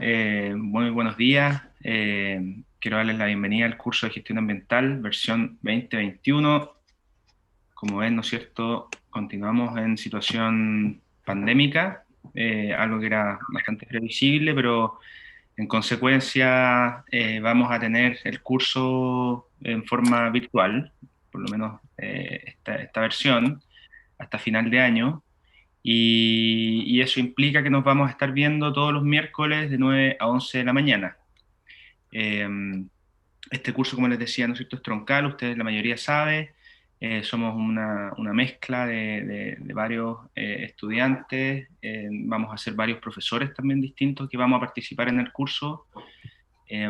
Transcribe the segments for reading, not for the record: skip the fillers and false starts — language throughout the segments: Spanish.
Muy buenos días. Quiero darles la bienvenida al curso de gestión ambiental, versión 2021. Como ven, ¿no es cierto? Continuamos en situación pandémica, algo que era bastante previsible, pero en consecuencia vamos a tener el curso en forma virtual, por lo menos esta versión, hasta final de año. Y eso implica que nos vamos a estar viendo todos los miércoles de 9 a 11 de la mañana. Eh, este curso, como les decía, ¿no es cierto?, es troncal, ustedes la mayoría sabe. Somos una mezcla de varios estudiantes. Vamos a ser varios profesores también distintos que vamos a participar en el curso. Eh,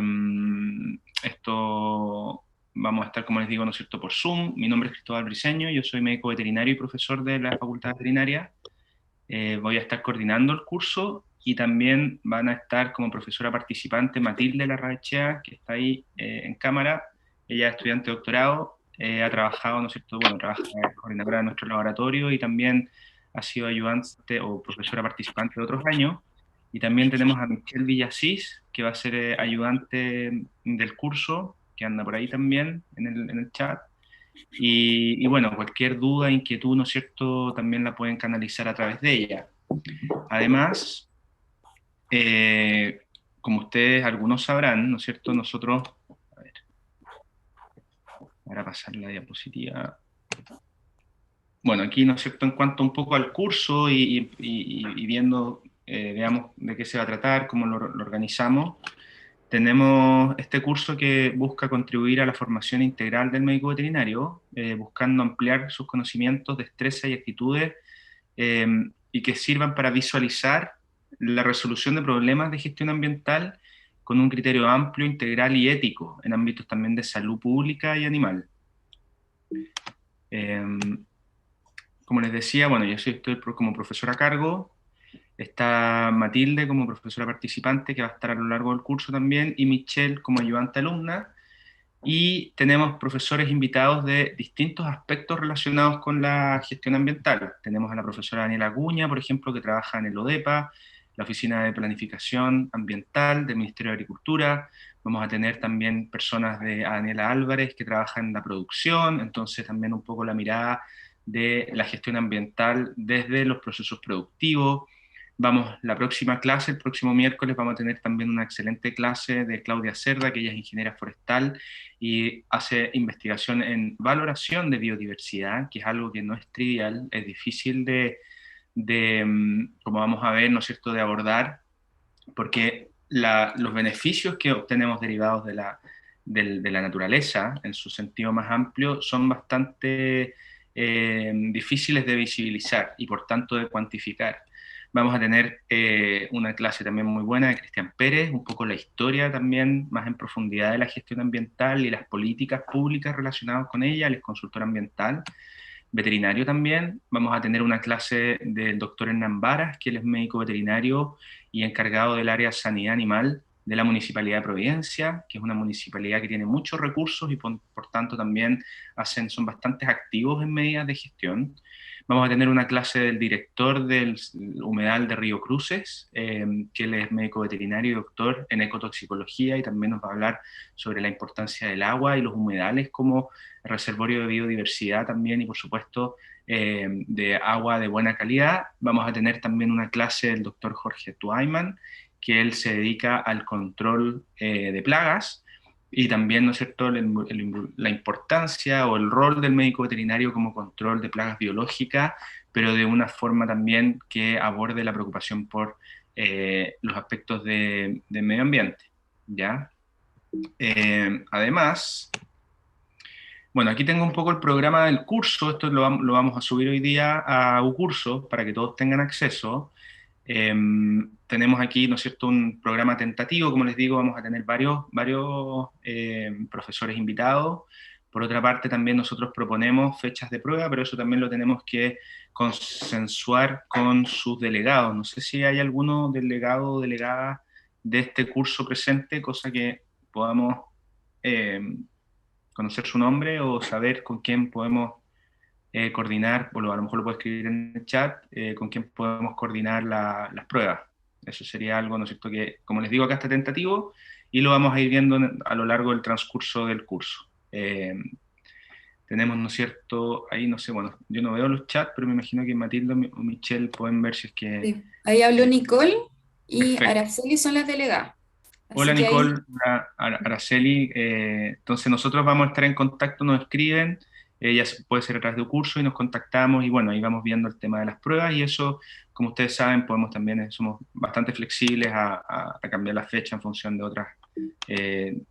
Esto vamos a estar, como les digo, ¿no es cierto?, por Zoom. Mi nombre es Cristóbal Briceño, yo soy médico veterinario y profesor de la Facultad Veterinaria. Voy a estar coordinando el curso y también van a estar como profesora participante Matilde Larraechea, que está ahí en cámara. Ella es estudiante de doctorado, ha trabajado, ¿no es cierto? Bueno, trabaja coordinadora de nuestro laboratorio y también ha sido ayudante o profesora participante de otros años. Y también tenemos a Michelle Villasís, que va a ser ayudante del curso, que anda por ahí también en el chat. Y bueno, cualquier duda, inquietud, ¿no es cierto?, también la pueden canalizar a través de ella. Además, eh, como ustedes algunos sabrán, ¿no es cierto?, nosotros, a ver, para pasar la diapositiva. Bueno, aquí, ¿no es cierto?, en cuanto un poco al curso y viendo, veamos de qué se va a tratar, cómo lo organizamos. Tenemos este curso que busca contribuir a la formación integral del médico veterinario, buscando ampliar sus conocimientos, destrezas y actitudes, eh, y que sirvan para visualizar la resolución de problemas de gestión ambiental con un criterio amplio, integral y ético en ámbitos también de salud pública y animal. Eh, Como les decía, bueno, estoy como profesor a cargo. Está Matilde como profesora participante, que va a estar a lo largo del curso también, y Michelle como ayudante alumna. Y tenemos profesores invitados de distintos aspectos relacionados con la gestión ambiental. Tenemos a la profesora Daniela Acuña, por ejemplo, que trabaja en el ODEPA, la Oficina de Planificación Ambiental del Ministerio de Agricultura. Vamos a tener también personas a Daniela Álvarez, que trabaja en la producción, entonces también un poco la mirada de la gestión ambiental desde los procesos productivos. Vamos, la próxima clase, el próximo miércoles, vamos a tener también una excelente clase de Claudia Cerda, que ella es ingeniera forestal y hace investigación en valoración de biodiversidad, que es algo que no es trivial, es difícil como vamos a ver, ¿no es cierto?, de abordar, porque los beneficios que obtenemos derivados de la naturaleza, en su sentido más amplio, son bastante difíciles de visibilizar y por tanto de cuantificar. Vamos a tener una clase también muy buena de Cristian Pérez, un poco la historia también más en profundidad de la gestión ambiental y las políticas públicas relacionadas con ella. Él es consultor ambiental, veterinario también. Vamos a tener una clase del doctor Hernán Varas, que él es médico veterinario y encargado del área sanidad animal de la Municipalidad de Providencia, que es una municipalidad que tiene muchos recursos y por tanto también son bastante activos en medidas de gestión. Vamos a tener una clase del director del humedal de Río Cruces, que él es médico veterinario y doctor en ecotoxicología, y también nos va a hablar sobre la importancia del agua y los humedales como reservorio de biodiversidad también, y por supuesto de agua de buena calidad. Vamos a tener también una clase del doctor Jorge Tuayman, que él se dedica al control de plagas, y también, ¿no es cierto?, la importancia o el rol del médico veterinario como control de plagas biológicas, pero de una forma también que aborde la preocupación por los aspectos de medio ambiente, ¿ya? Además, bueno, aquí tengo un poco el programa del curso. Esto lo vamos a subir hoy día a UCurso para que todos tengan acceso. Eh, Tenemos aquí, ¿no es cierto?, un programa tentativo. Como les digo, vamos a tener varios profesores invitados. Por otra parte, también nosotros proponemos fechas de prueba, pero eso también lo tenemos que consensuar con sus delegados. No sé si hay alguno delegado o delegada de este curso presente, cosa que podamos eh, conocer su nombre o saber con quién podemos coordinar, o a lo mejor lo puedo escribir en el chat, con quién podemos coordinar las pruebas. Eso sería algo, ¿no es cierto?, que, como les digo, acá está tentativo y lo vamos a ir viendo a lo largo del transcurso del curso. Tenemos, ¿no es cierto?, ahí no sé, bueno, yo no veo los chats, pero me imagino que Matilde o Michelle pueden ver si es que... Sí. Ahí habló Nicole y perfecto. Araceli son las delegadas. Hola Así que ahí, Nicole, hola Araceli. Entonces nosotros vamos a estar en contacto, nos escriben, ya puede ser a través de un curso y nos contactamos y bueno, ahí vamos viendo el tema de las pruebas y eso, como ustedes saben, podemos también, somos bastante flexibles a cambiar la fecha en función de otras eh,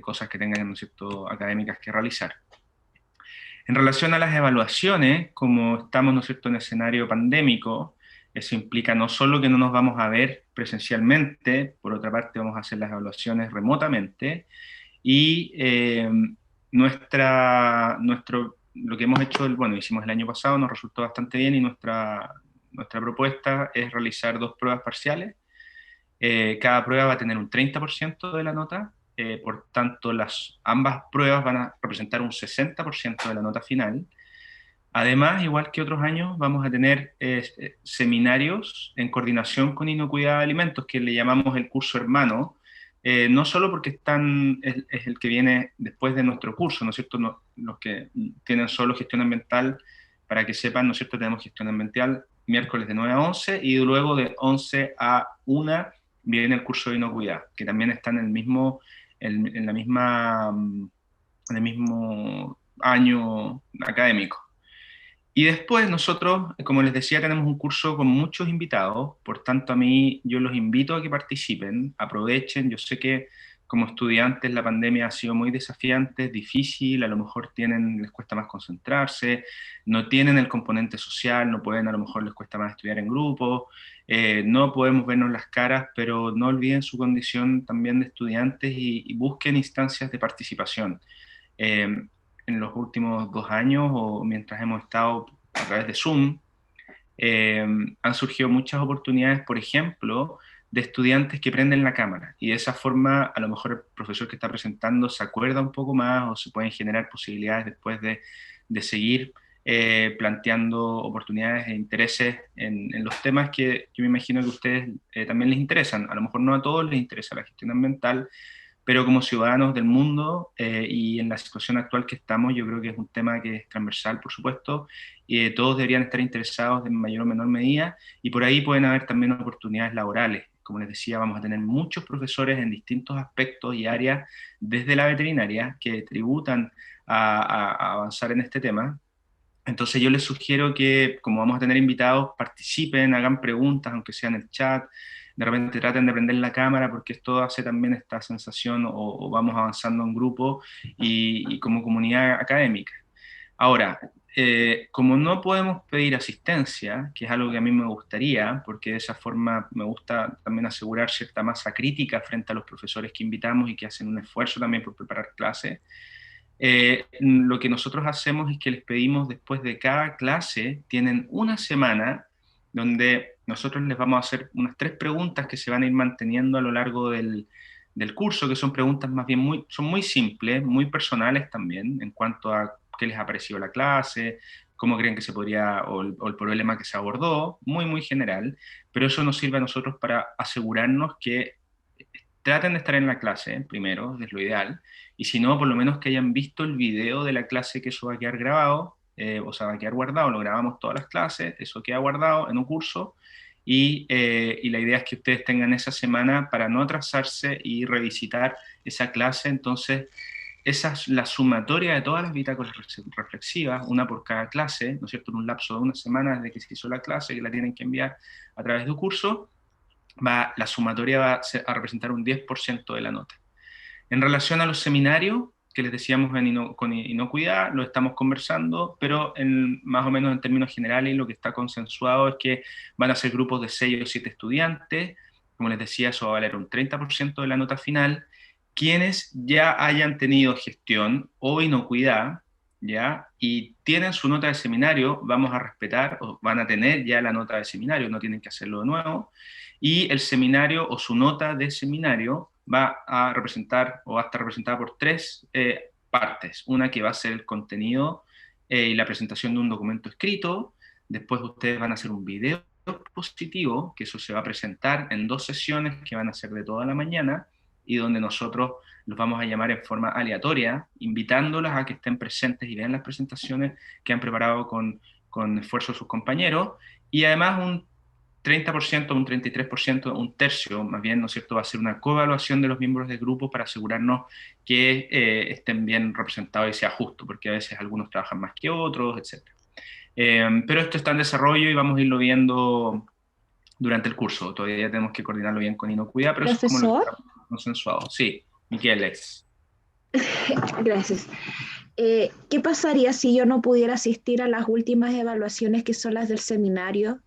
cosas que tengan, ¿no es cierto?, académicas que realizar. En relación a las evaluaciones, como estamos, ¿no es cierto?, en escenario pandémico, eso implica no solo que no nos vamos a ver presencialmente, por otra parte vamos a hacer las evaluaciones remotamente, y lo que hemos hecho, bueno, hicimos el año pasado, nos resultó bastante bien y nuestra propuesta es realizar dos pruebas parciales. Cada prueba va a tener un 30% de la nota, por tanto ambas pruebas van a representar un 60% de la nota final. Además, igual que otros años, vamos a tener seminarios en coordinación con Inocuidad de Alimentos, que le llamamos el curso hermano, no solo porque es el que viene después de nuestro curso, ¿no es cierto? Los que tienen solo gestión ambiental, para que sepan, ¿no es cierto? Tenemos gestión ambiental miércoles de 9 a 11 y luego de 11 a 1 viene el curso de Inocuidad, que también está en la misma, en el mismo año académico. Y después nosotros, como les decía, tenemos un curso con muchos invitados, por tanto a mí yo los invito a que participen, aprovechen, yo sé que como estudiantes la pandemia ha sido muy desafiante, difícil, a lo mejor les cuesta más concentrarse, no tienen el componente social, no pueden, a lo mejor les cuesta más estudiar en grupo, no podemos vernos las caras, pero no olviden su condición también de estudiantes y busquen instancias de participación. En los últimos 2 años o mientras hemos estado a través de Zoom, eh, han surgido muchas oportunidades, por ejemplo, de estudiantes que prenden la cámara y de esa forma a lo mejor el profesor que está presentando se acuerda un poco más o se pueden generar posibilidades después de seguir planteando oportunidades e intereses en los temas que yo me imagino que a ustedes también les interesan. A lo mejor no a todos les interesa la gestión ambiental, pero como ciudadanos del mundo y en la situación actual que estamos, yo creo que es un tema que es transversal, por supuesto, y todos deberían estar interesados en mayor o menor medida, y por ahí pueden haber también oportunidades laborales. Como les decía, vamos a tener muchos profesores en distintos aspectos y áreas, desde la veterinaria, que tributan a avanzar en este tema. Entonces yo les sugiero que, como vamos a tener invitados, participen, hagan preguntas, aunque sea en el chat, de repente traten de prender la cámara, porque esto hace también esta sensación, o vamos avanzando en grupo y como comunidad académica. Ahora, como no podemos pedir asistencia, que es algo que a mí me gustaría, porque de esa forma me gusta también asegurar cierta masa crítica frente a los profesores que invitamos y que hacen un esfuerzo también por preparar clases, lo que nosotros hacemos es que les pedimos después de cada clase, tienen una semana donde nosotros les vamos a hacer unas 3 preguntas que se van a ir manteniendo a lo largo del curso, que son preguntas más bien son muy simples, muy personales también, en cuanto a qué les ha parecido la clase, cómo creen que se podría, o el problema que se abordó, muy, muy general, pero eso nos sirve a nosotros para asegurarnos que traten de estar en la clase, primero, es lo ideal, y si no, por lo menos que hayan visto el video de la clase, que eso va a quedar grabado, o sea, va a quedar guardado, lo grabamos todas las clases, eso queda guardado en un curso, y la idea es que ustedes tengan esa semana para no atrasarse y revisitar esa clase. Entonces esa es la sumatoria de todas las bitácoras reflexivas, una por cada clase, ¿no es cierto?, en un lapso de una semana desde que se hizo la clase, que la tienen que enviar a través de un curso, la sumatoria va a representar un 10% de la nota. En relación a los seminarios, que les decíamos con inocuidad, lo estamos conversando, pero más o menos en términos generales lo que está consensuado es que van a ser grupos de 6 o 7 estudiantes, como les decía, eso va a valer un 30% de la nota final, quienes ya hayan tenido gestión o inocuidad, ¿ya? Y tienen su nota de seminario, vamos a respetar, o van a tener ya la nota de seminario, no tienen que hacerlo de nuevo, y el seminario o su nota de seminario va a representar o va a estar representada por 3 partes. Una que va a ser el contenido y la presentación de un documento escrito, después ustedes van a hacer un video positivo, que eso se va a presentar en 2 sesiones que van a ser de toda la mañana y donde nosotros los vamos a llamar en forma aleatoria, invitándolas a que estén presentes y vean las presentaciones que han preparado con esfuerzo sus compañeros, y además un 30%, un 33%, un tercio, más bien, ¿no es cierto?, va a ser una coevaluación de los miembros del grupo para asegurarnos que estén bien representados y sea justo, porque a veces algunos trabajan más que otros, etc. Pero esto está en desarrollo y vamos a irlo viendo durante el curso. Todavía tenemos que coordinarlo bien con Inocuidad, pero eso es como lo que Profesor, estamos consensuado. Sí, Miqueles. gracias. ¿Qué pasaría si yo no pudiera asistir a las últimas evaluaciones que son las del seminario?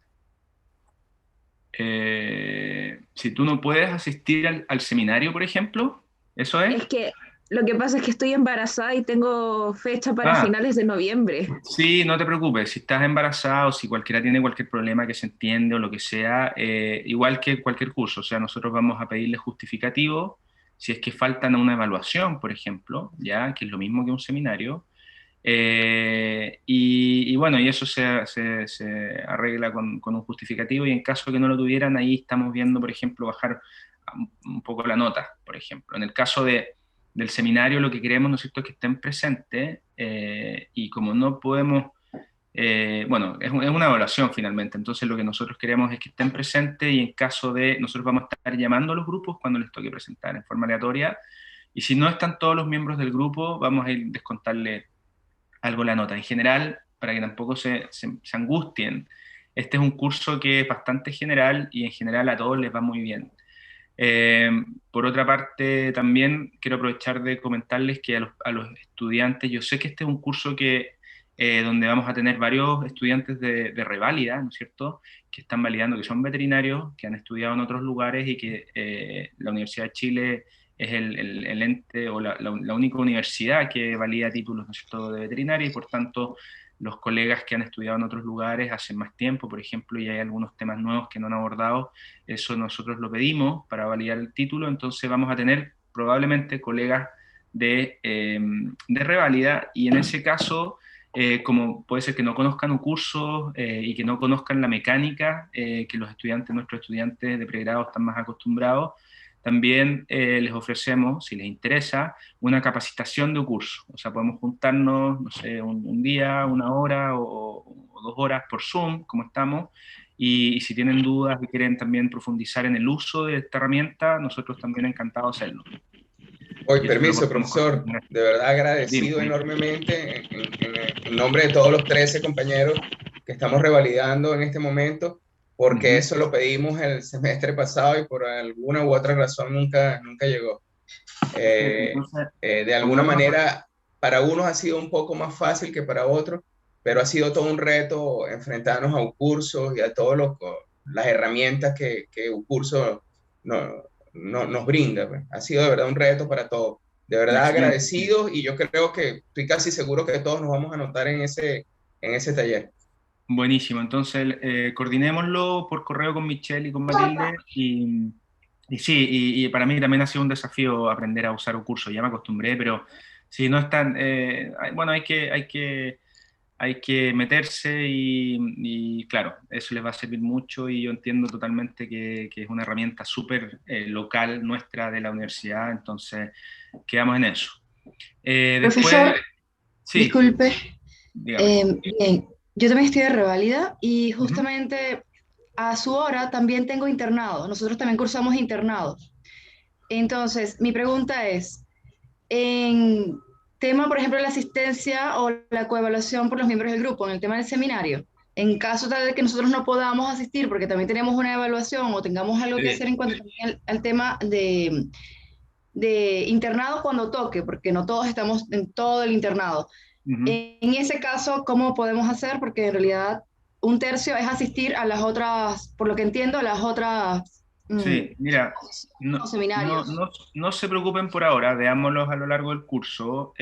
Si tú no puedes asistir al seminario, por ejemplo, ¿eso es? Es que lo que pasa es que estoy embarazada y tengo fecha para Ah, finales de noviembre. sí, no te preocupes. Si estás embarazada o si cualquiera tiene cualquier problema que se entiende o lo que sea, igual que cualquier curso, o sea, nosotros vamos a pedirle justificativo si es que faltan a una evaluación, por ejemplo, ya, que es lo mismo que un seminario. Y bueno, y eso se arregla con un justificativo, y en caso de que no lo tuvieran, ahí estamos viendo, por ejemplo, bajar un poco la nota, por ejemplo. En el caso del seminario, lo que queremos, ¿no es cierto?, es que estén presentes, y como no podemos, bueno, es una evaluación finalmente, entonces lo que nosotros queremos es que estén presentes, y en caso de, nosotros vamos a estar llamando a los grupos cuando les toque presentar en forma aleatoria, y si no están todos los miembros del grupo, vamos a ir descontarle algo la nota. En general, para que tampoco se angustien, este es un curso que es bastante general y en general a todos les va muy bien. Eh, por otra parte, también quiero aprovechar de comentarles que a los estudiantes, yo sé que este es un curso donde vamos a tener varios estudiantes de reválida, ¿no es cierto?, que están validando, que son veterinarios, que han estudiado en otros lugares y que la Universidad de Chile es el ente o la única universidad que valida títulos, ¿no es cierto?, de veterinaria, y por tanto los colegas que han estudiado en otros lugares hace más tiempo, por ejemplo, y hay algunos temas nuevos que no han abordado, eso nosotros lo pedimos para validar el título, entonces vamos a tener probablemente colegas de reválida, y en ese caso, como puede ser que no conozcan un curso y que no conozcan la mecánica que nuestros estudiantes de pregrado están más acostumbrados, también les ofrecemos, si les interesa, una capacitación de curso. O sea, podemos juntarnos, no sé, un día, una hora o 2 horas por Zoom, como estamos, y si tienen dudas y quieren también profundizar en el uso de esta herramienta, nosotros también encantados de hacerlo. Hoy, Y eso lo permiso, podemos profesor. coordinar. De verdad Dime, agradecido dime. enormemente en nombre de todos los 13 compañeros que estamos revalidando en este momento, porque Ujú. eso lo pedimos el semestre pasado y por alguna u otra razón nunca llegó. Perfecto, Eh, entonces, de alguna pongámonos. manera, para unos ha sido un poco más fácil que para otros, pero ha sido todo un reto enfrentarnos a un curso y a todas las herramientas que un curso no, nos brinda, pues. Ha sido de verdad un reto para todos. De verdad Excelente. agradecido, y yo creo que estoy casi seguro que todos nos vamos a anotar en ese taller. Buenísimo, entonces coordinémoslo por correo con Michelle y con Matilde, y sí, y para mí también ha sido un desafío aprender a usar un curso, ya me acostumbré, pero si no están, bueno, hay que meterse, y claro, eso les va a servir mucho, y yo entiendo totalmente que es una herramienta súper local nuestra de la universidad, entonces quedamos en eso. Después, Profesor, sí, disculpe. dígame. Bien, yo también estoy de reválida y Ujú. justamente a su hora también tengo internado. Nosotros también cursamos internados. Entonces, mi pregunta es, en tema, por ejemplo, la asistencia o la coevaluación por los miembros del grupo, en el tema del seminario, en caso tal de que nosotros no podamos asistir porque también tenemos una evaluación o tengamos algo que Sí. hacer en cuanto también al tema de internado cuando toque, porque no todos estamos en todo el internado. Ujú. En ese caso, ¿cómo podemos hacer? Porque en realidad un tercio es asistir a las otras, por lo que entiendo, a las otras Sí, mira, o no, no, seminarios. no, no se preocupen por ahora, veámoslos a lo largo del curso.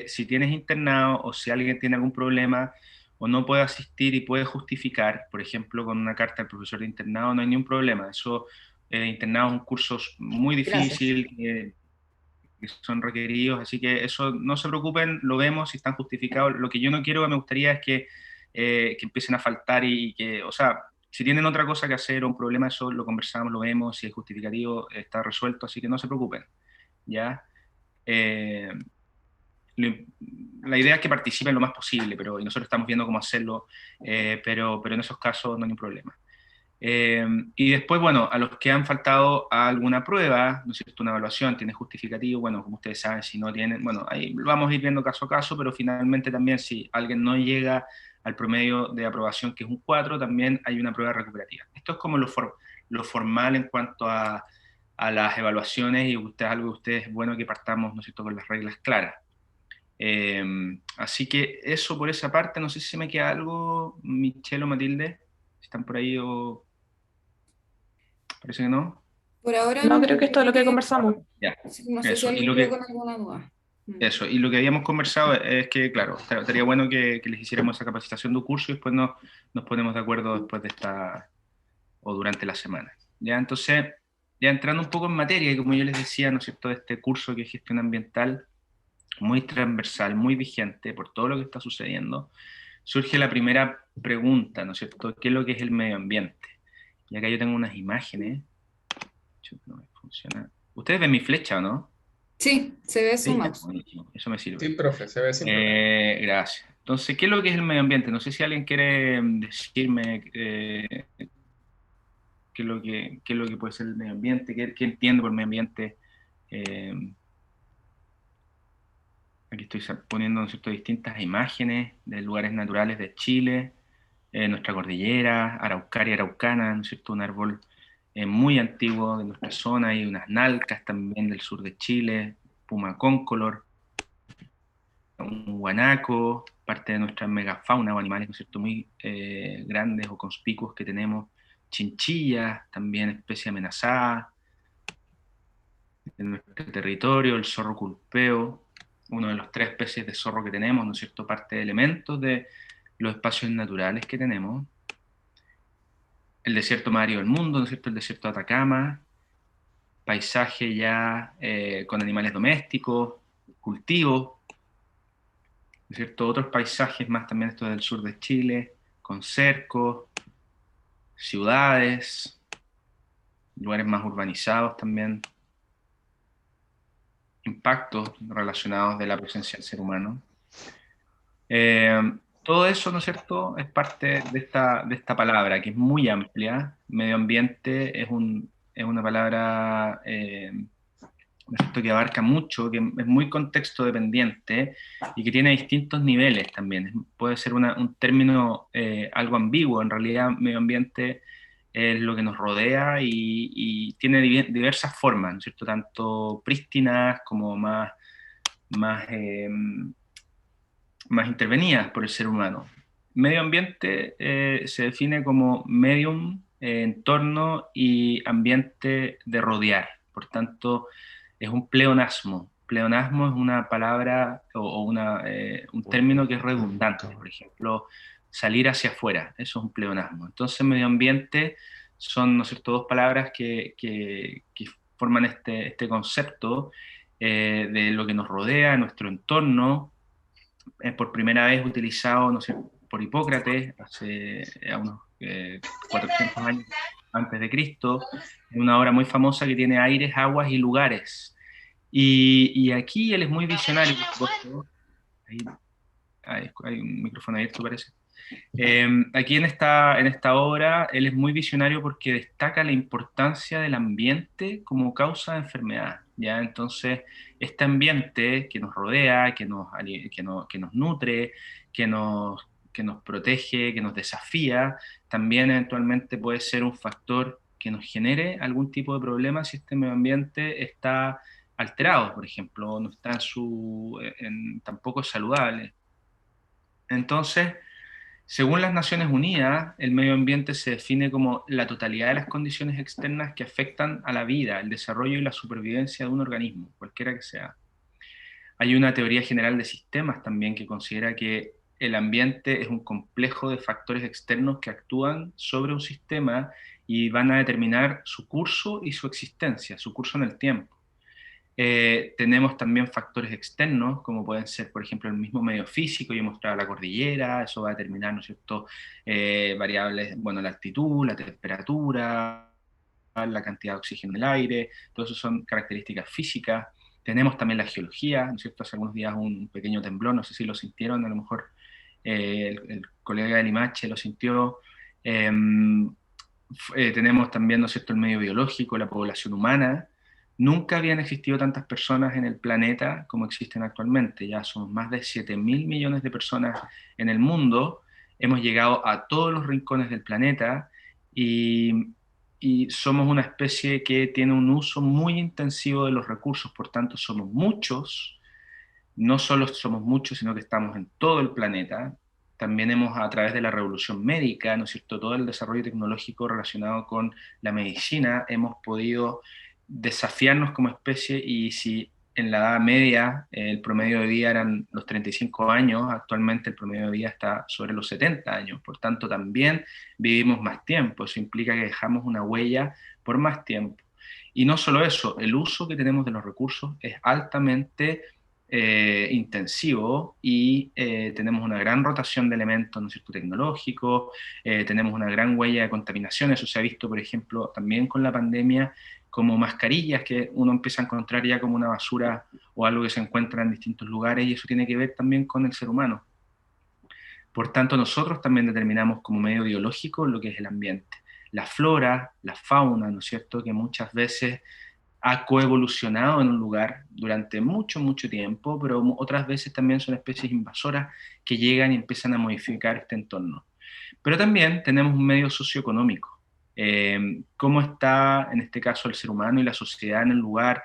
Si tienes internado o si alguien tiene algún problema o no puede asistir y puede justificar, por ejemplo, con una carta al profesor de internado, no hay ningún problema. Eso, internado es un curso muy Gracias. difícil, que son requeridos, así que eso no se preocupen, lo vemos si están justificados. Lo que yo no quiero, me gustaría es que empiecen a faltar, y que, o sea, si tienen otra cosa que hacer o un problema, eso lo conversamos, lo vemos, si es justificativo, está resuelto, así que no se preocupen, ¿ya? Eh, lo- la idea es que participen lo más posible, y nosotros estamos viendo cómo hacerlo, pero en esos casos no hay ningún problema. Y después, bueno, a los que han faltado a alguna prueba, ¿no es cierto?, una evaluación, tiene justificativo, bueno, como ustedes saben, si no tienen, bueno, ahí vamos a ir viendo caso a caso, pero finalmente también si alguien no llega al promedio de aprobación, que es un 4, también hay una prueba recuperativa. Esto es como lo formal en cuanto a las evaluaciones, y algo que ustedes es bueno que partamos, ¿no es cierto?, con las reglas claras. Así que eso por esa parte, no sé si se me queda algo, Michelle o Matilde, si están por ahí o... Parece que no. Por ahora No, no, creo que esto es lo que conversamos. Ya, no sé si eso. Y alguien lo quedó que, con alguna duda. eso. Y lo que habíamos conversado es que, claro, estaría bueno que les hiciéramos esa capacitación de un curso y después nos ponemos de acuerdo después de esta, o durante la semana. Ya, entonces, ya entrando un poco en materia, y como yo les decía, ¿no es cierto?, este curso que es gestión ambiental, muy transversal, muy vigente por todo lo que está sucediendo, surge la primera pregunta, ¿no es cierto?, ¿qué es lo que es el medio ambiente? Y acá yo tengo unas imágenes. No me funciona. ¿Ustedes ven mi flecha o no? Sí, se ve su Sí, ya, mouse. buenísimo. Eso me sirve. Sí, profe, se ve sin problema. Gracias. Entonces, ¿qué es lo que es el medio ambiente? No sé si alguien quiere decirme qué es lo que puede ser el medio ambiente, qué entiendo por medio ambiente. Eh, Aquí estoy poniendo, ¿no es cierto?, distintas imágenes de lugares naturales de Chile, nuestra cordillera, Araucaria araucana, ¿no es cierto?, un árbol muy antiguo de nuestra zona, y unas nalcas también del sur de Chile, puma concolor, un guanaco, parte de nuestra megafauna o animales, ¿no es cierto?, muy grandes o conspicuos que tenemos, chinchillas, también especie amenazada en nuestro territorio, el zorro culpeo, uno de los 3 especies de zorro que tenemos, ¿no es cierto?, parte de elementos de los espacios naturales que tenemos. El desierto más árido del mundo, ¿no es cierto?, el desierto de Atacama, paisaje ya con animales domésticos, cultivos, ¿no es cierto?, otros paisajes más también estos del sur de Chile, con cercos, ciudades, lugares más urbanizados también, impactos relacionados de la presencia del ser humano. Todo eso, ¿no es cierto?, es parte de esta palabra, que es muy amplia. Medio ambiente es una palabra ¿no es cierto?, que abarca mucho, que es muy contexto dependiente y que tiene distintos niveles también. Puede ser un término algo ambiguo. En realidad, medio ambiente es lo que nos rodea y tiene diversas formas, ¿no es cierto?, tanto prístinas como más, más intervenidas por el ser humano. Medio ambiente se define como medium, entorno y ambiente de rodear. Por tanto, es un pleonasmo. Pleonasmo es una palabra un término que es redundante. Por ejemplo, salir hacia afuera, eso es un pleonasmo. Entonces, medio ambiente son, ¿no es cierto?, 2 palabras que forman este concepto de lo que nos rodea, nuestro entorno, por primera vez utilizado, no sé, por Hipócrates hace unos 400 años antes de Cristo, en una obra muy famosa que tiene aires, aguas y lugares. Y aquí él es muy visionario, por supuesto. Hay un micrófono abierto, parece. Aquí en esta obra él es muy visionario porque destaca la importancia del ambiente como causa de enfermedad, ¿ya? Entonces, este ambiente que nos rodea, que nos nutre, que que nos protege, que nos desafía, también eventualmente puede ser un factor que nos genere algún tipo de problema si este medio ambiente está alterado, por ejemplo, no está tampoco es saludable. Entonces, según las Naciones Unidas, el medio ambiente se define como la totalidad de las condiciones externas que afectan a la vida, el desarrollo y la supervivencia de un organismo, cualquiera que sea. Hay una teoría general de sistemas también que considera que el ambiente es un complejo de factores externos que actúan sobre un sistema y van a determinar su curso y su existencia, su curso en el tiempo. Tenemos también factores externos, como pueden ser, por ejemplo, el mismo medio físico. Yo mostraba la cordillera, eso va a determinar, ¿no es cierto?, variables, bueno, la altitud, la temperatura, la cantidad de oxígeno en el aire, todo eso son características físicas. Tenemos también la geología, ¿no es cierto? Hace algunos días un pequeño temblor, no sé si lo sintieron, a lo mejor el colega de Limache lo sintió. Tenemos también, ¿no es cierto?, el medio biológico, la población humana. Nunca habían existido tantas personas en el planeta como existen actualmente. Ya somos más de 7.000 millones de personas en el mundo. Hemos llegado a todos los rincones del planeta y somos una especie que tiene un uso muy intensivo de los recursos. Por tanto, somos muchos. No solo somos muchos, sino que estamos en todo el planeta. También hemos, a través de la revolución médica, ¿no es cierto?, todo el desarrollo tecnológico relacionado con la medicina, hemos podido desafiarnos como especie. Y si en la Edad Media el promedio de vida eran los 35 años, actualmente el promedio de vida está sobre los 70 años. Por tanto, también vivimos más tiempo. Eso implica que dejamos una huella por más tiempo. Y no solo eso, el uso que tenemos de los recursos es altamente intensivo y tenemos una gran rotación de elementos, ¿no es cierto?, tecnológicos, tenemos una gran huella de contaminación. Eso se ha visto, por ejemplo, también con la pandemia, como mascarillas que uno empieza a encontrar ya como una basura o algo que se encuentra en distintos lugares, y eso tiene que ver también con el ser humano. Por tanto, nosotros también determinamos como medio biológico lo que es el ambiente. La flora, la fauna, ¿no es cierto?, que muchas veces ha coevolucionado en un lugar durante mucho, mucho tiempo, pero otras veces también son especies invasoras que llegan y empiezan a modificar este entorno. Pero también tenemos un medio socioeconómico. Cómo está, en este caso, el ser humano y la sociedad en el lugar,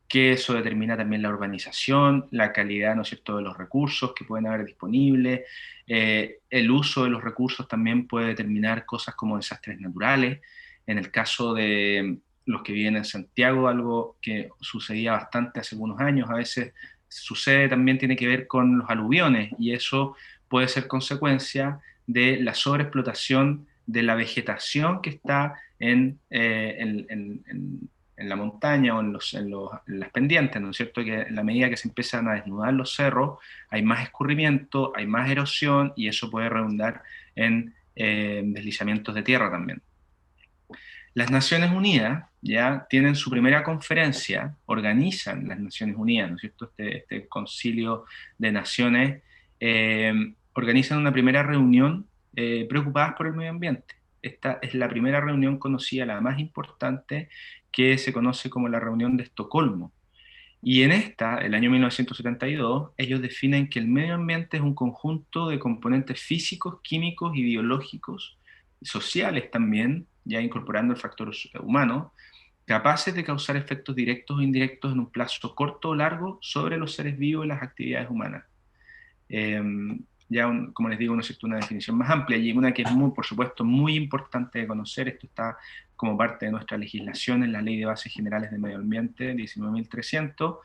que eso determina también la urbanización, la calidad, ¿no es cierto?, de los recursos que pueden haber disponibles. El uso de los recursos también puede determinar cosas como desastres naturales. En el caso de los que viven en Santiago, algo que sucedía bastante hace algunos años, a veces sucede también, tiene que ver con los aluviones, y eso puede ser consecuencia de la sobreexplotación de la vegetación que está en la montaña o en las pendientes, ¿no es cierto?, que en la medida que se empiezan a desnudar los cerros, hay más escurrimiento, hay más erosión, y eso puede redundar en deslizamientos de tierra también. Las Naciones Unidas ya tienen su primera conferencia, organizan las Naciones Unidas, ¿no es cierto?, este concilio de naciones, organizan una primera reunión preocupadas por el medio ambiente. Esta es la primera reunión conocida, la más importante, que se conoce como la reunión de Estocolmo. Y en esta, el año 1972, ellos definen que el medio ambiente es un conjunto de componentes físicos, químicos y biológicos, sociales también, ya incorporando el factor humano, capaces de causar efectos directos o indirectos en un plazo corto o largo sobre los seres vivos y las actividades humanas. Como les digo, una definición más amplia, y una que es muy, por supuesto, muy importante de conocer. Esto está como parte de nuestra legislación en la Ley de Bases Generales de Medio Ambiente 19.300,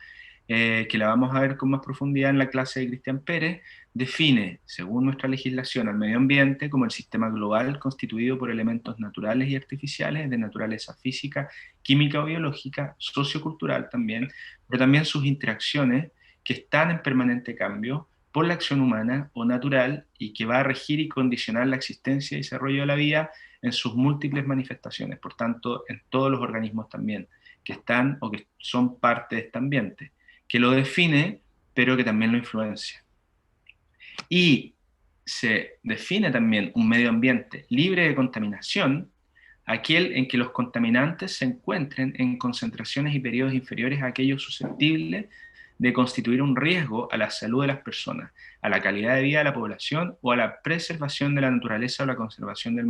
que la vamos a ver con más profundidad en la clase de Cristian Pérez. Define, según nuestra legislación, al medio ambiente como el sistema global constituido por elementos naturales y artificiales de naturaleza física, química o biológica, sociocultural también, pero también sus interacciones que están en permanente cambio por la acción humana o natural, y que va a regir y condicionar la existencia y desarrollo de la vida en sus múltiples manifestaciones. Por tanto, en todos los organismos también que están o que son parte de este ambiente, que lo define, pero que también lo influencia. Y se define también un medio ambiente libre de contaminación, aquel en que los contaminantes se encuentren en concentraciones y periodos inferiores a aquellos susceptibles de constituir un riesgo a la salud de las personas, a la calidad de vida de la población o a la preservación de la naturaleza o la conservación del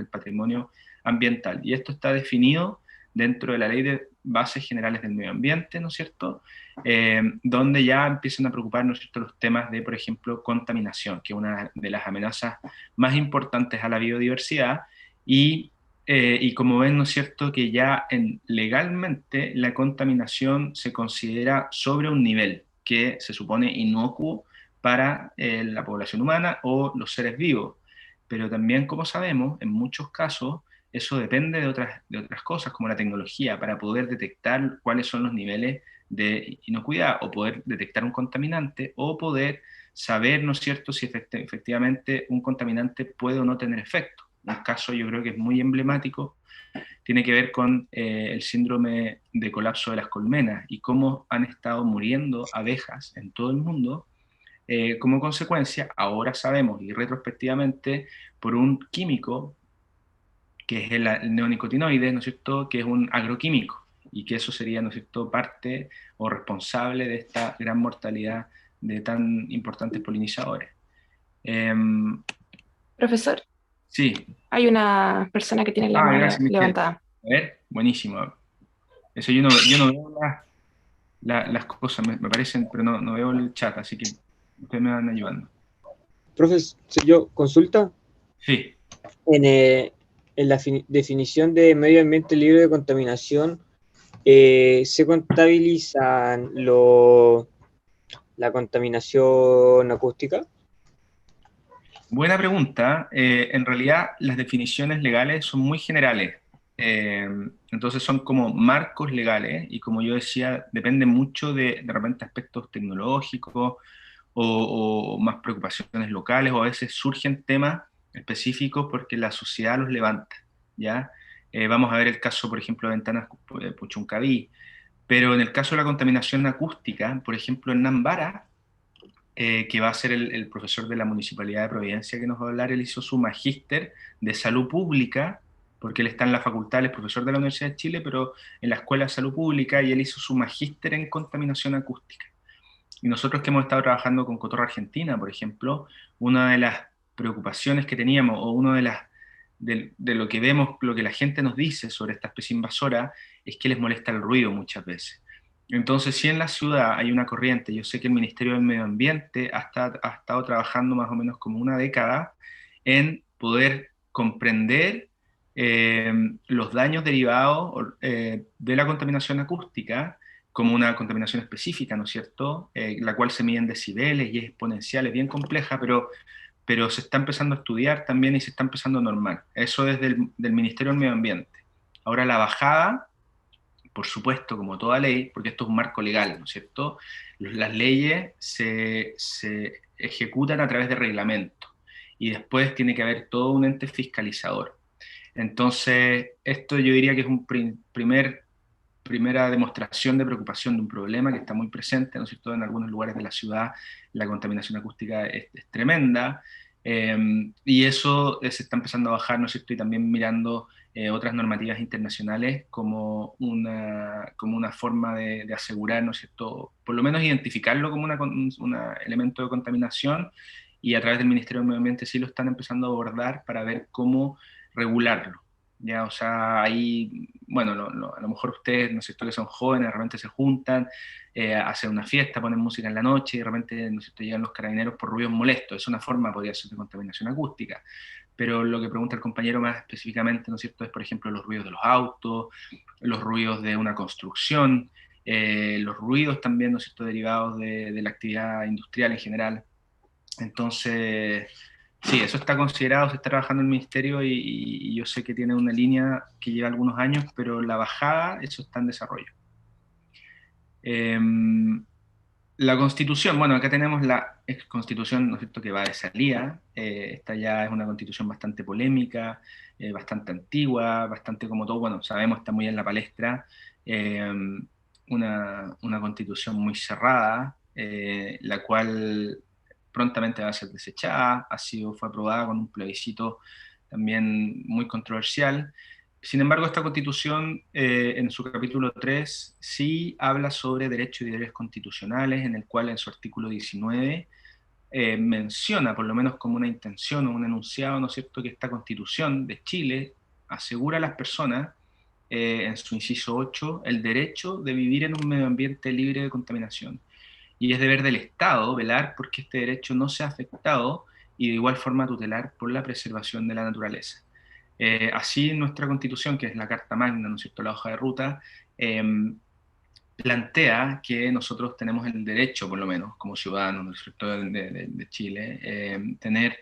patrimonio ambiental. Y esto está definido dentro de la Ley de Bases Generales del Medio Ambiente, ¿no es cierto?, donde ya empiezan a preocupar, ¿no es cierto?, los temas de, por ejemplo, contaminación, que es una de las amenazas más importantes a la biodiversidad. Y como ven, ¿no es cierto?, que ya legalmente la contaminación se considera sobre un nivel que se supone inocuo para la población humana o los seres vivos. Pero también, como sabemos, en muchos casos eso depende de otras cosas, como la tecnología, para poder detectar cuáles son los niveles de inocuidad, o poder detectar un contaminante, o poder saber, ¿no es cierto?, si efectivamente un contaminante puede o no tener efecto. Un caso yo creo que es muy emblemático, tiene que ver con el síndrome de colapso de las colmenas y cómo han estado muriendo abejas en todo el mundo como consecuencia, ahora sabemos, y retrospectivamente, por un químico que es el neonicotinoide, ¿no es cierto?, que es un agroquímico, y que eso sería, ¿no es cierto?, parte o responsable de esta gran mortalidad de tan importantes polinizadores. Profesor, Sí. hay una persona que tiene la mano Gracias, Michelle. levantada. A ver, buenísimo. Eso yo no veo las cosas, me parecen, pero no veo el chat, así que ustedes me van ayudando. Profes, si yo consulta, Sí. En la definición de medio ambiente libre de contaminación, ¿se contabilizan la contaminación acústica? Buena pregunta. En realidad las definiciones legales son muy generales. Entonces son como marcos legales y, como yo decía, depende mucho de repente aspectos tecnológicos o más preocupaciones locales, o a veces surgen temas específicos porque la sociedad los levanta, ¿ya? Vamos a ver el caso, por ejemplo, de Ventanas Puchuncaví, pero en el caso de la contaminación acústica, por ejemplo, en Nambara, que va a ser el profesor de la Municipalidad de Providencia que nos va a hablar, él hizo su magíster de salud pública, porque él está en la facultad, él es profesor de la Universidad de Chile, pero en la Escuela de Salud Pública, y él hizo su magíster en contaminación acústica. Y nosotros, que hemos estado trabajando con Cotorra Argentina, por ejemplo, una de las preocupaciones que teníamos, o uno de lo que vemos, lo que la gente nos dice sobre esta especie invasora, es que les molesta el ruido muchas veces. Entonces, si en la ciudad hay una corriente, yo sé que el Ministerio del Medio Ambiente ha estado trabajando más o menos como una década en poder comprender los daños derivados de la contaminación acústica como una contaminación específica, ¿no es cierto?, la cual se mide en decibeles y es exponencial, es bien compleja, pero se está empezando a estudiar también y se está empezando a normar. Eso desde del Ministerio del Medio Ambiente. Ahora la bajada, por supuesto, como toda ley, porque esto es un marco legal, ¿no es cierto?, las leyes se ejecutan a través de reglamentos y después tiene que haber todo un ente fiscalizador. Entonces, esto yo diría que es un primera demostración de preocupación de un problema que está muy presente, ¿no es cierto?, en algunos lugares de la ciudad la contaminación acústica es tremenda, y eso se está empezando a bajar, ¿no es cierto?, y también mirando otras normativas internacionales como una forma de asegurar, ¿no es cierto?, por lo menos identificarlo como un elemento de contaminación, y a través del Ministerio del Medio Ambiente sí lo están empezando a abordar para ver cómo regularlo. Ya, o sea, ahí, bueno, a lo mejor ustedes, no sé, que son jóvenes, de repente se juntan, hacen una fiesta, ponen música en la noche y de repente, no sé, llegan los carabineros por ruidos molestos. Es una forma, podría ser, de contaminación acústica. Pero lo que pregunta el compañero más específicamente, ¿no es cierto?, es, por ejemplo, los ruidos de los autos, los ruidos de una construcción, los ruidos también, ¿no es cierto?, derivados de la actividad industrial en general. Entonces, sí, eso está considerado, se está trabajando en el ministerio y yo sé que tiene una línea que lleva algunos años, pero la bajada, eso está en desarrollo. La Constitución, bueno, acá tenemos la ex Constitución, ¿no es cierto?, que va de salida. Esta ya es una Constitución bastante polémica, bastante antigua, bastante, como todo, bueno, sabemos, está muy en la palestra. Una Constitución muy cerrada, la cual prontamente va a ser desechada, fue aprobada con un plebiscito también muy controversial. Sin embargo, esta Constitución, en su capítulo 3, sí habla sobre derechos y deberes constitucionales, en el cual en su artículo 19 menciona, por lo menos como una intención o un enunciado, ¿no es cierto?, que esta Constitución de Chile asegura a las personas, en su inciso 8, el derecho de vivir en un medio ambiente libre de contaminación. Y es deber del Estado velar porque este derecho no sea afectado y de igual forma tutelar por la preservación de la naturaleza. Así nuestra Constitución, que es la Carta Magna, ¿no es cierto?, la hoja de ruta, plantea que nosotros tenemos el derecho, por lo menos, como ciudadanos, ¿no es cierto?, de Chile, tener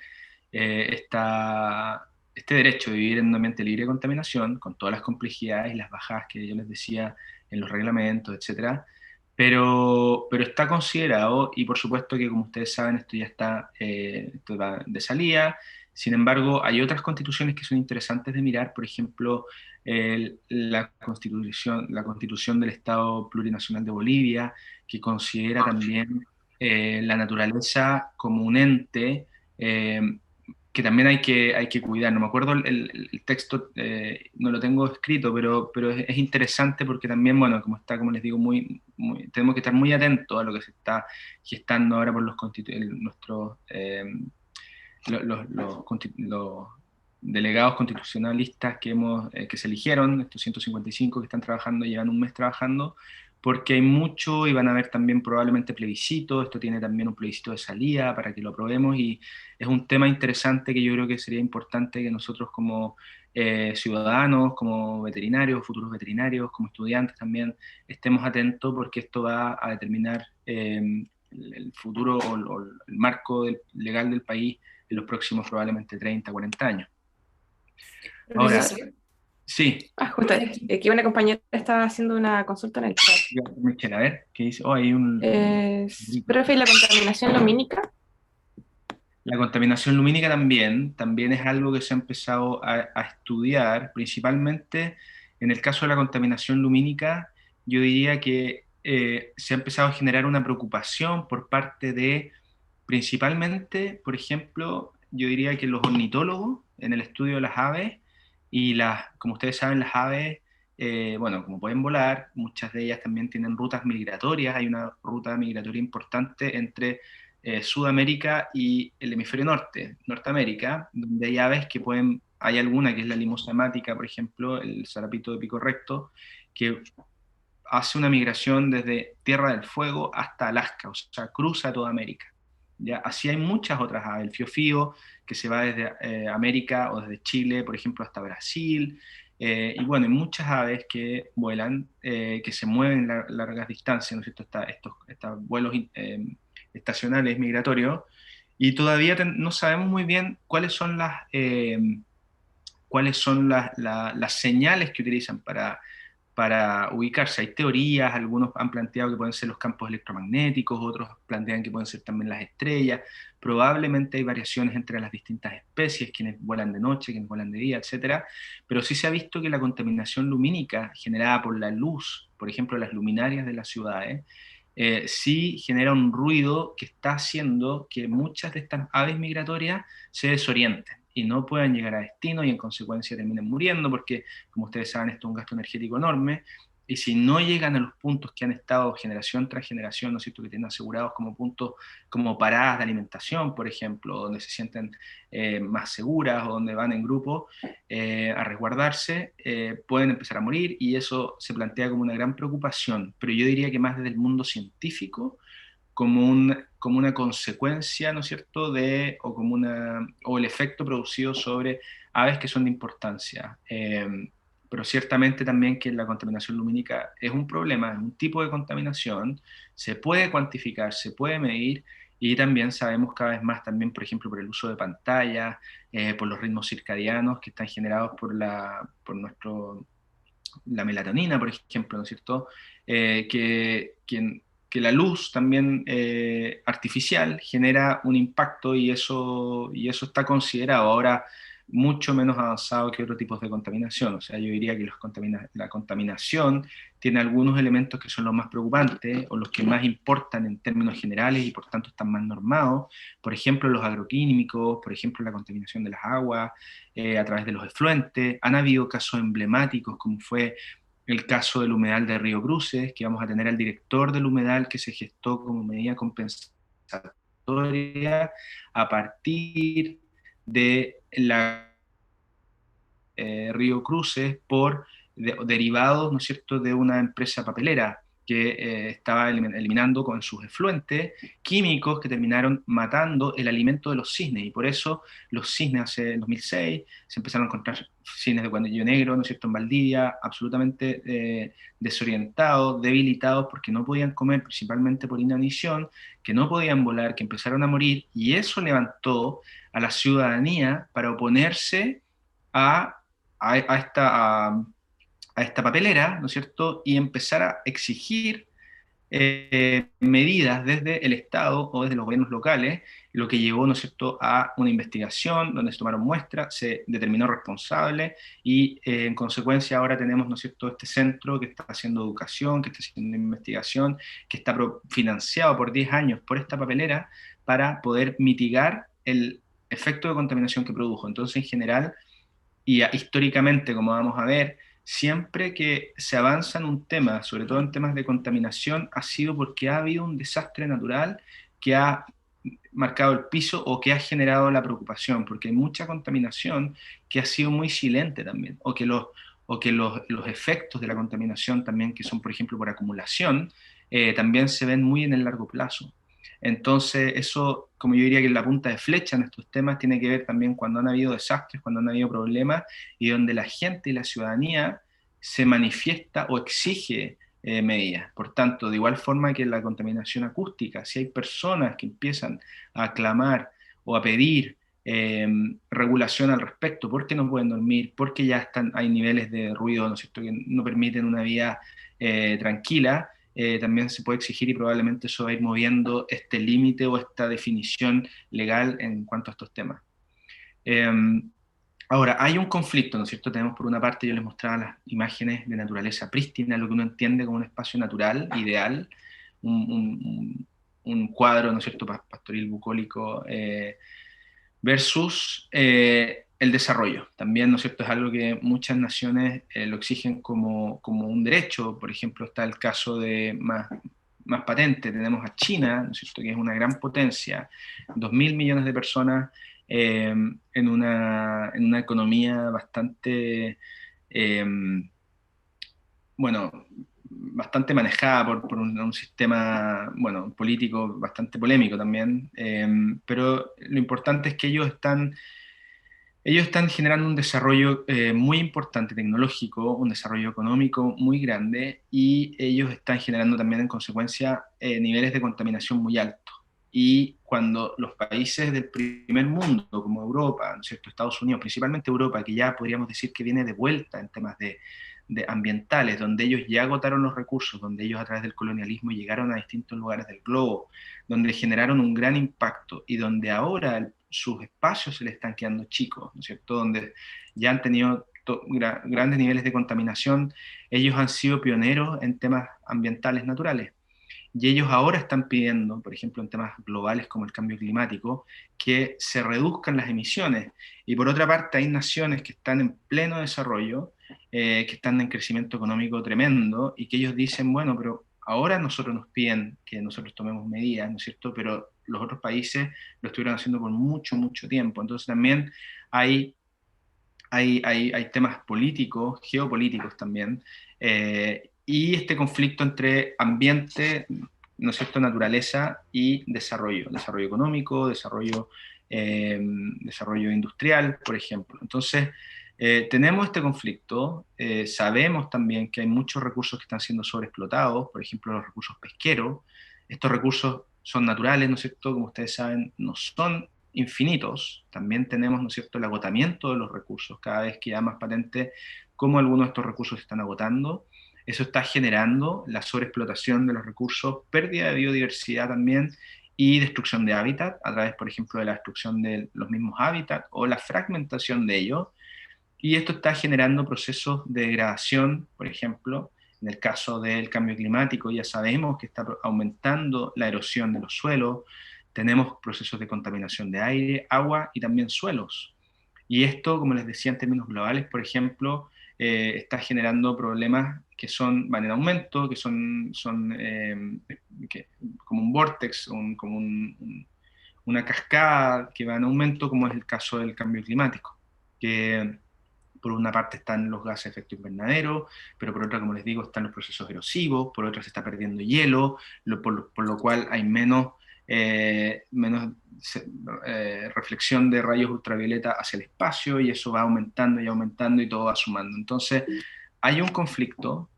este derecho de vivir en un ambiente libre de contaminación, con todas las complejidades y las bajadas que yo les decía en los reglamentos, etcétera, pero está considerado, y por supuesto que como ustedes saben esto ya está esto va de salida. Sin embargo, hay otras constituciones que son interesantes de mirar, por ejemplo, la constitución del Estado Plurinacional de Bolivia, que considera también la naturaleza como un ente que también hay que cuidar. No me acuerdo el texto, no lo tengo escrito, pero es interesante porque también, bueno, como está, como les digo, tenemos que estar muy atentos a lo que se está gestando ahora por nuestros los delegados constitucionalistas que se eligieron, estos 155 que están trabajando, llevan un mes trabajando, porque hay mucho y van a haber también probablemente plebiscitos. Esto tiene también un plebiscito de salida para que lo aprobemos, y es un tema interesante que yo creo que sería importante que nosotros como ciudadanos, como veterinarios, futuros veterinarios, como estudiantes también, estemos atentos, porque esto va a determinar el futuro o el marco legal del país en los próximos probablemente 30, 40 años. Ahora, Profesor, sí, Justo, aquí una compañera estaba haciendo una consulta en el chat. Michelle, a ver, ¿qué dice? Oh, hay un... Profe, ¿y la contaminación lumínica? La contaminación lumínica también es algo que se ha empezado a estudiar, principalmente en el caso de la contaminación lumínica. Yo diría que se ha empezado a generar una preocupación por parte de, principalmente, por ejemplo, yo diría que los ornitólogos en el estudio de las aves, como ustedes saben, las aves, bueno, como pueden volar, muchas de ellas también tienen rutas migratorias. Hay una ruta migratoria importante entre Sudamérica y el hemisferio norte, Norteamérica, donde hay aves que hay alguna que es la limosa hemática, por ejemplo, el zarapito de pico recto, que hace una migración desde Tierra del Fuego hasta Alaska, o sea, cruza toda América. ¿Ya? Así hay muchas otras aves, el fiofío, que se va desde América o desde Chile, por ejemplo, hasta Brasil, y bueno, hay muchas aves que vuelan, que se mueven largas distancias, ¿no es cierto? Estos vuelos estacionales migratorios, y todavía no sabemos muy bien cuáles son las señales que utilizan para ubicarse. Hay teorías, algunos han planteado que pueden ser los campos electromagnéticos, otros plantean que pueden ser también las estrellas. Probablemente hay variaciones entre las distintas especies, quienes vuelan de noche, quienes vuelan de día, etcétera. Pero sí se ha visto que la contaminación lumínica generada por la luz, por ejemplo, las luminarias de las ciudades, sí genera un ruido que está haciendo que muchas de estas aves migratorias se desorienten y no puedan llegar a destino, y en consecuencia terminen muriendo, porque, como ustedes saben, esto es un gasto energético enorme, y si no llegan a los puntos que han estado generación tras generación, ¿no es cierto?, que tienen asegurados como puntos, como paradas de alimentación, por ejemplo, donde se sienten más seguras, o donde van en grupo a resguardarse, pueden empezar a morir, y eso se plantea como una gran preocupación, pero yo diría que más desde el mundo científico, como una consecuencia, ¿no es cierto?, o el efecto producido sobre aves que son de importancia. Pero ciertamente también que la contaminación lumínica es un problema, es un tipo de contaminación, se puede cuantificar, se puede medir, y también sabemos cada vez más también, por ejemplo, por el uso de pantallas, por los ritmos circadianos que están generados por la melatonina, por ejemplo, ¿no es cierto?, que la luz también artificial genera un impacto, y eso está considerado ahora mucho menos avanzado que otros tipos de contaminación. O sea, yo diría que la contaminación tiene algunos elementos que son los más preocupantes, o los que más importan en términos generales, y por tanto están más normados. Por ejemplo, los agroquímicos, por ejemplo, la contaminación de las aguas a través de los efluentes. Han habido casos emblemáticos, como fue el caso del humedal de Río Cruces, que vamos a tener al director del humedal que se gestó como medida compensatoria a partir de la Río Cruces por derivados, ¿no es cierto?, de una empresa papelera que estaba eliminando con sus efluentes químicos que terminaron matando el alimento de los cisnes, y por eso los cisnes hace 2006 se empezaron a encontrar cisnes de cuadrillo negro, ¿no es cierto?, en Valdivia, absolutamente desorientados, debilitados, porque no podían comer, principalmente por inanición, que no podían volar, que empezaron a morir, y eso levantó a la ciudadanía para oponerse a esta papelera, ¿no es cierto?, y empezar a exigir medidas desde el Estado o desde los gobiernos locales, lo que llevó, ¿no es cierto?, a una investigación donde se tomaron muestras, se determinó responsable y en consecuencia ahora tenemos, ¿no es cierto?, este centro que está haciendo educación, que está haciendo investigación, que está financiado por 10 años por esta papelera para poder mitigar el efecto de contaminación que produjo. Entonces, en general, y históricamente, como vamos a ver, siempre que se avanza en un tema, sobre todo en temas de contaminación, ha sido porque ha habido un desastre natural que ha marcado el piso o que ha generado la preocupación, porque hay mucha contaminación que ha sido muy silente también, o que los efectos de la contaminación también, que son por ejemplo por acumulación, también se ven muy en el largo plazo. Entonces, eso, como yo diría que la punta de flecha en estos temas tiene que ver también cuando han habido desastres, cuando han habido problemas, y donde la gente y la ciudadanía se manifiesta o exige medidas. Por tanto, de igual forma que la contaminación acústica, si hay personas que empiezan a clamar o a pedir regulación al respecto, porque no pueden dormir, porque ya hay niveles de ruido, ¿no es cierto?, que no permiten una vida tranquila, también se puede exigir y probablemente eso va a ir moviendo este límite o esta definición legal en cuanto a estos temas. Ahora, hay un conflicto, ¿no es cierto? Tenemos por una parte, yo les mostraba las imágenes de naturaleza prístina, lo que uno entiende como un espacio natural, ideal, un cuadro, ¿no es cierto?, pastoril bucólico, versus el desarrollo. También, ¿no es cierto?, es algo que muchas naciones lo exigen como un derecho. Por ejemplo, está el caso de más patente, tenemos a China, ¿no es cierto?, que es una gran potencia, 2.000 millones de personas en una economía bastante, bueno, bastante manejada por un sistema, bueno, político bastante polémico también, pero lo importante es que ellos están generando un desarrollo muy importante tecnológico, un desarrollo económico muy grande, y ellos están generando también en consecuencia niveles de contaminación muy altos. Y cuando los países del primer mundo, como Europa, ¿no es cierto?, Estados Unidos, principalmente Europa, que ya podríamos decir que viene de vuelta en temas de ambientales, donde ellos ya agotaron los recursos, donde ellos a través del colonialismo llegaron a distintos lugares del globo, donde generaron un gran impacto y donde ahora sus espacios se les están quedando chicos, ¿no es cierto?, donde ya han tenido grandes niveles de contaminación, ellos han sido pioneros en temas ambientales naturales. Y ellos ahora están pidiendo, por ejemplo, en temas globales como el cambio climático, que se reduzcan las emisiones. Y por otra parte, hay naciones que están en pleno desarrollo, que están en crecimiento económico tremendo, y que ellos dicen, bueno, pero ahora nosotros nos piden que nosotros tomemos medidas, ¿no es cierto? Pero los otros países lo estuvieron haciendo por mucho, mucho tiempo. Entonces también hay temas políticos, geopolíticos también, y este conflicto entre ambiente, ¿no es cierto?, naturaleza y desarrollo económico, desarrollo industrial, por ejemplo. Entonces, tenemos este conflicto, sabemos también que hay muchos recursos que están siendo sobreexplotados, por ejemplo, los recursos pesqueros. Estos recursos son naturales, ¿no es cierto?, como ustedes saben, no son infinitos. También tenemos, ¿no es cierto?, el agotamiento de los recursos, cada vez que ya más patente cómo algunos de estos recursos se están agotando. Eso está generando la sobreexplotación de los recursos, pérdida de biodiversidad también, y destrucción de hábitat, a través, por ejemplo, de la destrucción de los mismos hábitats o la fragmentación de ellos. Y esto está generando procesos de degradación, por ejemplo, en el caso del cambio climático, ya sabemos que está aumentando la erosión de los suelos, tenemos procesos de contaminación de aire, agua y también suelos. Y esto, como les decía en términos globales, por ejemplo, está generando problemas que van en aumento, que son como un vortex, como una cascada que va en aumento, como es el caso del cambio climático, que por una parte están los gases de efecto invernadero, pero por otra, como les digo, están los procesos erosivos, por otra se está perdiendo hielo, por lo cual hay menos reflexión de rayos ultravioleta hacia el espacio, y eso va aumentando y aumentando y todo va sumando. Entonces, hay un conflicto,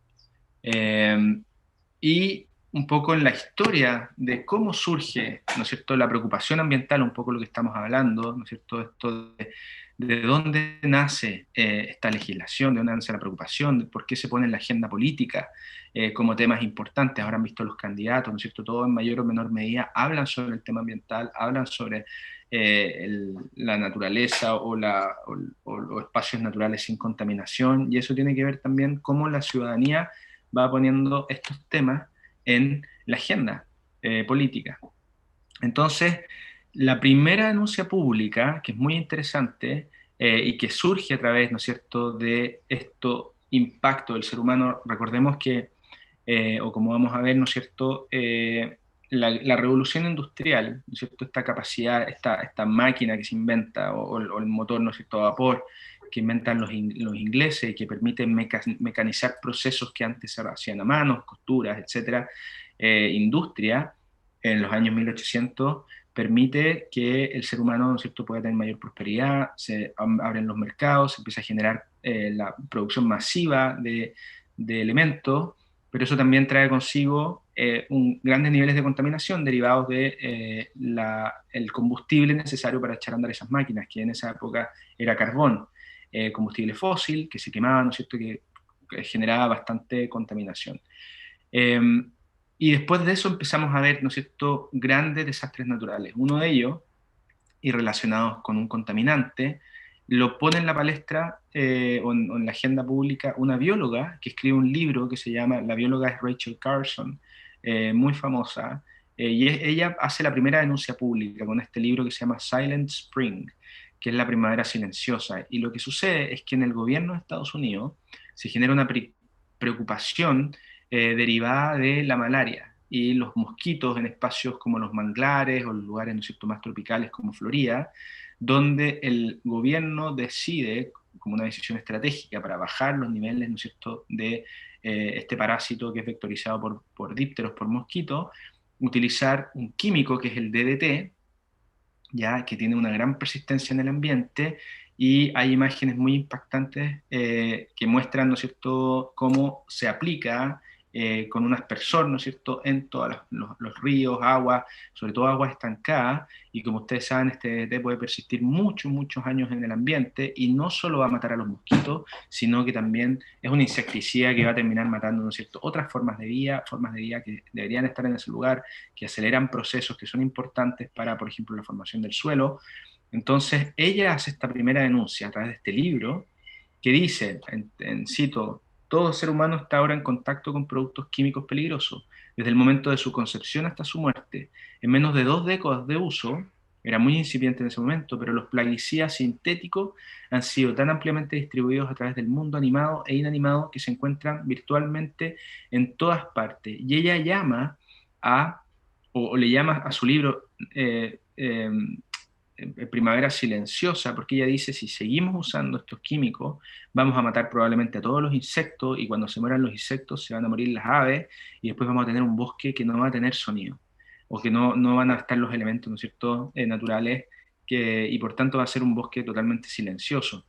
y un poco en la historia de cómo surge, ¿no es cierto?, la preocupación ambiental, un poco lo que estamos hablando, ¿no es cierto?, esto de dónde nace esta legislación, de dónde nace la preocupación, de por qué se pone en la agenda política como temas importantes. Ahora han visto los candidatos, ¿no es cierto? Todos en mayor o menor medida hablan sobre el tema ambiental, hablan sobre la naturaleza o los espacios naturales sin contaminación, y eso tiene que ver también cómo la ciudadanía va poniendo estos temas en la agenda política. Entonces, la primera denuncia pública, que es muy interesante y que surge a través, ¿no es cierto?, de este impacto del ser humano. Recordemos que, o como vamos a ver, ¿no es cierto?, la revolución industrial, ¿no es cierto?, esta capacidad, esta máquina que se inventa, o el motor, ¿no es cierto?, a vapor, que inventan los ingleses y que permiten mecanizar procesos que antes se hacían a mano, costuras, etcétera, industria, en los años 1800, permite que el ser humano, ¿no es cierto?, pueda tener mayor prosperidad, se abren los mercados, se empieza a generar la producción masiva de elementos, pero eso también trae consigo grandes niveles de contaminación derivados de el combustible necesario para echar a andar esas máquinas, que en esa época era carbón, combustible fósil, que se quemaba, ¿no es cierto?, que generaba bastante contaminación. Y después de eso empezamos a ver, ¿no es cierto?, grandes desastres naturales. Uno de ellos, y relacionados con un contaminante, lo pone en la palestra o en la agenda pública una bióloga que escribe un libro que se llama, la bióloga es Rachel Carson, muy famosa, y ella hace la primera denuncia pública con este libro que se llama Silent Spring, que es la primavera silenciosa. Y lo que sucede es que en el gobierno de Estados Unidos se genera una preocupación derivada de la malaria y los mosquitos en espacios como los manglares o los lugares, ¿no es cierto?, más tropicales como Florida, donde el gobierno decide, como una decisión estratégica para bajar los niveles, ¿no es cierto?, de este parásito que es vectorizado por dípteros, por mosquitos, utilizar un químico que es el DDT, ya que tiene una gran persistencia en el ambiente, y hay imágenes muy impactantes que muestran, ¿no es cierto?, cómo se aplica con un aspersor, ¿no es cierto?, en todos los ríos, aguas, sobre todo aguas estancadas, y como ustedes saben, este DDT puede persistir muchos años en el ambiente, y no solo va a matar a los mosquitos, sino que también es un insecticida que va a terminar matando, ¿no es cierto?, otras formas de vida que deberían estar en ese lugar, que aceleran procesos que son importantes para, por ejemplo, la formación del suelo. Entonces, ella hace esta primera denuncia a través de este libro, que dice, cito, todo ser humano está ahora en contacto con productos químicos peligrosos, desde el momento de su concepción hasta su muerte. En menos de 2 décadas de uso, era muy incipiente en ese momento, pero los plaguicidas sintéticos han sido tan ampliamente distribuidos a través del mundo animado e inanimado que se encuentran virtualmente en todas partes. Y ella llama o le llama a su libro Primavera Silenciosa, porque ella dice, si seguimos usando estos químicos, vamos a matar probablemente a todos los insectos, y cuando se mueran los insectos se van a morir las aves, y después vamos a tener un bosque que no va a tener sonido, o que no van a estar los elementos, ¿no es cierto?, naturales, y por tanto va a ser un bosque totalmente silencioso.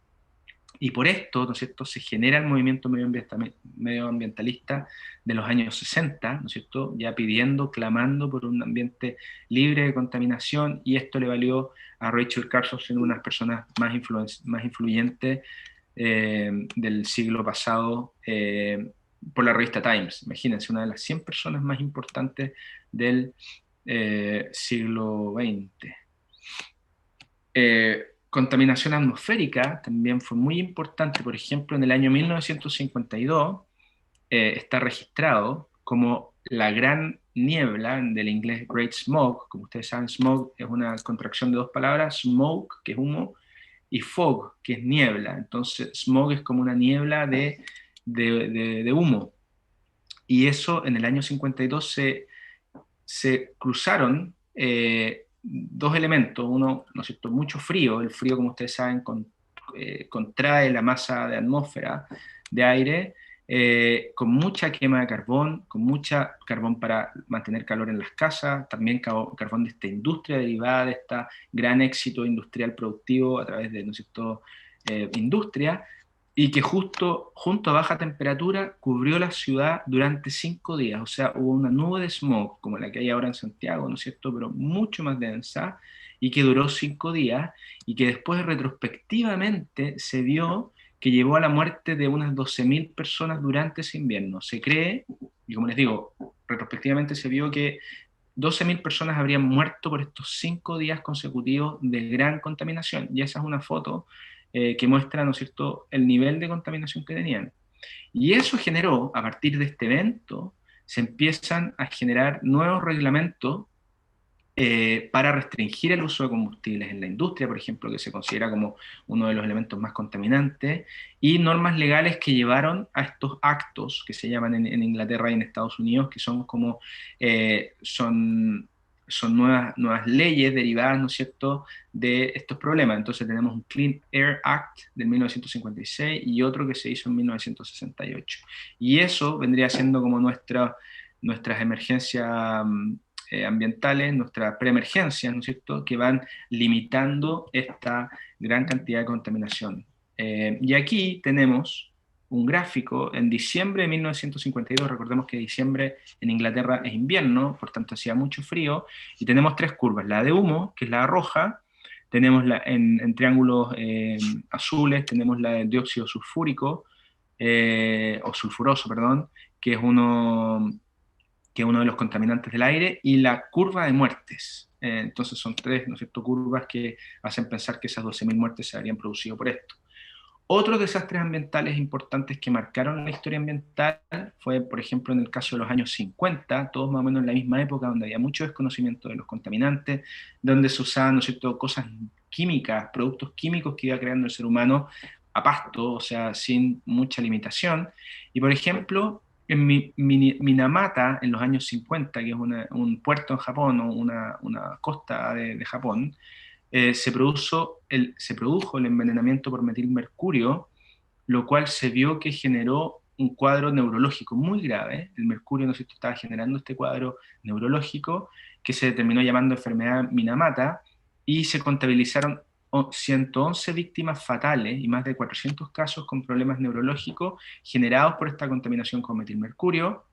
Y por esto, ¿no es cierto?, se genera el movimiento medioambientalista de los años 60, ¿no es cierto?, ya pidiendo, clamando por un ambiente libre de contaminación, y esto le valió a Rachel Carson ser una de las personas más influyentes del siglo pasado por la revista Times. Imagínense, una de las 100 personas más importantes del siglo XX. Contaminación atmosférica también fue muy importante. Por ejemplo, en el año 1952 está registrado como la gran niebla, del inglés Great Smoke. Como ustedes saben, smoke es una contracción de 2 palabras, smoke, que es humo, y fog, que es niebla. Entonces, smog es como una niebla de humo. Y eso en el año 52 se cruzaron 2 elementos. Uno, ¿no es cierto?, mucho frío. El frío, como ustedes saben, contrae la masa de atmósfera de aire, con mucha quema de carbón, con mucha carbón para mantener calor en las casas, también carbón de esta industria derivada de este gran éxito industrial productivo a través de, ¿no es cierto?, industria, y que justo junto a baja temperatura cubrió la ciudad durante 5 días, o sea, hubo una nube de smog, como la que hay ahora en Santiago, ¿no es cierto?, pero mucho más densa, y que duró 5 días, y que después retrospectivamente se vio que llevó a la muerte de unas 12.000 personas durante ese invierno. Se cree, y como les digo, retrospectivamente se vio que 12.000 personas habrían muerto por estos 5 días consecutivos de gran contaminación, y esa es una foto que muestra, ¿no es cierto?, el nivel de contaminación que tenían. Y eso generó, a partir de este evento, se empiezan a generar nuevos reglamentos para restringir el uso de combustibles en la industria, por ejemplo, que se considera como uno de los elementos más contaminantes, y normas legales que llevaron a estos actos que se llaman en Inglaterra y en Estados Unidos, que son como, son nuevas leyes derivadas, ¿no es cierto?, de estos problemas. Entonces tenemos un Clean Air Act de 1956 y otro que se hizo en 1968. Y eso vendría siendo como nuestras emergencias ambientales, nuestras preemergencias, ¿no es cierto?, que van limitando esta gran cantidad de contaminación. Y aquí tenemos un gráfico en diciembre de 1952, recordemos que diciembre en Inglaterra es invierno, por tanto hacía mucho frío, y tenemos 3 curvas, la de humo, que es la roja, tenemos en triángulos azules, tenemos la de dióxido sulfúrico, o sulfuroso, perdón, que es uno de los contaminantes del aire, y la curva de muertes. Entonces son 3, ¿no es cierto?, curvas que hacen pensar que esas 12.000 muertes se habrían producido por esto. Otros desastres ambientales importantes que marcaron la historia ambiental fue, por ejemplo, en el caso de los años 50, todos más o menos en la misma época, donde había mucho desconocimiento de los contaminantes, donde se usaban, ¿no es cierto?, cosas químicas, productos químicos que iba creando el ser humano a pasto, o sea, sin mucha limitación. Y, por ejemplo, en Minamata, en los años 50, que es un puerto en Japón, o una costa de Japón, se produjo el envenenamiento por metilmercurio, lo cual se vio que generó un cuadro neurológico muy grave. El mercurio, ¿no es cierto?, estaba generando este cuadro neurológico que se terminó llamando enfermedad Minamata, y se contabilizaron 111 víctimas fatales y más de 400 casos con problemas neurológicos generados por esta contaminación con metilmercurio.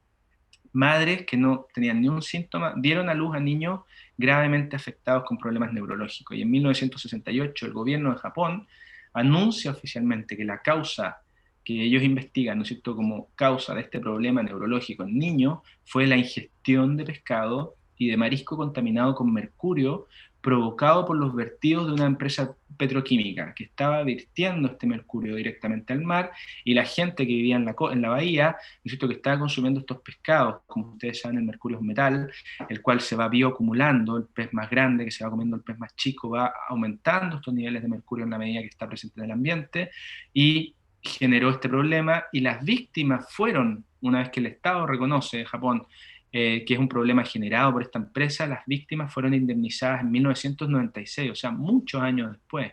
Madres que no tenían ni un síntoma dieron a luz a niños gravemente afectados con problemas neurológicos. Y en 1968 el gobierno de Japón anuncia oficialmente que la causa que ellos investigan, ¿no es cierto?, como causa de este problema neurológico en niños fue la ingestión de pescado y de marisco contaminado con mercurio, provocado por los vertidos de una empresa petroquímica que estaba vertiendo este mercurio directamente al mar, y la gente que vivía en la bahía, ¿no es cierto?, que estaba consumiendo estos pescados. Como ustedes saben, el mercurio es un metal, el cual se va bioacumulando, el pez más grande que se va comiendo el pez más chico va aumentando estos niveles de mercurio en la medida que está presente en el ambiente, y generó este problema, y las víctimas fueron, una vez que el Estado reconoce, Japón, que es un problema generado por esta empresa, las víctimas fueron indemnizadas en 1996, o sea, muchos años después.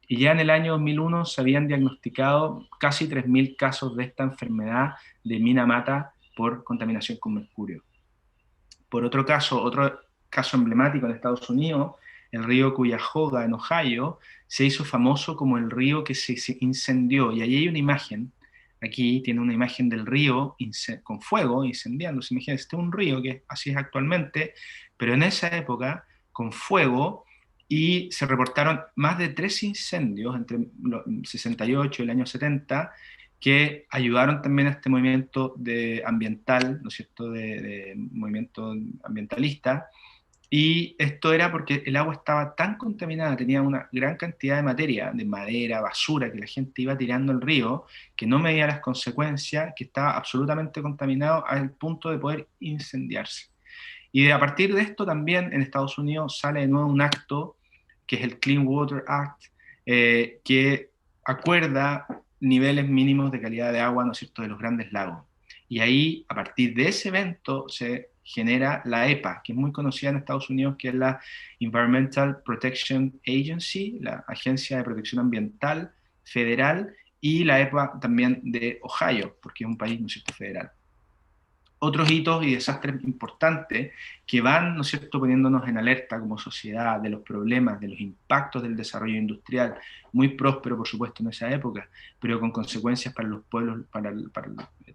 Y ya en el año 2001 se habían diagnosticado casi 3.000 casos de esta enfermedad de Minamata por contaminación con mercurio. Otro caso emblemático en Estados Unidos, el río Cuyahoga en Ohio, se hizo famoso como el río que se incendió, y ahí hay una imagen. Aquí tiene una imagen del río con fuego incendiándose. Imagínense, este es un río que así es actualmente, pero en esa época con fuego, y se reportaron más de 3 incendios entre el 68 y el año 70 que ayudaron también a este movimiento ambiental, ¿no es cierto?, de movimiento ambientalista. Y esto era porque el agua estaba tan contaminada, tenía una gran cantidad de materia, de madera, basura, que la gente iba tirando al río, que no medía las consecuencias, que estaba absolutamente contaminado al punto de poder incendiarse. Y a partir de esto también en Estados Unidos sale de nuevo un acto, que es el Clean Water Act, que acuerda niveles mínimos de calidad de agua, ¿no es cierto?, de los grandes lagos. Y ahí, a partir de ese evento, se genera la EPA, que es muy conocida en Estados Unidos, que es la Environmental Protection Agency, la Agencia de Protección Ambiental Federal, y la EPA también de Ohio, porque es un país, ¿no es cierto?, federal. otros hitos y desastres importantes que van, ¿no es cierto?, poniéndonos en alerta como sociedad de los problemas, de los impactos del desarrollo industrial, muy próspero, por supuesto, en esa época, pero con consecuencias para los pueblos, para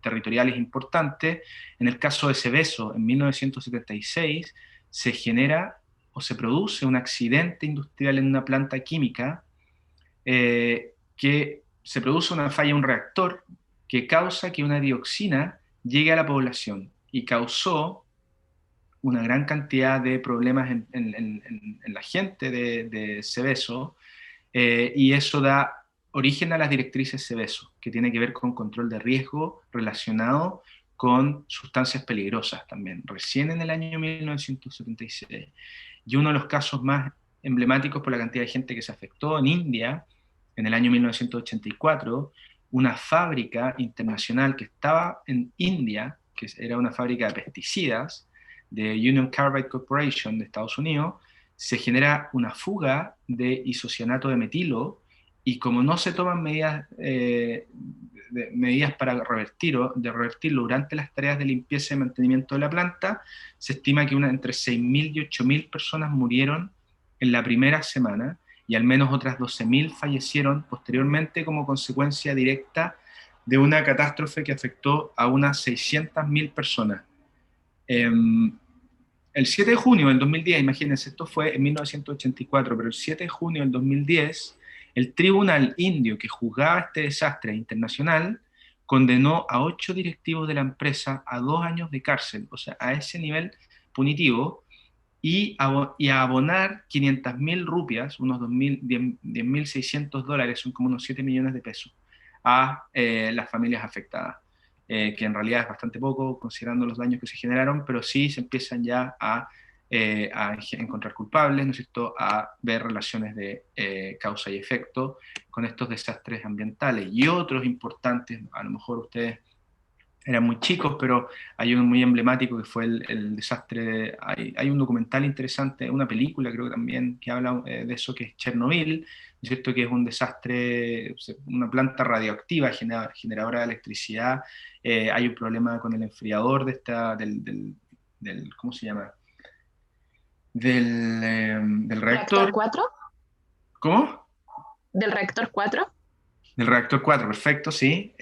territoriales importantes. En el caso de Seveso, en 1976, se genera o se produce un accidente industrial en una planta química que se produce una falla en un reactor que causa que una dioxina llegue a la población y causó una gran cantidad de problemas en la gente de Seveso, y eso da origen a las directrices Seveso, que tiene que ver con control de riesgo relacionado con sustancias peligrosas también, recién en el año 1976. Y uno de los casos más emblemáticos por la cantidad de gente que se afectó en India, en el año 1984, una fábrica internacional que estaba en India, que era una fábrica de pesticidas, de Union Carbide Corporation de Estados Unidos, se genera una fuga de isocianato de metilo, y como no se toman medidas para revertirlo durante las tareas de limpieza y mantenimiento de la planta, se estima que entre 6.000 y 8.000 personas murieron en la primera semana, y al menos otras 12.000 fallecieron posteriormente como consecuencia directa de una catástrofe que afectó a unas 600.000 personas. El 7 de junio del 2010, imagínense, esto fue en 1984, pero el 7 de junio del 2010, el tribunal indio que juzgaba este desastre internacional condenó a 8 directivos de la empresa a 2 años de cárcel, o sea, a ese nivel punitivo, y a abonar 500.000 rupias, unos 10.600 dólares, son como unos 7 millones de pesos, a las familias afectadas, que en realidad es bastante poco considerando los daños que se generaron, pero sí se empiezan ya a encontrar culpables, ¿no es cierto?, a ver relaciones de causa y efecto con estos desastres ambientales. Y otros importantes, a lo mejor ustedes eran muy chicos, pero hay uno muy emblemático que fue el desastre. Hay un documental interesante, una película creo que también, que habla de eso, que es Chernobyl, ¿no es cierto?, que es un desastre, una planta radioactiva generadora de electricidad. Hay un problema con el enfriador del ¿cómo se llama?, del ¿Reactor reactor. 4? ¿Cómo? ¿Del reactor 4? Del reactor 4, perfecto, sí.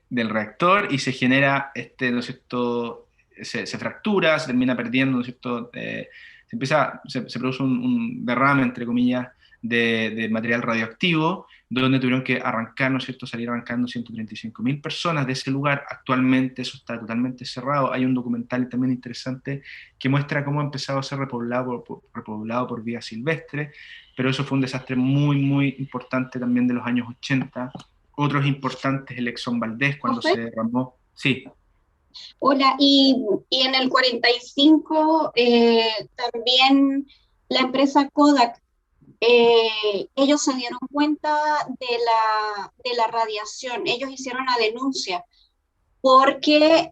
Del reactor, y se genera, ¿no es cierto?, se fractura, se termina perdiendo, ¿no es cierto?, se produce un derrame, entre comillas, de material radioactivo, donde tuvieron que arrancar, ¿no es cierto?, salir arrancando 135.000 personas de ese lugar. Actualmente eso está totalmente cerrado. Hay un documental también interesante que muestra cómo ha empezado a ser repoblado por vía silvestre, pero eso fue un desastre muy, muy importante también de los años 80. Otros importantes, el Exxon Valdez, cuando ¿Profe? se derramó. Sí. Hola, y en el 45 también la empresa Kodak, ellos se dieron cuenta de la radiación, ellos hicieron la denuncia porque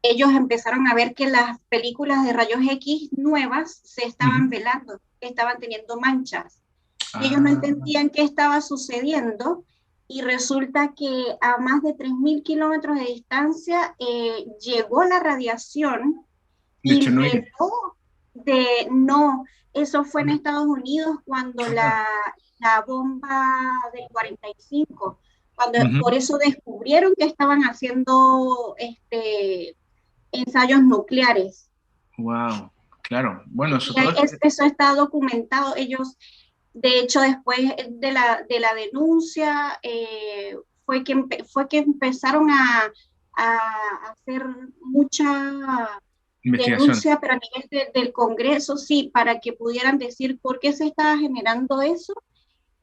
ellos empezaron a ver que las películas de rayos X nuevas se estaban velando, estaban teniendo manchas. Y ellos no entendían qué estaba sucediendo, y resulta que a más de 3.000 kilómetros de distancia llegó la radiación De y Chernobyl. no, eso fue en Estados Unidos cuando la bomba del 45, por eso descubrieron que estaban haciendo ensayos nucleares. Wow, claro. Bueno, eso Y todo eso está documentado. Ellos, de hecho, después de la denuncia, fue que empezaron a hacer mucha investigación. denuncia, pero a nivel del Congreso, sí, para que pudieran decir por qué se estaba generando eso.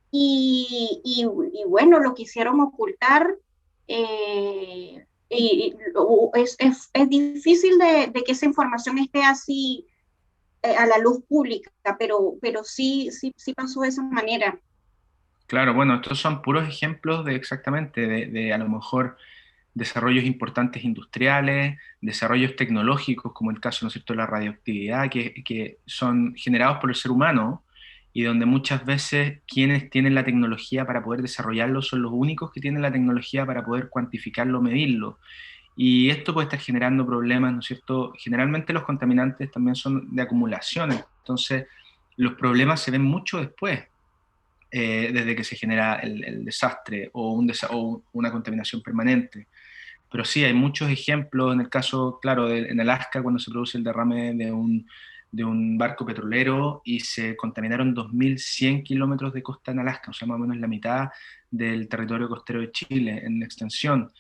Y bueno, lo quisieron ocultar. Es difícil de que esa información esté así a la luz pública, pero sí pasó de esa manera. Claro, bueno, estos son puros ejemplos de exactamente, de a lo mejor desarrollos importantes industriales, desarrollos tecnológicos, como el caso, ¿no es cierto?, de la radioactividad, que son generados por el ser humano, y donde muchas veces quienes tienen la tecnología para poder desarrollarlo son los únicos que tienen la tecnología para poder cuantificarlo, medirlo. y esto puede estar generando problemas, ¿no es cierto? Generalmente los contaminantes también son de acumulación, entonces los problemas se ven mucho después, desde que se genera el desastre o una contaminación permanente. Pero sí, hay muchos ejemplos, en el caso, claro, en Alaska, cuando se produce el derrame de un barco petrolero y se contaminaron 2.100 kilómetros de costa en Alaska, o sea, más o menos la mitad del territorio costero de Chile en extensión.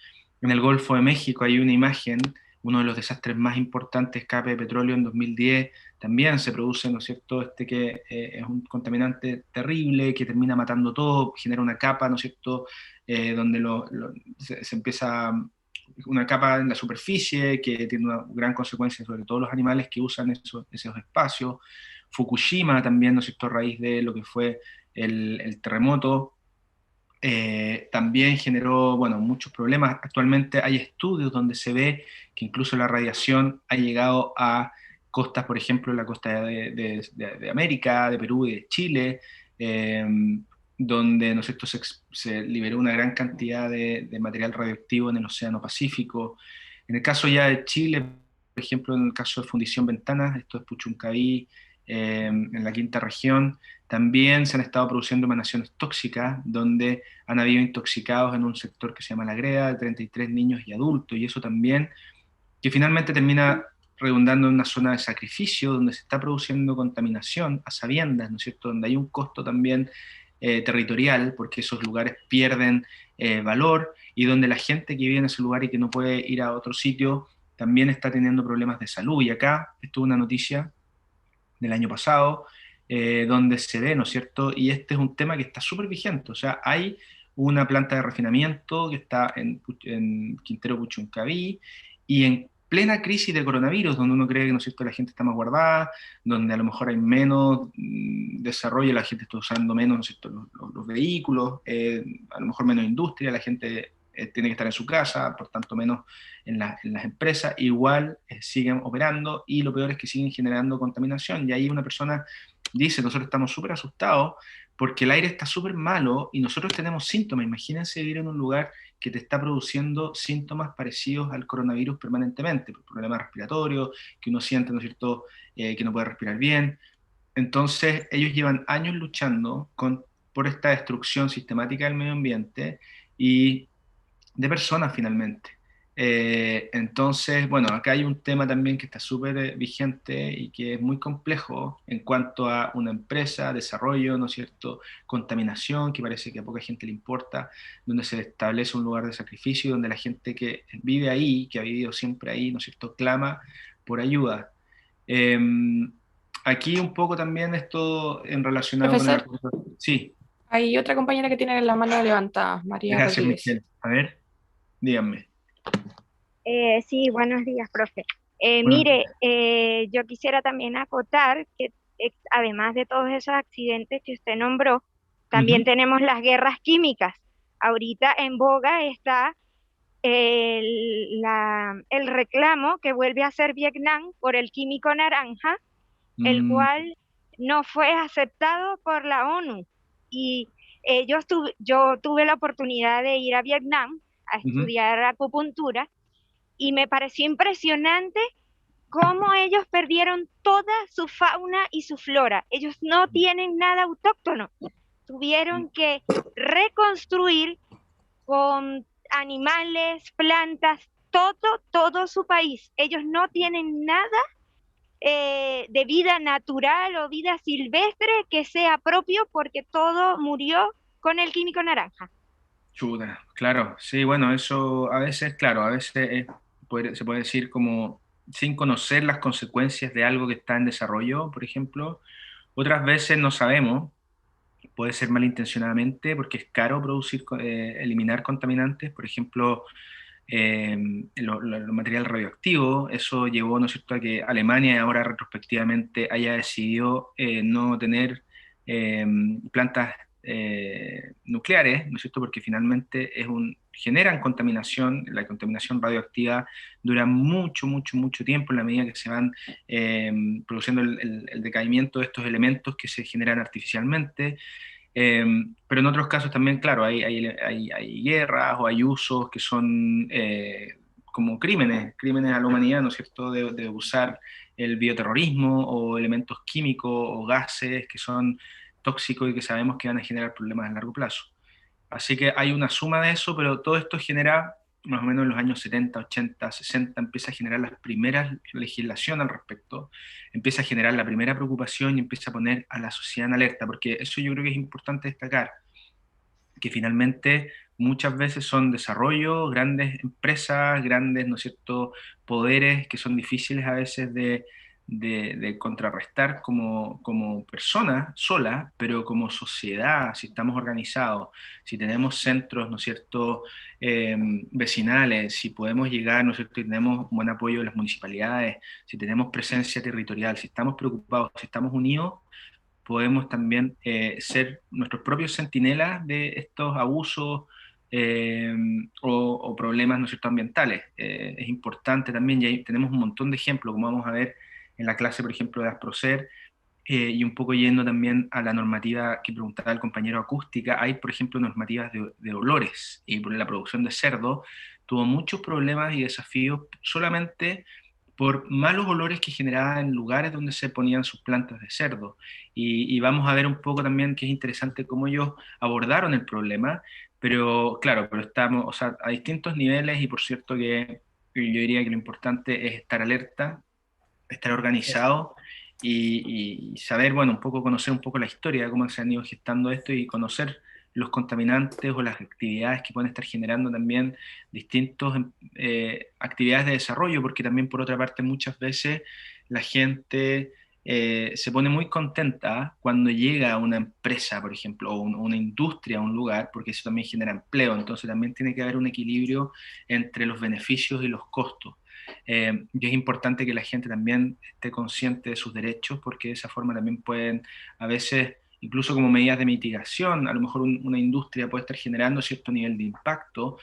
En el Golfo de México hay una imagen, uno de los desastres más importantes, escape de petróleo en 2010, también se produce, ¿no es cierto?, que es un contaminante terrible, que termina matando todo, genera una capa, ¿no es cierto?, donde se empieza una capa en la superficie que tiene una gran consecuencia sobre todos los animales que usan esos espacios. Fukushima también, ¿no es cierto?, a raíz de lo que fue el terremoto, también generó, bueno, muchos problemas. Actualmente hay estudios donde se ve que incluso la radiación ha llegado a costas, por ejemplo, la costa de América, de Perú y de Chile, donde, ¿no es cierto?, se liberó una gran cantidad de material radioactivo en el Océano Pacífico. En el caso ya de Chile, por ejemplo, en el caso de Fundición Ventanas, esto es Puchuncaví, en la quinta región, también se han estado produciendo emanaciones tóxicas, donde han habido intoxicados en un sector que se llama La Greda, de 33 niños y adultos, y eso también, que finalmente termina redundando en una zona de sacrificio, donde se está produciendo contaminación a sabiendas, ¿no es cierto?, donde hay un costo también territorial, porque esos lugares pierden valor, y donde la gente que vive en ese lugar y que no puede ir a otro sitio, también está teniendo problemas de salud. Y acá estuvo una noticia del año pasado, donde se ve, ¿no es cierto? Y este es un tema que está súper vigente, o sea, hay una planta de refinamiento que está en Quintero Puchuncaví, y en plena crisis de coronavirus, donde uno cree que, ¿no es cierto?, la gente está más guardada, donde a lo mejor hay menos desarrollo, la gente está usando menos, ¿no es cierto?, los vehículos, a lo mejor menos industria, la gente tiene que estar en su casa, por tanto menos en las empresas, igual siguen operando, y lo peor es que siguen generando contaminación. Y ahí una persona dice, nosotros estamos súper asustados porque el aire está súper malo y nosotros tenemos síntomas. Imagínense vivir en un lugar que te está produciendo síntomas parecidos al coronavirus permanentemente, problemas respiratorios, que uno siente, ¿no es cierto?, que no puede respirar bien. Entonces ellos llevan años luchando por esta destrucción sistemática del medio ambiente y de personas finalmente. Entonces, bueno, acá hay un tema también que está súper vigente y que es muy complejo en cuanto a una empresa, desarrollo, ¿no es cierto?, contaminación, que parece que a poca gente le importa, donde se establece un lugar de sacrificio, donde la gente que vive ahí, que ha vivido siempre ahí, ¿no es cierto?, clama por ayuda. Eh, Aquí un poco también esto en relacionado con el... Profesor, Sí, hay otra compañera que tiene la mano levantada, María gracias, Rodríguez. Michelle. A ver, díganme. Sí, buenos días, profe. Bueno, Yo quisiera también acotar que además de todos esos accidentes que usted nombró, también ujú. tenemos las guerras químicas. Ahorita en boga está el reclamo que vuelve a hacer Vietnam por el químico naranja, el Mm, cual no fue aceptado por la ONU. Y yo tuve la oportunidad de ir a Vietnam a ujú. estudiar acupuntura y me pareció impresionante cómo ellos perdieron toda su fauna y su flora. Ellos no tienen nada autóctono. Tuvieron que reconstruir con animales, plantas, todo su país. Ellos no tienen nada de vida natural o vida silvestre que sea propio porque todo murió con el químico naranja. Chuta, claro, sí, bueno, eso a veces, claro, a veces se puede decir como sin conocer las consecuencias de algo que está en desarrollo, por ejemplo. Otras veces no sabemos, puede ser malintencionadamente porque es caro eliminar contaminantes, por ejemplo, lo material radioactivo. Eso llevó, ¿no es cierto?, a que Alemania ahora retrospectivamente haya decidido no tener eh, plantas nucleares, ¿no es cierto?, porque finalmente generan contaminación. La contaminación radioactiva dura mucho, mucho, mucho tiempo en la medida que se van eh, produciendo el decaimiento de estos elementos que se generan artificialmente. Pero en otros casos también, claro, hay guerras o hay usos que son como crímenes a la humanidad, ¿no es cierto?, de usar el bioterrorismo o elementos químicos o gases que son tóxicos y que sabemos que van a generar problemas a largo plazo. Así que hay una suma de eso, pero todo esto genera, más o menos en los años 70, 80, 60, empieza a generar las primeras legislación al respecto, empieza a generar la primera preocupación y empieza a poner a la sociedad en alerta, porque eso yo creo que es importante destacar, que finalmente muchas veces son desarrollos, grandes empresas, grandes, ¿no es cierto?, poderes que son difíciles a veces de contrarrestar como personas solas, pero como sociedad, si estamos organizados, si tenemos centros, ¿no es cierto?, vecinales, si podemos llegar, ¿no es cierto?, y tenemos buen apoyo de las municipalidades, si tenemos presencia territorial, si estamos preocupados, si estamos unidos, podemos también ser nuestros propios centinelas de estos abusos eh, o problemas, ¿no es cierto?, ambientales. Es importante también, y ahí tenemos un montón de ejemplos, como vamos a ver en la clase, por ejemplo, de Asprocer, y un poco yendo también a la normativa que preguntaba el compañero acústica. Hay, por ejemplo, normativas de olores, y por la producción de cerdo tuvo muchos problemas y desafíos solamente por malos olores que generaba en lugares donde se ponían sus plantas de cerdo. Y vamos a ver un poco también que es interesante cómo ellos abordaron el problema, pero claro, pero estamos, o sea, a distintos niveles, y por cierto que yo diría que lo importante es estar alerta, estar organizado y saber, bueno, un poco conocer un poco la historia de cómo se han ido gestando esto y conocer los contaminantes o las actividades que pueden estar generando también distintas actividades de desarrollo, porque también por otra parte muchas veces la gente se pone muy contenta cuando llega a una empresa, por ejemplo, o una industria a un lugar, porque eso también genera empleo, entonces también tiene que haber un equilibrio entre los beneficios y los costos. Y es importante que la gente también esté consciente de sus derechos, porque de esa forma también pueden, a veces, incluso como medidas de mitigación, a lo mejor una industria puede estar generando cierto nivel de impacto,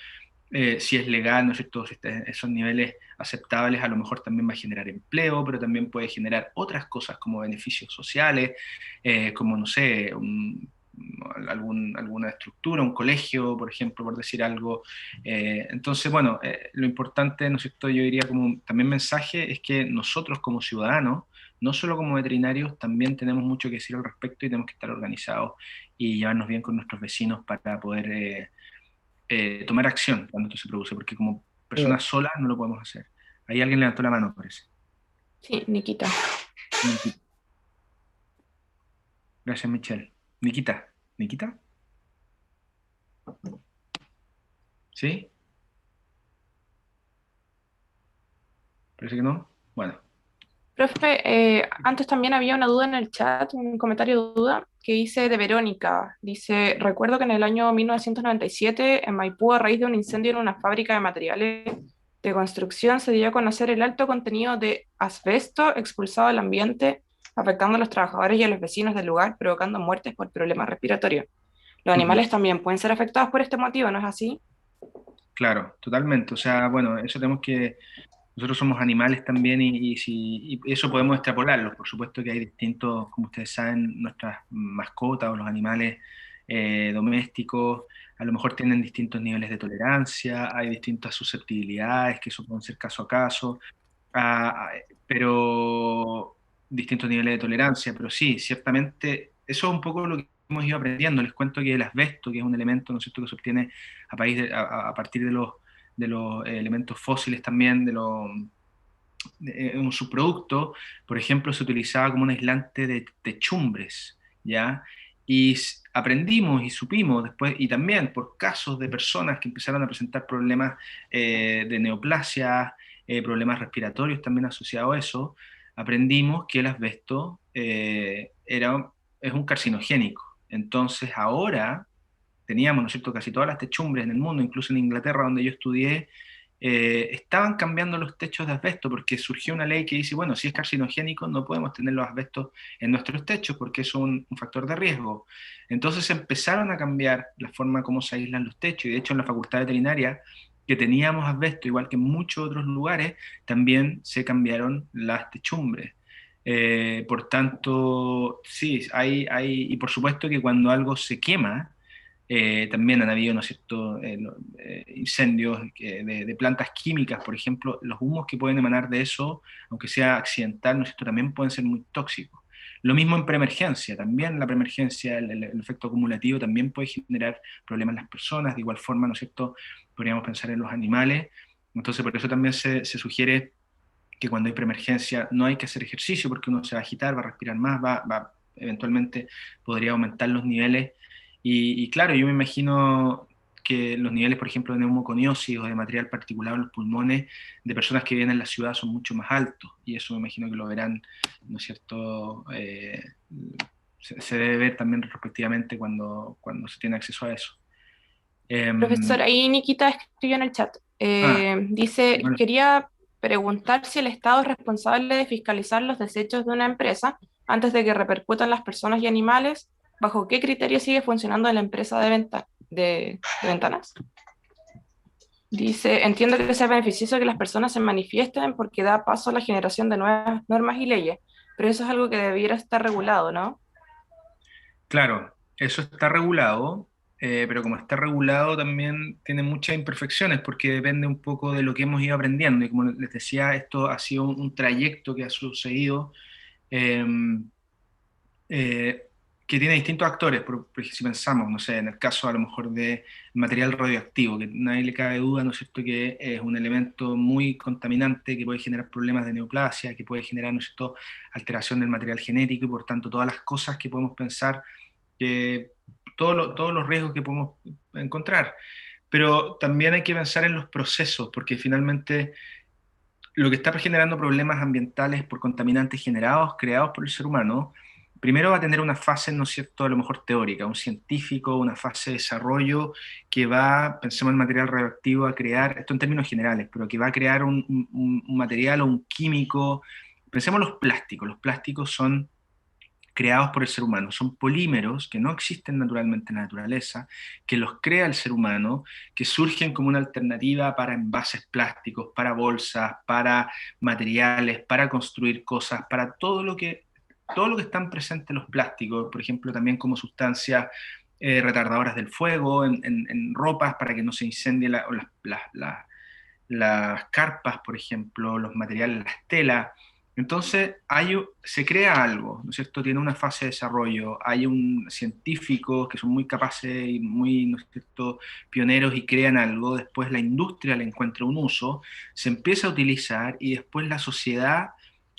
si es legal, ¿no es cierto?, si esos niveles aceptables, a lo mejor también va a generar empleo, pero también puede generar otras cosas como beneficios sociales, como, no sé, alguna estructura, un colegio, por ejemplo, por decir algo. Entonces, bueno, lo importante, ¿no es cierto?, yo diría como también mensaje, es que nosotros como ciudadanos, no solo como veterinarios, también tenemos mucho que decir al respecto y tenemos que estar organizados y llevarnos bien con nuestros vecinos para poder tomar acción cuando esto se produce, porque como personas solas no lo podemos hacer. Ahí alguien levantó la mano, parece. Sí, Nikita. Nikita. Gracias, Michelle. Nikita. ¿Nikita? ¿Sí? Parece que no. Bueno. Profe, antes también había una duda en el chat, un comentario de duda que dice de Verónica. Dice, recuerdo que en el año 1997 en Maipú, a raíz de un incendio en una fábrica de materiales de construcción, se dio a conocer el alto contenido de asbesto expulsado al ambiente, afectando a los trabajadores y a los vecinos del lugar, provocando muertes por problemas respiratorios. Los animales también pueden ser afectados por este motivo, ¿no es así? Claro, totalmente. O sea, bueno, eso tenemos que... Nosotros somos animales también y eso podemos extrapolarlo. Por supuesto que hay distintos, como ustedes saben, nuestras mascotas o los animales domésticos a lo mejor tienen distintos niveles de tolerancia, hay distintas susceptibilidades, que eso pueden ser caso a caso, pero distintos niveles de tolerancia, pero sí, ciertamente eso es un poco lo que hemos ido aprendiendo. Les cuento que el asbesto, que es un elemento, ¿no es cierto?, que se obtiene a partir de los elementos fósiles también, un subproducto, por ejemplo, se utilizaba como un aislante de techumbres, ¿ya? Y aprendimos y supimos después, y también por casos de personas que empezaron a presentar problemas de neoplasia, problemas respiratorios también asociados a eso, aprendimos que el asbesto es un carcinogénico. Entonces ahora teníamos, ¿no es cierto?, casi todas las techumbres en el mundo, incluso en Inglaterra, donde yo estudié, estaban cambiando los techos de asbesto porque surgió una ley que dice, bueno, si es carcinogénico no podemos tener los asbestos en nuestros techos porque es un factor de riesgo. Entonces empezaron a cambiar la forma como se aíslan los techos, y de hecho en la facultad veterinaria, que teníamos asbesto, igual que en muchos otros lugares, también se cambiaron las techumbres. Por tanto, sí, y por supuesto que cuando algo se quema, También han habido, ¿no es cierto?, incendios de plantas químicas, por ejemplo. Los humos que pueden emanar de eso, aunque sea accidental, ¿no es cierto?, también pueden ser muy tóxicos. Lo mismo en preemergencia, también la preemergencia, el efecto acumulativo también puede generar problemas en las personas. De igual forma, ¿no es cierto?, podríamos pensar en los animales. Entonces, por eso también se sugiere que cuando hay preemergencia no hay que hacer ejercicio, porque uno se va a agitar, va a respirar más, eventualmente podría aumentar los niveles. Y claro, yo me imagino que los niveles, por ejemplo, de neumoconiosis o de material particulado en los pulmones de personas que viven en la ciudad son mucho más altos, y eso me imagino que lo verán, ¿no es cierto? Se debe ver también retrospectivamente cuando se tiene acceso a eso. Profesor, ahí Nikita escribió en el chat. Dice, bueno. quería preguntar si el Estado es responsable de fiscalizar los desechos de una empresa antes de que repercutan en las personas y animales. ¿Bajo qué criterio sigue funcionando la empresa de ventanas? Dice, entiendo que sea beneficioso que las personas se manifiesten porque da paso a la generación de nuevas normas y leyes, pero eso es algo que debiera estar regulado, ¿no? Claro, eso está regulado, pero como está regulado también tiene muchas imperfecciones porque depende un poco de lo que hemos ido aprendiendo. Y como les decía, esto ha sido un trayecto que ha sucedido, eh, que tiene distintos actores. Porque si pensamos, no sé, en el caso a lo mejor de material radioactivo, que nadie le cabe duda, ¿no es cierto?, que es un elemento muy contaminante que puede generar problemas de neoplasia, que puede generar, ¿no es cierto?, alteración del material genético, y por tanto todas las cosas que podemos pensar, que todos los riesgos que podemos encontrar. Pero también hay que pensar en los procesos, porque finalmente lo que está generando problemas ambientales por contaminantes generados, creados por el ser humano, primero va a tener una fase, ¿no es cierto?, a lo mejor teórica, un científico, una fase de desarrollo que va, pensemos en material radioactivo, a crear, esto en términos generales, pero que va a crear un material o un químico. Pensemos en los plásticos son creados por el ser humano. Son polímeros que no existen naturalmente en la naturaleza, que los crea el ser humano, que surgen como una alternativa para envases plásticos, para bolsas, para materiales, para construir cosas, para todo lo que están presentes los plásticos, por ejemplo, también como sustancias retardadoras del fuego, en ropas para que no se incendie o las carpas, por ejemplo, los materiales, las telas. Entonces se crea algo, ¿no es cierto? Tiene una fase de desarrollo, hay científicos que son muy capaces y muy, ¿no es cierto?, pioneros, y crean algo. Después la industria le encuentra un uso, se empieza a utilizar, y después la sociedad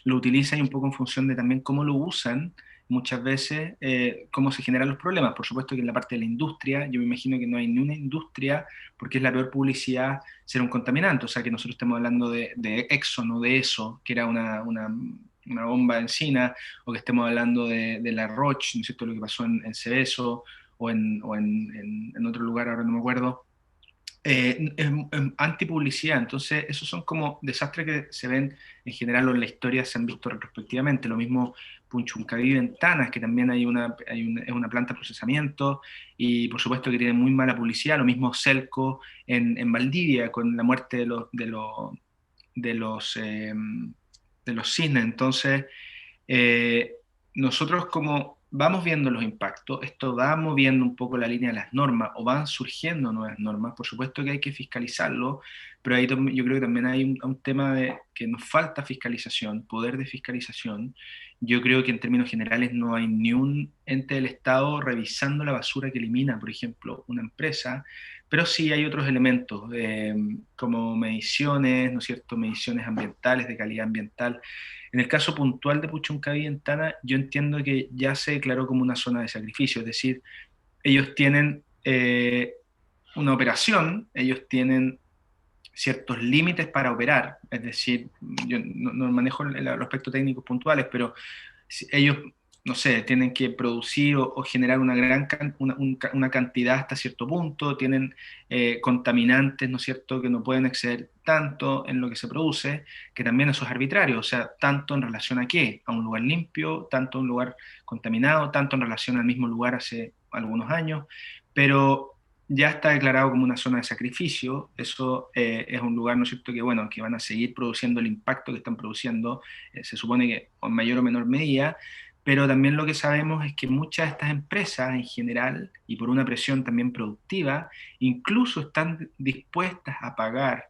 lo utiliza, y un poco en función de también cómo lo usan, muchas veces cómo se generan los problemas. Por supuesto que en la parte de la industria, yo me imagino que no hay ni una industria, porque es la peor publicidad ser un contaminante. O sea, que nosotros estemos hablando de Exxon o de eso, que era una bomba de encina, o que estemos hablando de la Roche, ¿no es cierto?, lo que pasó en Seveso, o en otro lugar, ahora no me acuerdo. Es antipublicidad. Entonces esos son como desastres que se ven en general, o en la historia se han visto retrospectivamente. Lo mismo Punchuncaví Ventanas, que también es una planta de procesamiento, y por supuesto que tiene muy mala publicidad. Lo mismo Celco en Valdivia, con la muerte de los cisnes. Entonces nosotros, como vamos viendo los impactos, esto va moviendo un poco la línea de las normas, o van surgiendo nuevas normas. Por supuesto que hay que fiscalizarlo, pero ahí yo creo que también hay un tema de que nos falta fiscalización, poder de fiscalización. Yo creo que en términos generales no hay ni un ente del Estado revisando la basura que elimina, por ejemplo, una empresa, pero sí hay otros elementos, como mediciones, ¿no es cierto?, mediciones ambientales, de calidad ambiental. En el caso puntual de Puchuncaví Ventana, yo entiendo que ya se declaró como una zona de sacrificio, es decir, ellos tienen una operación, ellos tienen ciertos límites para operar, es decir, yo no manejo los aspectos técnicos puntuales, pero si ellos, no sé, tienen que producir o generar una cantidad hasta cierto punto, tienen contaminantes, ¿no es cierto?, que no pueden exceder tanto en lo que se produce, que también eso es arbitrario. O sea, tanto en relación a qué, a un lugar limpio, tanto a un lugar contaminado, tanto en relación al mismo lugar hace algunos años, pero ya está declarado como una zona de sacrificio. Eso es un lugar, ¿no es cierto?, que bueno, que van a seguir produciendo el impacto que están produciendo, se supone que en mayor o menor medida, pero también lo que sabemos es que muchas de estas empresas en general, y por una presión también productiva, incluso están dispuestas a pagar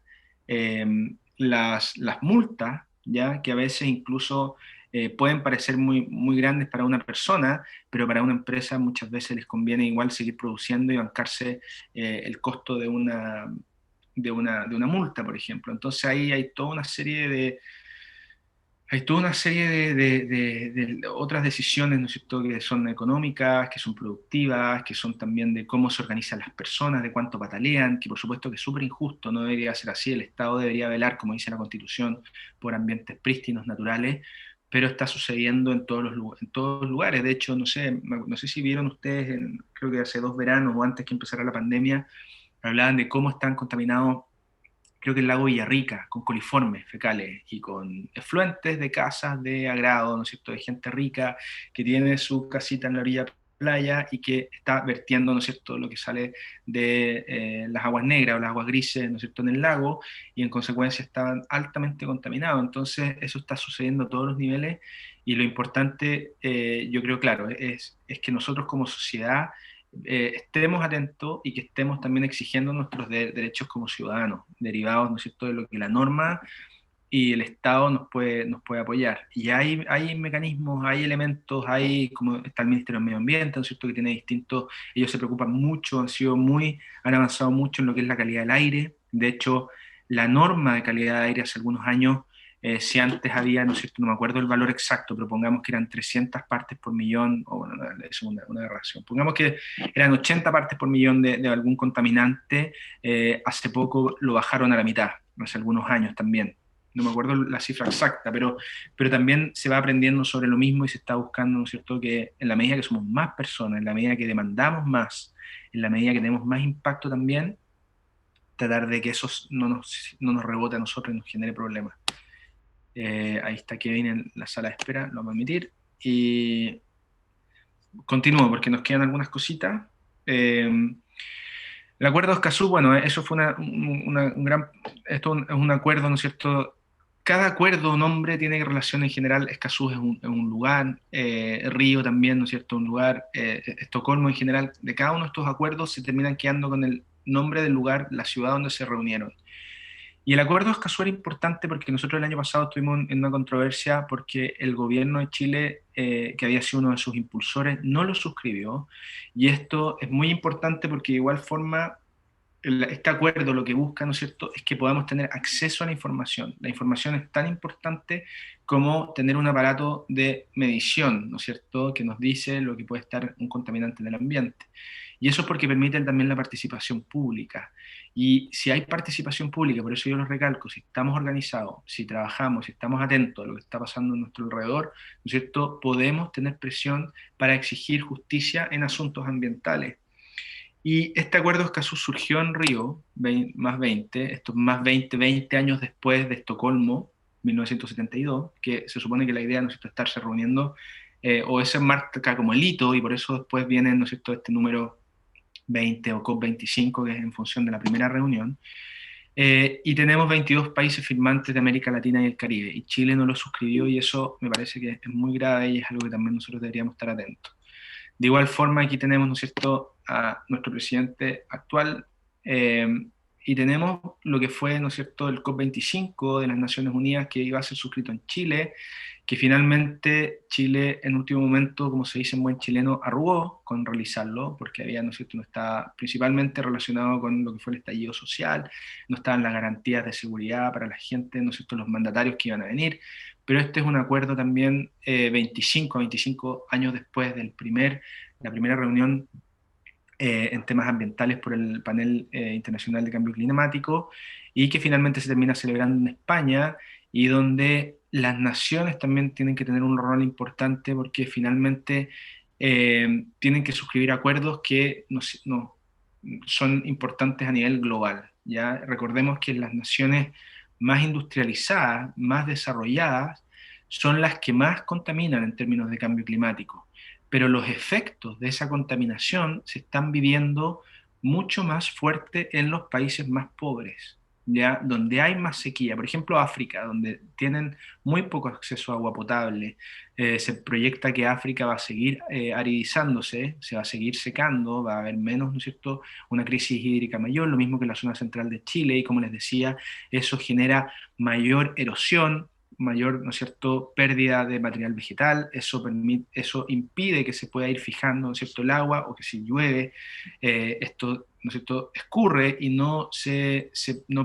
las multas, ¿ya? Que a veces incluso pueden parecer muy grandes para una persona, pero para una empresa muchas veces les conviene igual seguir produciendo y bancarse el costo de una multa, por ejemplo. Entonces ahí hay toda una serie de otras decisiones, ¿no es cierto?, que son económicas, que son productivas, que son también de cómo se organizan las personas, de cuánto patalean, que por supuesto que es súper injusto, no debería ser así. El Estado debería velar, como dice la Constitución, por ambientes prístinos, naturales, pero está sucediendo en en todos los lugares. De hecho, no sé si vieron ustedes, creo que hace 2 veranos o antes que empezara la pandemia, hablaban de cómo están contaminados, creo que el lago Villarrica, con coliformes fecales y con efluentes de casas de agrado, ¿no es cierto?, de gente rica que tiene su casita en la orilla de la playa y que está vertiendo, ¿no es cierto?, lo que sale de las aguas negras o las aguas grises, ¿no es cierto?, en el lago, y en consecuencia estaban altamente contaminados. Entonces eso está sucediendo a todos los niveles, y lo importante, yo creo, claro, es que nosotros como sociedad estemos atentos y que estemos también exigiendo nuestros derechos como ciudadanos, derivados, ¿no es cierto?, de lo que la norma y el Estado nos puede apoyar. Y hay mecanismos, hay elementos, como está el Ministerio del Medio Ambiente, ¿no es cierto?, que tiene distintos, ellos se preocupan mucho, han avanzado mucho en lo que es la calidad del aire. De hecho, la norma de calidad de aire hace algunos años, si antes había, ¿no es cierto?, no me acuerdo el valor exacto, pero pongamos que eran 300 partes por millón, o bueno, es una aberración, pongamos que eran 80 partes por millón de algún contaminante, hace poco lo bajaron a la mitad, hace algunos años también. No me acuerdo la cifra exacta, pero también se va aprendiendo sobre lo mismo y se está buscando, ¿no es cierto?, que en la medida que somos más personas, en la medida que demandamos más, en la medida que tenemos más impacto también, tratar de que eso no nos rebote a nosotros y nos genere problemas. Ahí está Kevin en la sala de espera, lo vamos a admitir. Y continúo porque nos quedan algunas cositas. El acuerdo de Escazú, bueno, eso fue esto es un acuerdo, ¿no es cierto? Cada acuerdo o nombre tiene relación en general. Escazú es un lugar, Río también, ¿no es cierto?, un lugar, Estocolmo en general. De cada uno de estos acuerdos se terminan quedando con el nombre del lugar, la ciudad donde se reunieron. Y el acuerdo de Escazú era importante porque nosotros el año pasado estuvimos en una controversia porque el gobierno de Chile, que había sido uno de sus impulsores, no lo suscribió. Y esto es muy importante porque de igual forma este acuerdo lo que busca, ¿no es cierto?, es que podamos tener acceso a la información. La información es tan importante como tener un aparato de medición, ¿no es cierto?, que nos dice lo que puede estar un contaminante en el ambiente. Y eso es porque permiten también la participación pública. Y si hay participación pública, por eso yo lo recalco, si estamos organizados, si trabajamos, si estamos atentos a lo que está pasando en nuestro alrededor, ¿no es cierto?, podemos tener presión para exigir justicia en asuntos ambientales. Y este acuerdo de Escazú surgió en Río, esto más 20 años después de Estocolmo, 1972, que se supone que la idea, ¿no es cierto?, estarse reuniendo, o ese marca como el hito, y por eso después viene, ¿no es cierto?, este número 20 o COP25, que es en función de la primera reunión, y tenemos 22 países firmantes de América Latina y el Caribe, y Chile no lo suscribió, y eso me parece que es muy grave y es algo que también nosotros deberíamos estar atentos. De igual forma, aquí tenemos, ¿no es cierto?, a nuestro presidente actual, y tenemos lo que fue, ¿no es cierto?, el COP25 de las Naciones Unidas, que iba a ser suscrito en Chile, que finalmente Chile en último momento, como se dice en buen chileno, arrugó con realizarlo, porque había, ¿no es cierto?, no estaba principalmente relacionado con lo que fue el estallido social, no estaban las garantías de seguridad para la gente, ¿no es cierto?, los mandatarios que iban a venir, pero este es un acuerdo también 25 años después de la primera reunión en temas ambientales por el Panel Internacional de Cambio Climático, y que finalmente se termina celebrando en España, y donde las naciones también tienen que tener un rol importante porque finalmente tienen que suscribir acuerdos que son importantes a nivel global. ¿Ya? Recordemos que las naciones más industrializadas, más desarrolladas, son las que más contaminan en términos de cambio climático. Pero los efectos de esa contaminación se están viviendo mucho más fuerte en los países más pobres, ¿ya? Donde hay más sequía, por ejemplo África, donde tienen muy poco acceso a agua potable, se proyecta que África va a seguir aridizándose, se va a seguir secando, va a haber menos, ¿no es cierto?, una crisis hídrica mayor, lo mismo que la zona central de Chile, y como les decía, eso genera mayor erosión, mayor, ¿no es cierto?, pérdida de material vegetal, eso impide que se pueda ir fijando, ¿no es cierto?, el agua, o que si llueve, esto, ¿no es cierto?, escurre y no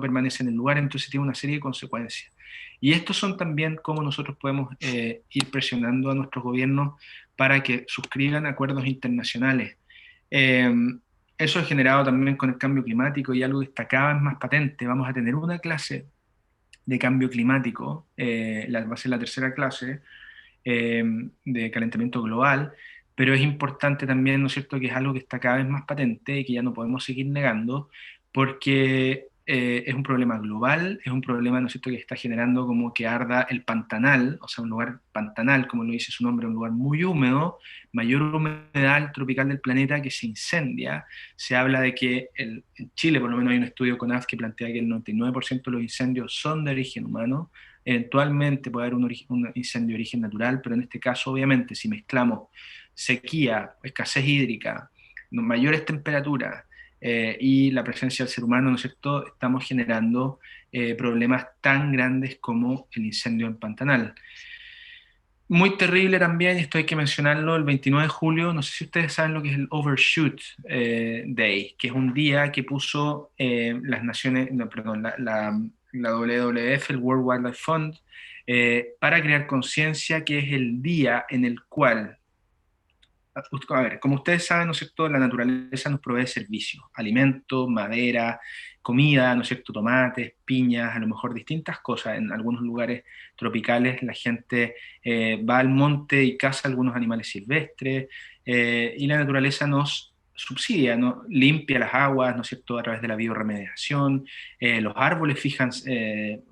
permanece en el lugar, entonces tiene una serie de consecuencias. Y estos son también cómo nosotros podemos ir presionando a nuestros gobiernos para que suscriban acuerdos internacionales. Eso es generado también con el cambio climático, y algo que está cada vez más patente. Vamos a tener una clase de cambio climático, va a ser la tercera clase de calentamiento global, pero es importante también, ¿no es cierto?, que es algo que está cada vez más patente y que ya no podemos seguir negando, porque es un problema global, es un problema, ¿no es cierto?, que está generando como que arda el Pantanal, o sea, un lugar pantanal, como lo dice su nombre, un lugar muy húmedo, mayor humedad tropical del planeta, que se incendia. Se habla de que en Chile, por lo menos hay un estudio CONAF que plantea que el 99% de los incendios son de origen humano. Eventualmente puede haber un incendio de origen natural, pero en este caso, obviamente, si mezclamos sequía, escasez hídrica, mayores temperaturas y la presencia del ser humano, ¿no es cierto?, estamos generando problemas tan grandes como el incendio en Pantanal. Muy terrible también, y esto hay que mencionarlo, el 29 de julio, no sé si ustedes saben lo que es el Overshoot Day, que es un día que puso las naciones, no, perdón, la WWF, el World Wildlife Fund, para crear conciencia, que es el día en el cual, a ver, como ustedes saben, ¿no es cierto?, la naturaleza nos provee servicios, alimentos, madera, comida, ¿no es cierto?, tomates, piñas, a lo mejor distintas cosas. En algunos lugares tropicales la gente va al monte y caza algunos animales silvestres, y la naturaleza nos subsidia, ¿no?, limpia las aguas, ¿no es cierto?, a través de la bioremediación. Los árboles fijan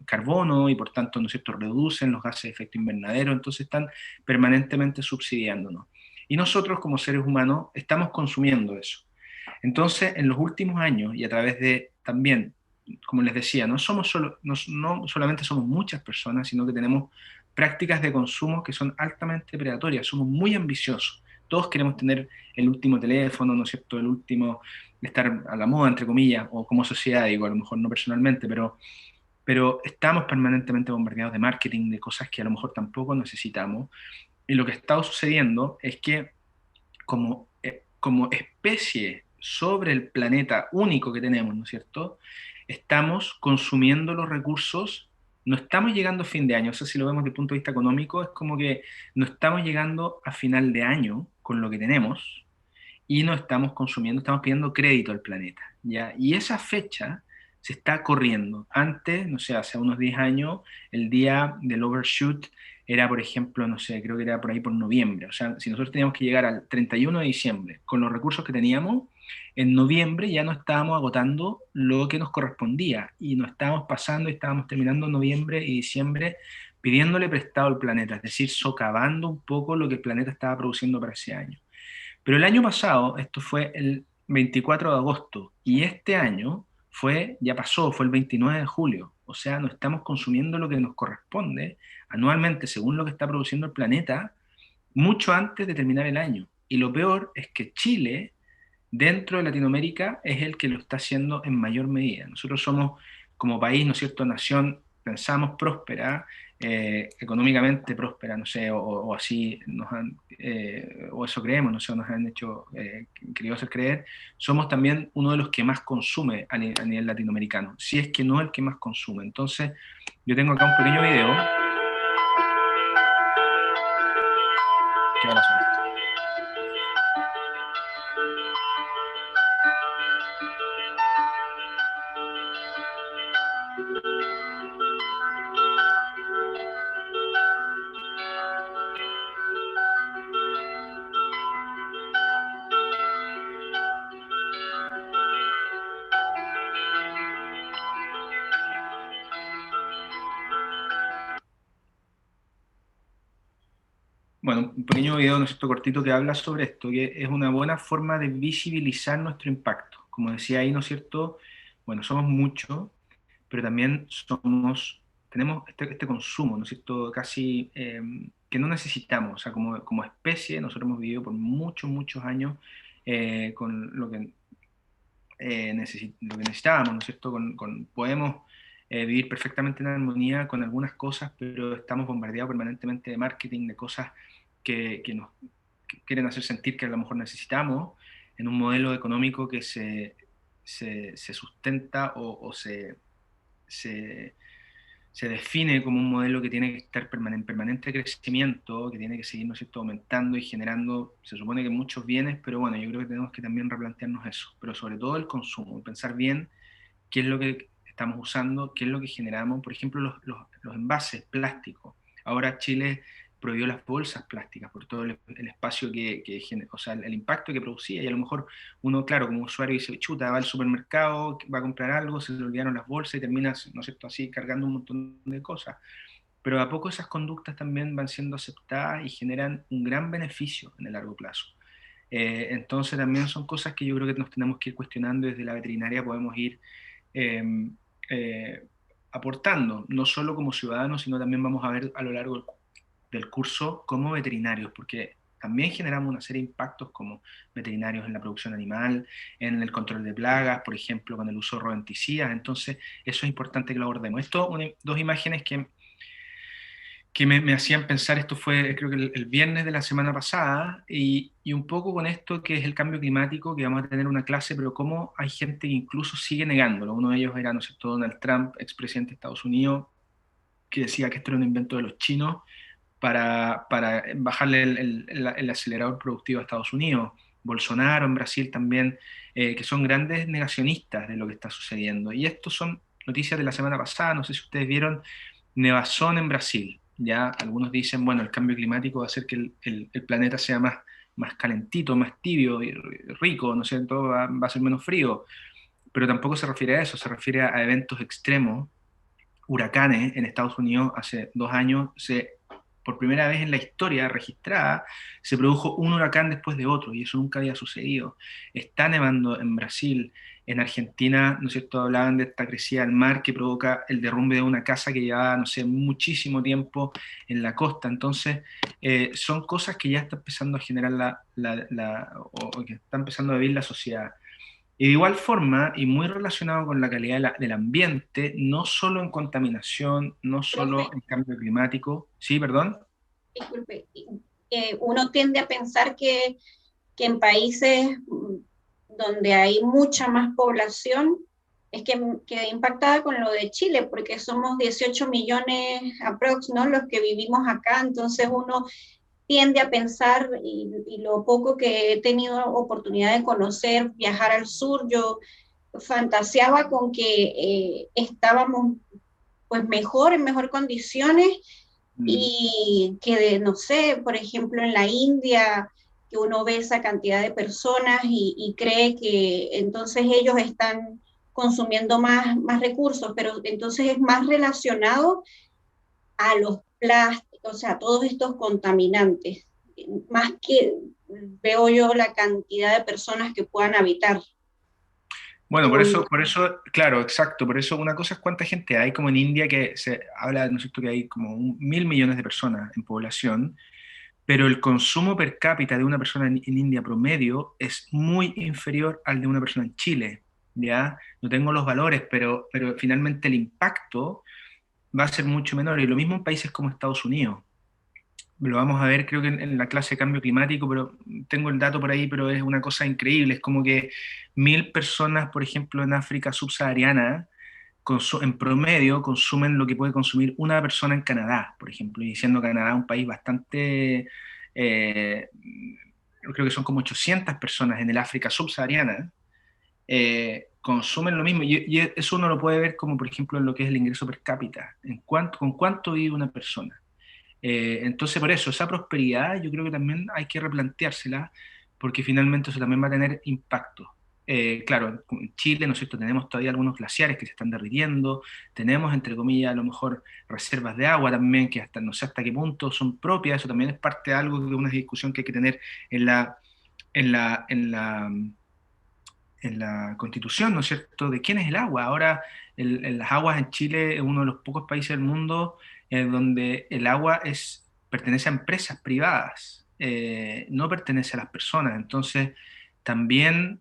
carbono y por tanto, ¿no es cierto?, reducen los gases de efecto invernadero, entonces están permanentemente subsidiándonos. Y nosotros como seres humanos estamos consumiendo eso. Entonces, en los últimos años, y a través de también, como les decía, no solamente somos muchas personas, sino que tenemos prácticas de consumo que son altamente predatorias, somos muy ambiciosos. Todos queremos tener el último teléfono, ¿no es cierto?, el último, estar a la moda, entre comillas, o como sociedad, digo, a lo mejor no personalmente, pero estamos permanentemente bombardeados de marketing, de cosas que a lo mejor tampoco necesitamos. Y lo que está sucediendo es que como especie sobre el planeta único que tenemos, ¿no es cierto?, estamos consumiendo los recursos, no estamos llegando a fin de año, o sea, si lo vemos desde el punto de vista económico, es como que no estamos llegando a final de año con lo que tenemos y no estamos consumiendo, estamos pidiendo crédito al planeta, ¿ya? Y esa fecha se está corriendo. Antes, no sé, hace unos 10 años, el día del overshoot era, por ejemplo, no sé, creo que era por ahí por noviembre. O sea, si nosotros teníamos que llegar al 31 de diciembre con los recursos que teníamos, en noviembre ya no estábamos agotando lo que nos correspondía y nos estábamos pasando y estábamos terminando noviembre y diciembre pidiéndole prestado al planeta, es decir, socavando un poco lo que el planeta estaba produciendo para ese año. Pero el año pasado, esto fue el 24 de agosto, y este año ya pasó, fue el 29 de julio. O sea, no estamos consumiendo lo que nos corresponde anualmente, según lo que está produciendo el planeta, mucho antes de terminar el año. Y lo peor es que Chile, dentro de Latinoamérica, es el que lo está haciendo en mayor medida. Nosotros somos, como país, ¿no es cierto?, nación, pensamos próspera, económicamente próspera, no sé, o así o eso creemos, no sé, nos han hecho, querido hacer creer. Somos también uno de los que más consume a nivel latinoamericano, si es que no el que más consume. Entonces, yo tengo acá un pequeño video. ¿Qué va a pasar? Bueno, un pequeño video, ¿no es cierto?, cortito, que habla sobre esto, que es una buena forma de visibilizar nuestro impacto. Como decía ahí, ¿no es cierto?, bueno, somos muchos, pero también tenemos este consumo, ¿no es cierto?, casi que no necesitamos. O sea, como especie, nosotros hemos vivido por muchos, muchos años con lo que necesitábamos, ¿no es cierto? Podemos vivir perfectamente en armonía con algunas cosas, pero estamos bombardeados permanentemente de marketing, de cosas que nos que quieren hacer sentir que a lo mejor necesitamos, en un modelo económico que se sustenta o se define como un modelo que tiene que estar en permanente crecimiento, que tiene que seguir, ¿no es cierto?, aumentando y generando, se supone que muchos bienes, pero bueno, yo creo que tenemos que también replantearnos eso, pero sobre todo el consumo, pensar bien qué es lo que estamos usando, qué es lo que generamos. Por ejemplo, los envases plásticos. Ahora Chile prohibió las bolsas plásticas por todo el espacio o sea, el impacto que producía, y a lo mejor uno, claro, como usuario dice, chuta, va al supermercado, va a comprar algo, se le olvidaron las bolsas y terminas, ¿no es cierto?, así cargando un montón de cosas. Pero a poco esas conductas también van siendo aceptadas y generan un gran beneficio en el largo plazo. Entonces también son cosas que yo creo que nos tenemos que ir cuestionando. Desde la veterinaria podemos ir eh, eh, aportando, no solo como ciudadanos, sino también vamos a ver a lo largo del curso como veterinarios, porque también generamos una serie de impactos como veterinarios en la producción animal, en el control de plagas, por ejemplo, con el uso de rodenticidas. Entonces eso es importante que lo abordemos. Esto, dos imágenes que me hacían pensar. Esto fue creo que el viernes de la semana pasada, y un poco con esto que es el cambio climático, que vamos a tener una clase, pero cómo hay gente que incluso sigue negándolo. Uno de ellos era, ¿no es cierto?, Donald Trump, expresidente de Estados Unidos, que decía que esto era un invento de los chinos para bajarle el acelerador productivo a Estados Unidos. Bolsonaro en Brasil también, que son grandes negacionistas de lo que está sucediendo. Y estos son noticias de la semana pasada, no sé si ustedes vieron, nevazón en Brasil. Ya algunos dicen, bueno, el cambio climático va a hacer que el planeta sea más calentito, más tibio, y rico, ¿no sé, todo va a ser menos frío. Pero tampoco se refiere a eso, se refiere a eventos extremos. Huracanes en Estados Unidos hace 2 años, por primera vez en la historia registrada, se produjo un huracán después de otro, y eso nunca había sucedido. Está nevando en Brasil. En Argentina, ¿no es cierto?, hablaban de esta crecida del mar que provoca el derrumbe de una casa que llevaba, no sé, muchísimo tiempo en la costa. Entonces, son cosas que ya está empezando a generar o que está empezando a vivir la sociedad. Y de igual forma, y muy relacionado con la calidad del ambiente, no solo en contaminación, no solo Profe, en cambio climático. Sí, perdón. disculpe, uno tiende a pensar que en países donde hay mucha más población es que impactada con lo de Chile, porque somos 18 millones aprox, ¿no?, los que vivimos acá. Entonces uno tiende a pensar, y lo poco que he tenido oportunidad de conocer, viajar al sur, yo fantaseaba con que estábamos pues mejor, en mejor condiciones, y que, no sé, por ejemplo, en la India, que uno ve esa cantidad de personas y cree que entonces ellos están consumiendo más recursos, pero entonces es más relacionado a los plásticos, o sea, a todos estos contaminantes, más que veo yo la cantidad de personas que puedan habitar. Bueno, por eso, claro, exacto, por eso una cosa es cuánta gente hay, como en India, que se habla, ¿no es cierto?, que hay como 1.000 millones de personas en población, pero el consumo per cápita de una persona en India promedio es muy inferior al de una persona en Chile, ¿ya? No tengo los valores, pero finalmente el impacto va a ser mucho menor, y lo mismo en países como Estados Unidos. Lo vamos a ver, creo que en la clase de cambio climático, pero tengo el dato por ahí, pero es una cosa increíble. Es como que 1.000 personas, por ejemplo, en África subsahariana, en promedio consumen lo que puede consumir una persona en Canadá, por ejemplo, y siendo Canadá un país bastante, yo creo que son como 800 personas en el África subsahariana, consumen lo mismo, y eso uno lo puede ver como, por ejemplo, en lo que es el ingreso per cápita, con cuánto vive una persona. Entonces, por eso, esa prosperidad yo creo que también hay que replanteársela, porque finalmente eso también va a tener impacto. Claro, en Chile, ¿no es cierto?, tenemos todavía algunos glaciares que se están derritiendo, tenemos, entre comillas, a lo mejor reservas de agua también, que hasta no sé hasta qué punto son propias. Eso también es parte de algo, de una discusión que hay que tener en la, en la, en la, en la Constitución, ¿no es cierto?, de quién es el agua. Ahora, las aguas en Chile es uno de los pocos países del mundo donde el agua pertenece a empresas privadas, no pertenece a las personas. Entonces, también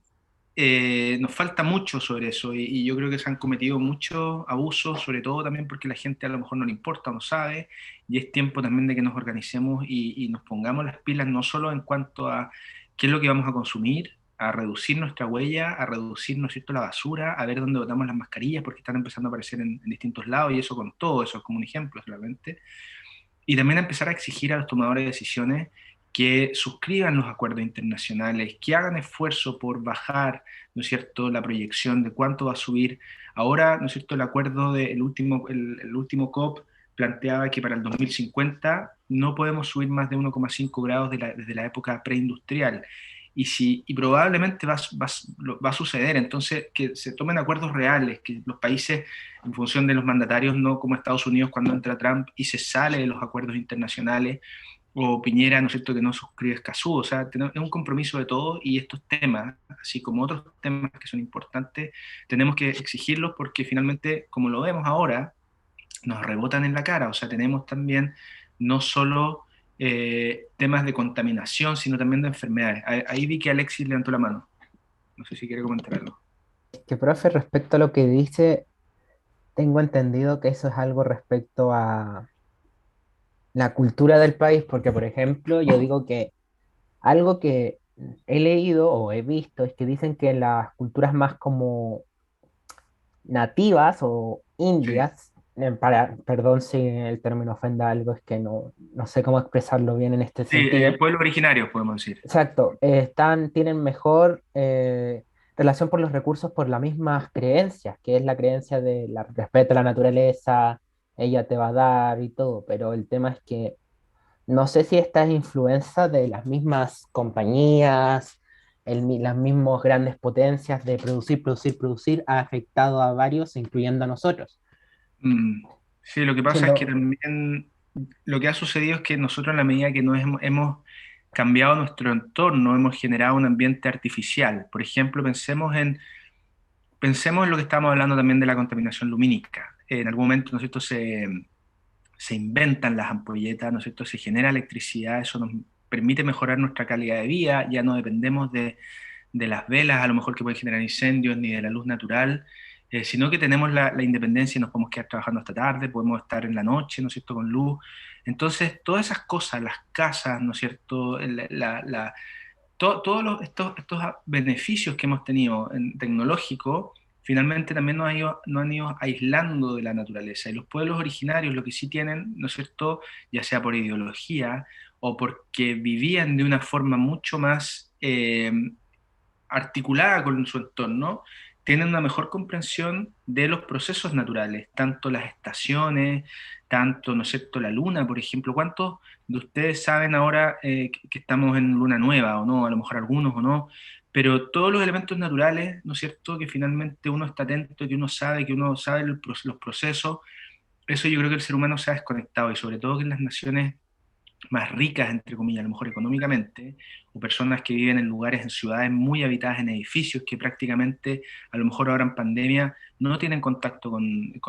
nos falta mucho sobre eso y yo creo que se han cometido muchos abusos, sobre todo también porque la gente a lo mejor no le importa o no sabe, y es tiempo también de que nos organicemos y nos pongamos las pilas no solo en cuanto a qué es lo que vamos a consumir, a reducir nuestra huella, a reducir, ¿no es cierto?, la basura, a ver dónde botamos las mascarillas, porque están empezando a aparecer en distintos lados, y eso con todo, eso es como un ejemplo solamente. Y también a empezar a exigir a los tomadores de decisiones que suscriban los acuerdos internacionales, que hagan esfuerzo por bajar, ¿no es cierto?, la proyección de cuánto va a subir. Ahora, ¿no es cierto?, el acuerdo del el último COP planteaba que para el 2050 no podemos subir más de 1,5 grados desde la época preindustrial. Y probablemente va a suceder. Entonces, que se tomen acuerdos reales, que los países, en función de los mandatarios, no como Estados Unidos cuando entra Trump y se sale de los acuerdos internacionales, o Piñera, ¿no es cierto?, que no suscribe Escazú. O sea, es un compromiso de todos, y estos temas, así como otros temas que son importantes, tenemos que exigirlos porque finalmente, como lo vemos ahora, nos rebotan en la cara. O sea, tenemos también no solo temas de contaminación, sino también de enfermedades. Ahí vi que Alexis levantó la mano. No sé si quiere comentar algo. Que, profe, respecto a lo que dice, tengo entendido que eso es algo respecto a la cultura del país, porque, por ejemplo, yo digo que algo que he leído o he visto es que dicen que las culturas más como nativas o Sí. indias, perdón si el término ofenda a algo, es que no sé cómo expresarlo bien en este Sí, sentido. pueblos originarios, podemos decir. Exacto, tienen mejor relación por los recursos por las mismas creencias, que es la creencia de la respeto a la naturaleza, ella te va a dar y todo, pero el tema es que no sé si esta es influencia de las mismas compañías, las mismas grandes potencias de producir, producir, producir, ha afectado a varios, incluyendo a nosotros. Sí, lo que pasa es que Siendo, también lo que ha sucedido es que nosotros, en la medida que nos hemos cambiado nuestro entorno, hemos generado un ambiente artificial. Por ejemplo, pensemos en lo que estábamos hablando también de la contaminación lumínica. En algún momento, ¿no es cierto?, se inventan las ampolletas, ¿no es cierto?, se genera electricidad, eso nos permite mejorar nuestra calidad de vida, ya no dependemos de las velas, a lo mejor que pueden generar incendios, ni de la luz natural, sino que tenemos la independencia y nos podemos quedar trabajando hasta tarde, podemos estar en la noche, ¿no es cierto?, con luz. Entonces, todas esas cosas, las casas, ¿no es cierto?, todos estos beneficios que hemos tenido en tecnológico, finalmente también nos han ido aislando de la naturaleza. Y los pueblos originarios lo que sí tienen, ¿no es cierto?, ya sea por ideología o porque vivían de una forma mucho más articulada con su entorno, tienen una mejor comprensión de los procesos naturales, tanto las estaciones, tanto, ¿no es cierto?, la luna, por ejemplo. ¿Cuántos de ustedes saben ahora que estamos en luna nueva o no? A lo mejor algunos o no, pero todos los elementos naturales, ¿no es cierto?, que finalmente uno está atento, que uno sabe los procesos, eso yo creo que el ser humano se ha desconectado, y sobre todo que en las naciones más ricas, entre comillas, a lo mejor económicamente, o personas que viven en lugares, en ciudades muy habitadas, en edificios que prácticamente, a lo mejor ahora en pandemia, no tienen contacto con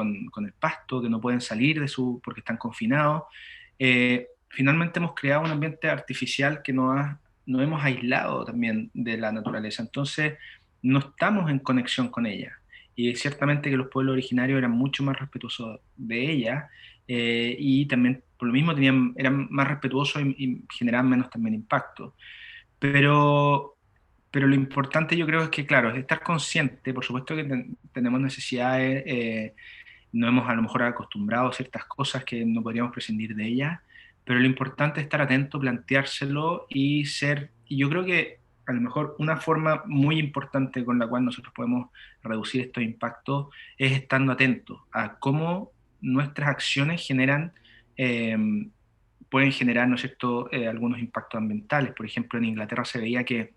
el pasto, que no pueden salir porque están confinados. Finalmente hemos creado un ambiente artificial que nos hemos aislado también de la naturaleza, entonces no estamos en conexión con ella. Y ciertamente que los pueblos originarios eran mucho más respetuosos de ella, y también por lo mismo eran más respetuosos y generaban menos también impacto. Pero, pero lo importante yo creo es que, claro, es estar consciente. Por supuesto que tenemos necesidades, no hemos a lo mejor acostumbrado a ciertas cosas que no podríamos prescindir de ellas, pero lo importante es estar atento, planteárselo y yo creo que a lo mejor una forma muy importante con la cual nosotros podemos reducir estos impactos es estando atentos a cómo nuestras acciones eh, pueden generar, ¿no es cierto?, algunos impactos ambientales. Por ejemplo, en Inglaterra se veía que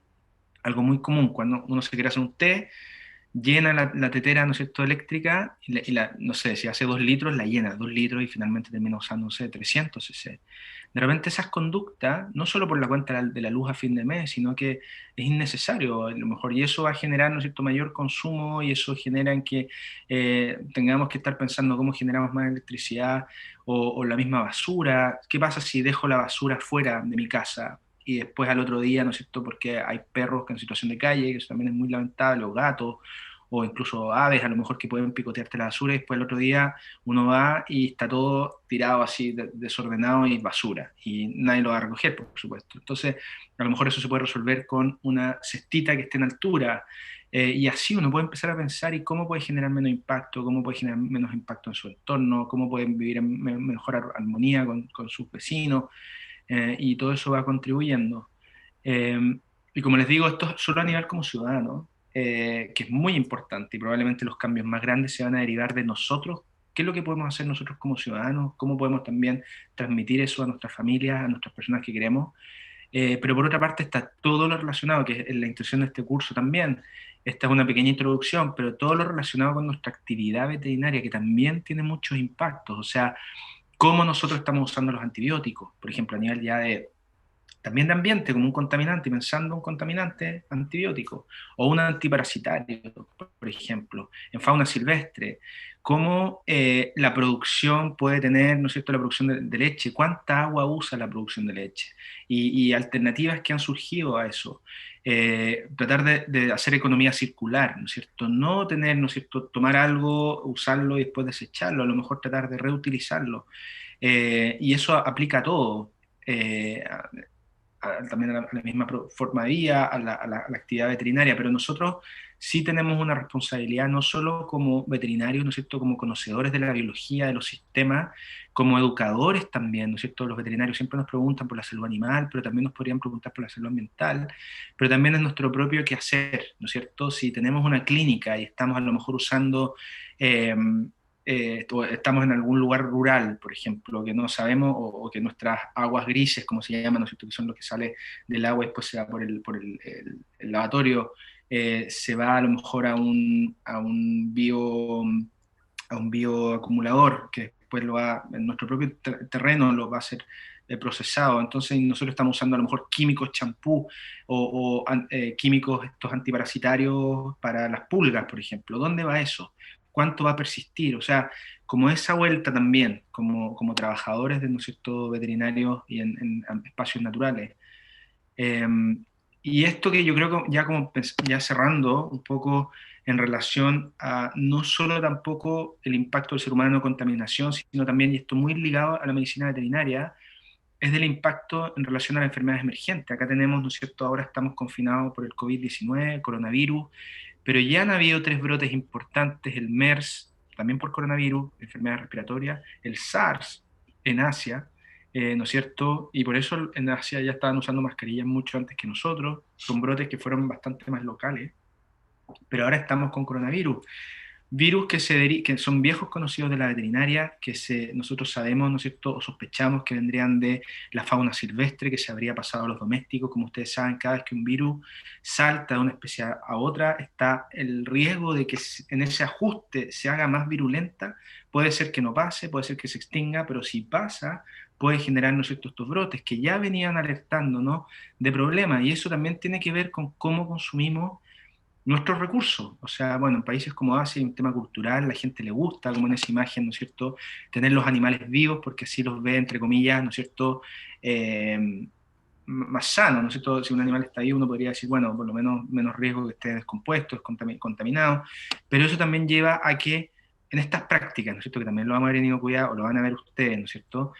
algo muy común, cuando uno se quiere hacer un té, llena la tetera, ¿no es cierto?, eléctrica, no sé, si hace 2 litros, la llena 2 litros y finalmente termina usando, no sé, 300 cc. De repente esas conductas, no solo por la cuenta de la luz a fin de mes, sino que es innecesario a lo mejor, y eso va a generar, ¿no es cierto?, mayor consumo, y eso genera en que tengamos que estar pensando cómo generamos más electricidad, o la misma basura. ¿Qué pasa si dejo la basura fuera de mi casa? Y después al otro día, ¿no es cierto?, porque hay perros que en situación de calle, que eso también es muy lamentable, o gatos, o incluso aves a lo mejor que pueden picotearte la basura, y después el otro día uno va y está todo tirado así, desordenado y basura, y nadie lo va a recoger, por supuesto. Entonces, a lo mejor eso se puede resolver con una cestita que esté en altura, y así uno puede empezar a pensar y cómo puede generar menos impacto, cómo puede generar menos impacto en su entorno, cómo pueden vivir en mejor armonía con sus vecinos, y todo eso va contribuyendo. Eh, y como les digo, esto solo a nivel como ciudadano, que es muy importante, y probablemente los cambios más grandes se van a derivar de nosotros. ¿Qué es lo que podemos hacer nosotros como ciudadanos? ¿Cómo podemos también transmitir eso a nuestras familias, a nuestras personas que queremos? Pero por otra parte está todo lo relacionado, que es la intención de este curso también. Esta es una pequeña introducción, pero todo lo relacionado con nuestra actividad veterinaria, que también tiene muchos impactos. O sea, cómo nosotros estamos usando los antibióticos, por ejemplo, a nivel ya también de ambiente, como un contaminante, pensando un contaminante antibiótico, o un antiparasitario, por ejemplo, en fauna silvestre, cómo la producción puede tener, ¿no es cierto?, la producción de leche, cuánta agua usa la producción de leche, y alternativas que han surgido a eso. Tratar de hacer economía circular, ¿no es cierto? No tener, ¿no es cierto?, tomar algo, usarlo y después desecharlo, a lo mejor tratar de reutilizarlo. Y eso aplica a todo. También a la misma forma de vida, a la actividad veterinaria, pero nosotros sí tenemos una responsabilidad, no solo como veterinarios, ¿no es cierto?, como conocedores de la biología, de los sistemas, como educadores también, ¿no es cierto? Los veterinarios siempre nos preguntan por la salud animal, pero también nos podrían preguntar por la salud ambiental, pero también es nuestro propio quehacer, ¿no es cierto? Si tenemos una clínica y estamos a lo mejor usando... estamos en algún lugar rural, por ejemplo, que no sabemos, o que nuestras aguas grises, como se llaman, ¿no es cierto?, que son lo que sale del agua y después se va por el lavatorio, se va a lo mejor a un bioacumulador, que después lo va, en nuestro propio terreno lo va a ser procesado. Entonces nosotros estamos usando a lo mejor químicos champú, o químicos estos antiparasitarios para las pulgas, por ejemplo. ¿Dónde va eso? ¿Cuánto va a persistir? O sea, como esa vuelta también, como trabajadores de, ¿no es cierto?, veterinarios y en espacios naturales. Eh, y esto que yo creo que ya como ya cerrando un poco en relación a no solo tampoco el impacto del ser humano en contaminación, sino también, y esto muy ligado a la medicina veterinaria, es del impacto en relación a las enfermedades emergentes. Acá tenemos, ¿no es cierto?, ahora estamos confinados por el COVID-19, coronavirus, pero ya han habido 3 brotes importantes: el MERS, también por coronavirus, enfermedad respiratoria, el SARS en Asia, ¿no es cierto? Y por eso en Asia ya estaban usando mascarillas mucho antes que nosotros, son brotes que fueron bastante más locales, pero ahora estamos con coronavirus. Virus que son viejos conocidos de la veterinaria, nosotros sabemos, ¿no es cierto?, o sospechamos que vendrían de la fauna silvestre, que se habría pasado a los domésticos. Como ustedes saben, cada vez que un virus salta de una especie a otra, está el riesgo de que en ese ajuste se haga más virulenta. Puede ser que no pase, puede ser que se extinga, pero si pasa, puede generar, ¿no es cierto?, estos brotes que ya venían alertando, ¿no?, de problemas, y eso también tiene que ver con cómo consumimos nuestros recursos. O sea, bueno, en países como Asia hay un tema cultural, la gente le gusta, como en esa imagen, ¿no es cierto?, tener los animales vivos, porque así los ve, entre comillas, ¿no es cierto?, más sano, ¿no es cierto? Si un animal está vivo, uno podría decir, bueno, por lo menos menos riesgo que esté descompuesto, contaminado, pero eso también lleva a que en estas prácticas, ¿no es cierto?, que también lo vamos a ver en Inocuidad, o lo van a ver ustedes, ¿no es cierto?,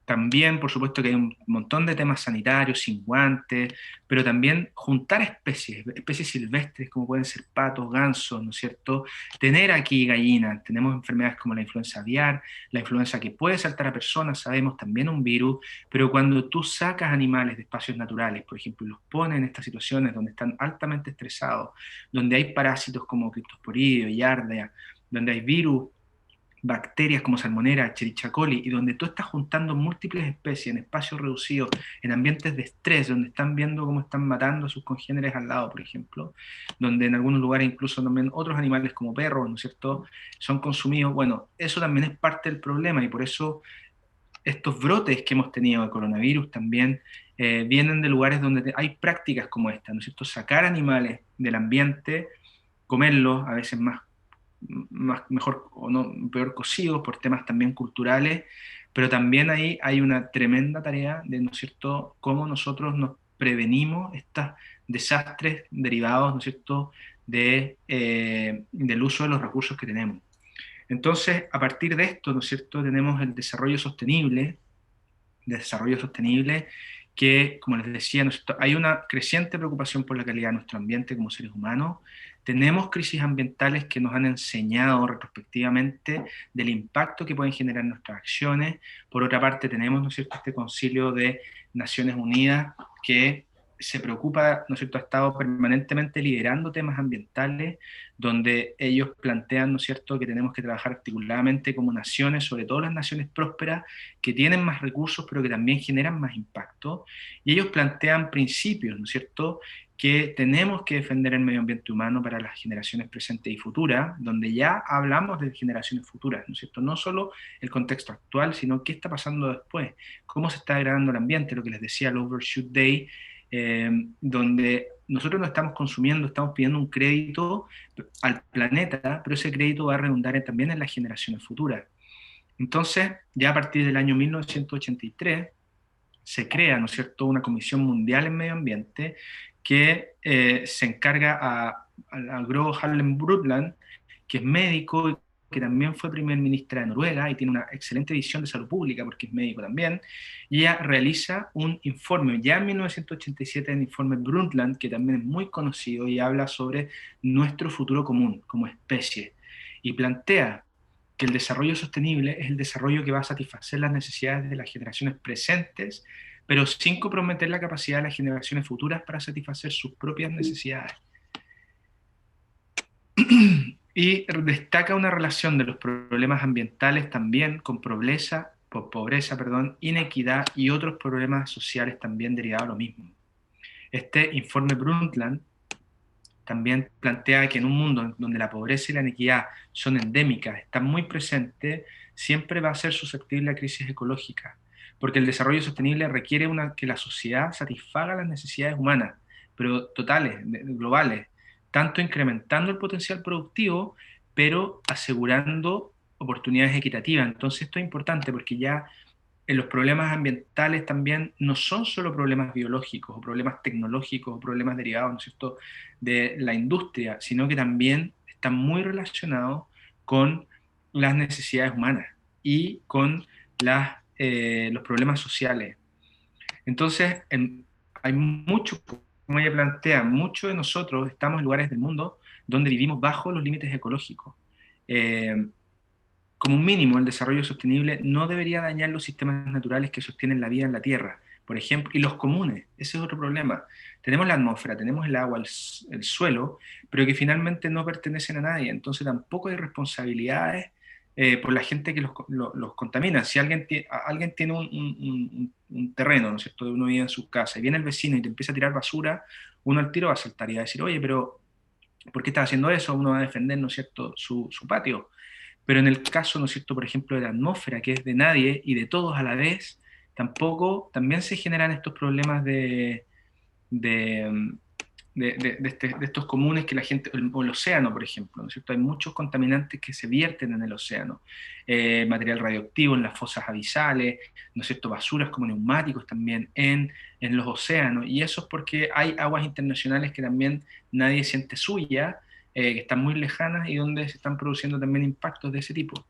también, por supuesto, que hay un montón de temas sanitarios, sin guantes, pero también juntar especies silvestres, como pueden ser patos, gansos, ¿no es cierto? Tener aquí gallinas, tenemos enfermedades como la influenza aviar, la influenza que puede saltar a personas, sabemos, también un virus, pero cuando tú sacas animales de espacios naturales, por ejemplo, y los pones en estas situaciones donde están altamente estresados, donde hay parásitos como Cryptosporidium, Giardia, donde hay virus bacterias como Salmonella, Escherichia coli, y donde tú estás juntando múltiples especies en espacios reducidos, en ambientes de estrés, donde están viendo cómo están matando a sus congéneres al lado, por ejemplo, donde en algunos lugares incluso también otros animales como perros, ¿no es cierto?, son consumidos. Bueno, eso también es parte del problema, y por eso estos brotes que hemos tenido de coronavirus también vienen de lugares donde hay prácticas como esta, ¿no es cierto?, sacar animales del ambiente, comerlos, a veces mejor o no, peor cocidos por temas también culturales, pero también ahí hay una tremenda tarea de, ¿no es cierto?, cómo nosotros nos prevenimos estos desastres derivados, ¿no es cierto?, del uso de los recursos que tenemos. Entonces, a partir de esto, ¿no es cierto?, tenemos el desarrollo sostenible, que, como les decía, ¿no es cierto?, hay una creciente preocupación por la calidad de nuestro ambiente como seres humanos. Tenemos crisis ambientales que nos han enseñado retrospectivamente del impacto que pueden generar nuestras acciones. Por otra parte, tenemos, ¿no es cierto?, este Concilio de Naciones Unidas que se preocupa, ¿no es cierto?, ha estado permanentemente liderando temas ambientales, donde ellos plantean, ¿no es cierto?, que tenemos que trabajar articuladamente como naciones, sobre todo las naciones prósperas, que tienen más recursos, pero que también generan más impacto, y ellos plantean principios, ¿no es cierto?, que tenemos que defender el medio ambiente humano para las generaciones presentes y futuras, donde ya hablamos de generaciones futuras, ¿no es cierto?, no solo el contexto actual, sino qué está pasando después, cómo se está degradando el ambiente, lo que les decía, el Overshoot Day, donde nosotros no estamos consumiendo, estamos pidiendo un crédito al planeta, pero ese crédito va a redundar también en las generaciones futuras. Entonces, ya a partir del año 1983, se crea, ¿no es cierto?, una Comisión Mundial en Medio Ambiente que se encarga a Gro Harlem Brundtland, que es médico y que también fue primer ministra de Noruega y tiene una excelente visión de salud pública porque es médico también, y ella realiza un informe, ya en 1987, el informe Brundtland, que también es muy conocido y habla sobre nuestro futuro común como especie, y plantea que el desarrollo sostenible es el desarrollo que va a satisfacer las necesidades de las generaciones presentes, pero sin comprometer la capacidad de las generaciones futuras para satisfacer sus propias necesidades. Y destaca una relación de los problemas ambientales también con pobreza, inequidad y otros problemas sociales también derivados de lo mismo. Este informe Brundtland también plantea que en un mundo donde la pobreza y la inequidad son endémicas, están muy presentes, siempre va a ser susceptible a crisis ecológica, porque el desarrollo sostenible requiere que la sociedad satisfaga las necesidades humanas, pero totales, globales, tanto incrementando el potencial productivo, pero asegurando oportunidades equitativas. Entonces esto es importante porque ya los problemas ambientales también no son solo problemas biológicos o problemas tecnológicos o problemas derivados, ¿no es cierto?, de la industria, sino que también están muy relacionados con las necesidades humanas y con los problemas sociales. Entonces, hay mucho, como ella plantea, muchos de nosotros estamos en lugares del mundo donde vivimos bajo los límites ecológicos. Como un mínimo, el desarrollo sostenible no debería dañar los sistemas naturales que sostienen la vida en la Tierra, por ejemplo, y los comunes. Ese es otro problema. Tenemos la atmósfera, tenemos el agua, el suelo, pero que finalmente no pertenecen a nadie. Entonces tampoco hay responsabilidades por la gente que los contamina. Si alguien tiene un terreno, ¿no es cierto?, uno vive en su casa, y viene el vecino y te empieza a tirar basura, uno al tiro va a saltar y va a decir, oye, pero ¿por qué estás haciendo eso? Uno va a defender, ¿no es cierto?, su patio. Pero en el caso, ¿no es cierto?, por ejemplo, de la atmósfera, que es de nadie y de todos a la vez, también se generan estos problemas de estos comunes que la gente, o el océano, por ejemplo, ¿no es cierto? Hay muchos contaminantes que se vierten en el océano, material radioactivo en las fosas abisales, ¿no es cierto?, basuras como neumáticos también en los océanos, y eso es porque hay aguas internacionales que también nadie siente suya, que están muy lejanas y donde se están produciendo también impactos de ese tipo.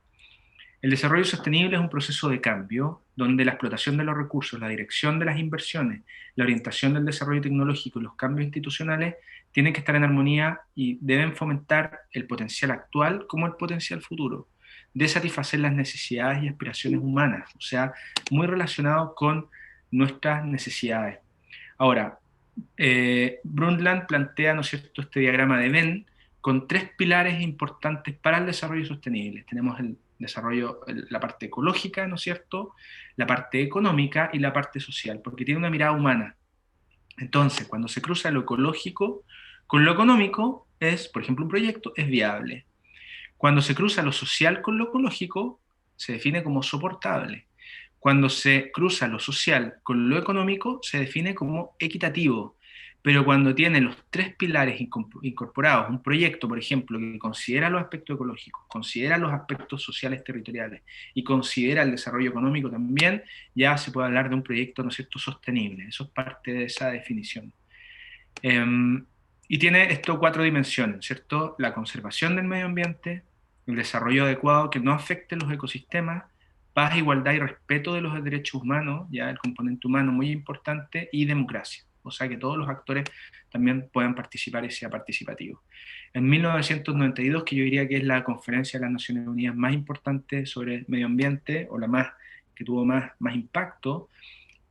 El desarrollo sostenible es un proceso de cambio donde la explotación de los recursos, la dirección de las inversiones, la orientación del desarrollo tecnológico y los cambios institucionales tienen que estar en armonía y deben fomentar el potencial actual como el potencial futuro de satisfacer las necesidades y aspiraciones humanas, o sea, muy relacionado con nuestras necesidades. Ahora, Brundtland plantea, ¿no es cierto?, este diagrama de Venn con 3 pilares importantes para el desarrollo sostenible. Tenemos desarrollo, la parte ecológica, ¿no es cierto?, la parte económica y la parte social, porque tiene una mirada humana. Entonces, cuando se cruza lo ecológico con lo económico, por ejemplo, un proyecto es viable. Cuando se cruza lo social con lo ecológico, se define como soportable. Cuando se cruza lo social con lo económico, se define como equitativo. Pero cuando tiene los tres pilares incorporados, un proyecto, por ejemplo, que considera los aspectos ecológicos, considera los aspectos sociales territoriales y considera el desarrollo económico también, ya se puede hablar de un proyecto, ¿no es cierto?, sostenible. Eso es parte de esa definición. Y tiene esto 4 dimensiones, ¿cierto? La conservación del medio ambiente, el desarrollo adecuado que no afecte los ecosistemas, paz, igualdad y respeto de los derechos humanos, ya el componente humano muy importante, y democracia. O sea, que todos los actores también puedan participar y sea participativo. En 1992, que yo diría que es la conferencia de las Naciones Unidas más importante sobre el medio ambiente, o la más que tuvo más impacto,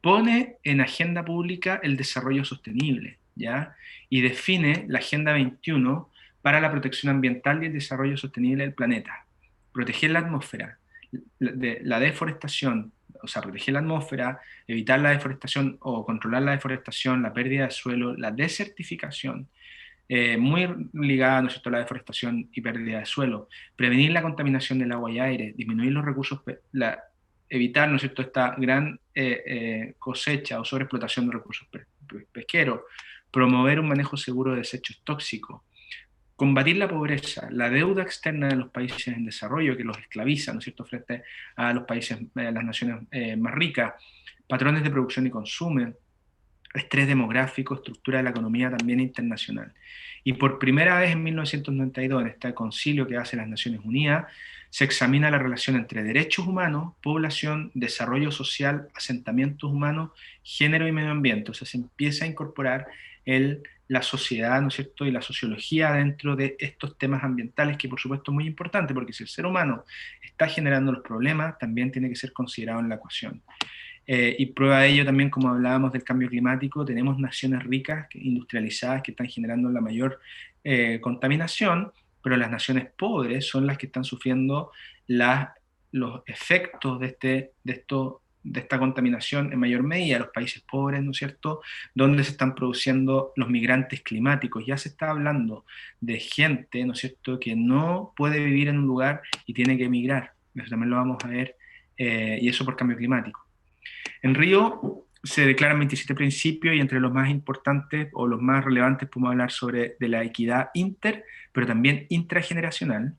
pone en agenda pública el desarrollo sostenible, ¿ya? Y define la Agenda 21 para la protección ambiental y el desarrollo sostenible del planeta. Proteger la atmósfera, la deforestación, o sea, proteger la atmósfera, evitar la deforestación o controlar la deforestación, la pérdida de suelo, la desertificación, muy ligada, ¿no es cierto?, a la deforestación y pérdida de suelo, prevenir la contaminación del agua y aire, disminuir los recursos, evitar, ¿no es cierto?, esta gran cosecha o sobreexplotación de recursos pesqueros, promover un manejo seguro de desechos tóxicos, combatir la pobreza, la deuda externa de los países en desarrollo que los esclaviza, ¿no es cierto?, frente a los países, las naciones más ricas, patrones de producción y consumo, estrés demográfico, estructura de la economía también internacional. Y por primera vez en 1992, en este concilio que hace las Naciones Unidas, se examina la relación entre derechos humanos, población, desarrollo social, asentamientos humanos, género y medio ambiente. O sea, se empieza a incorporar la sociedad, ¿no es cierto?, y la sociología dentro de estos temas ambientales, que por supuesto es muy importante, porque si el ser humano está generando los problemas, también tiene que ser considerado en la ecuación. Y prueba de ello también, como hablábamos del cambio climático, tenemos naciones ricas, industrializadas, que están generando la mayor contaminación, pero las naciones pobres son las que están sufriendo los efectos de esta contaminación en mayor medida. Los países pobres, ¿no es cierto?, donde se están produciendo los migrantes climáticos. Ya se está hablando de gente, ¿no es cierto?, que no puede vivir en un lugar y tiene que emigrar. Eso también lo vamos a ver, y eso por cambio climático. En Río se declaran 27 principios y entre los más importantes o los más relevantes podemos hablar de la equidad pero también intrageneracional,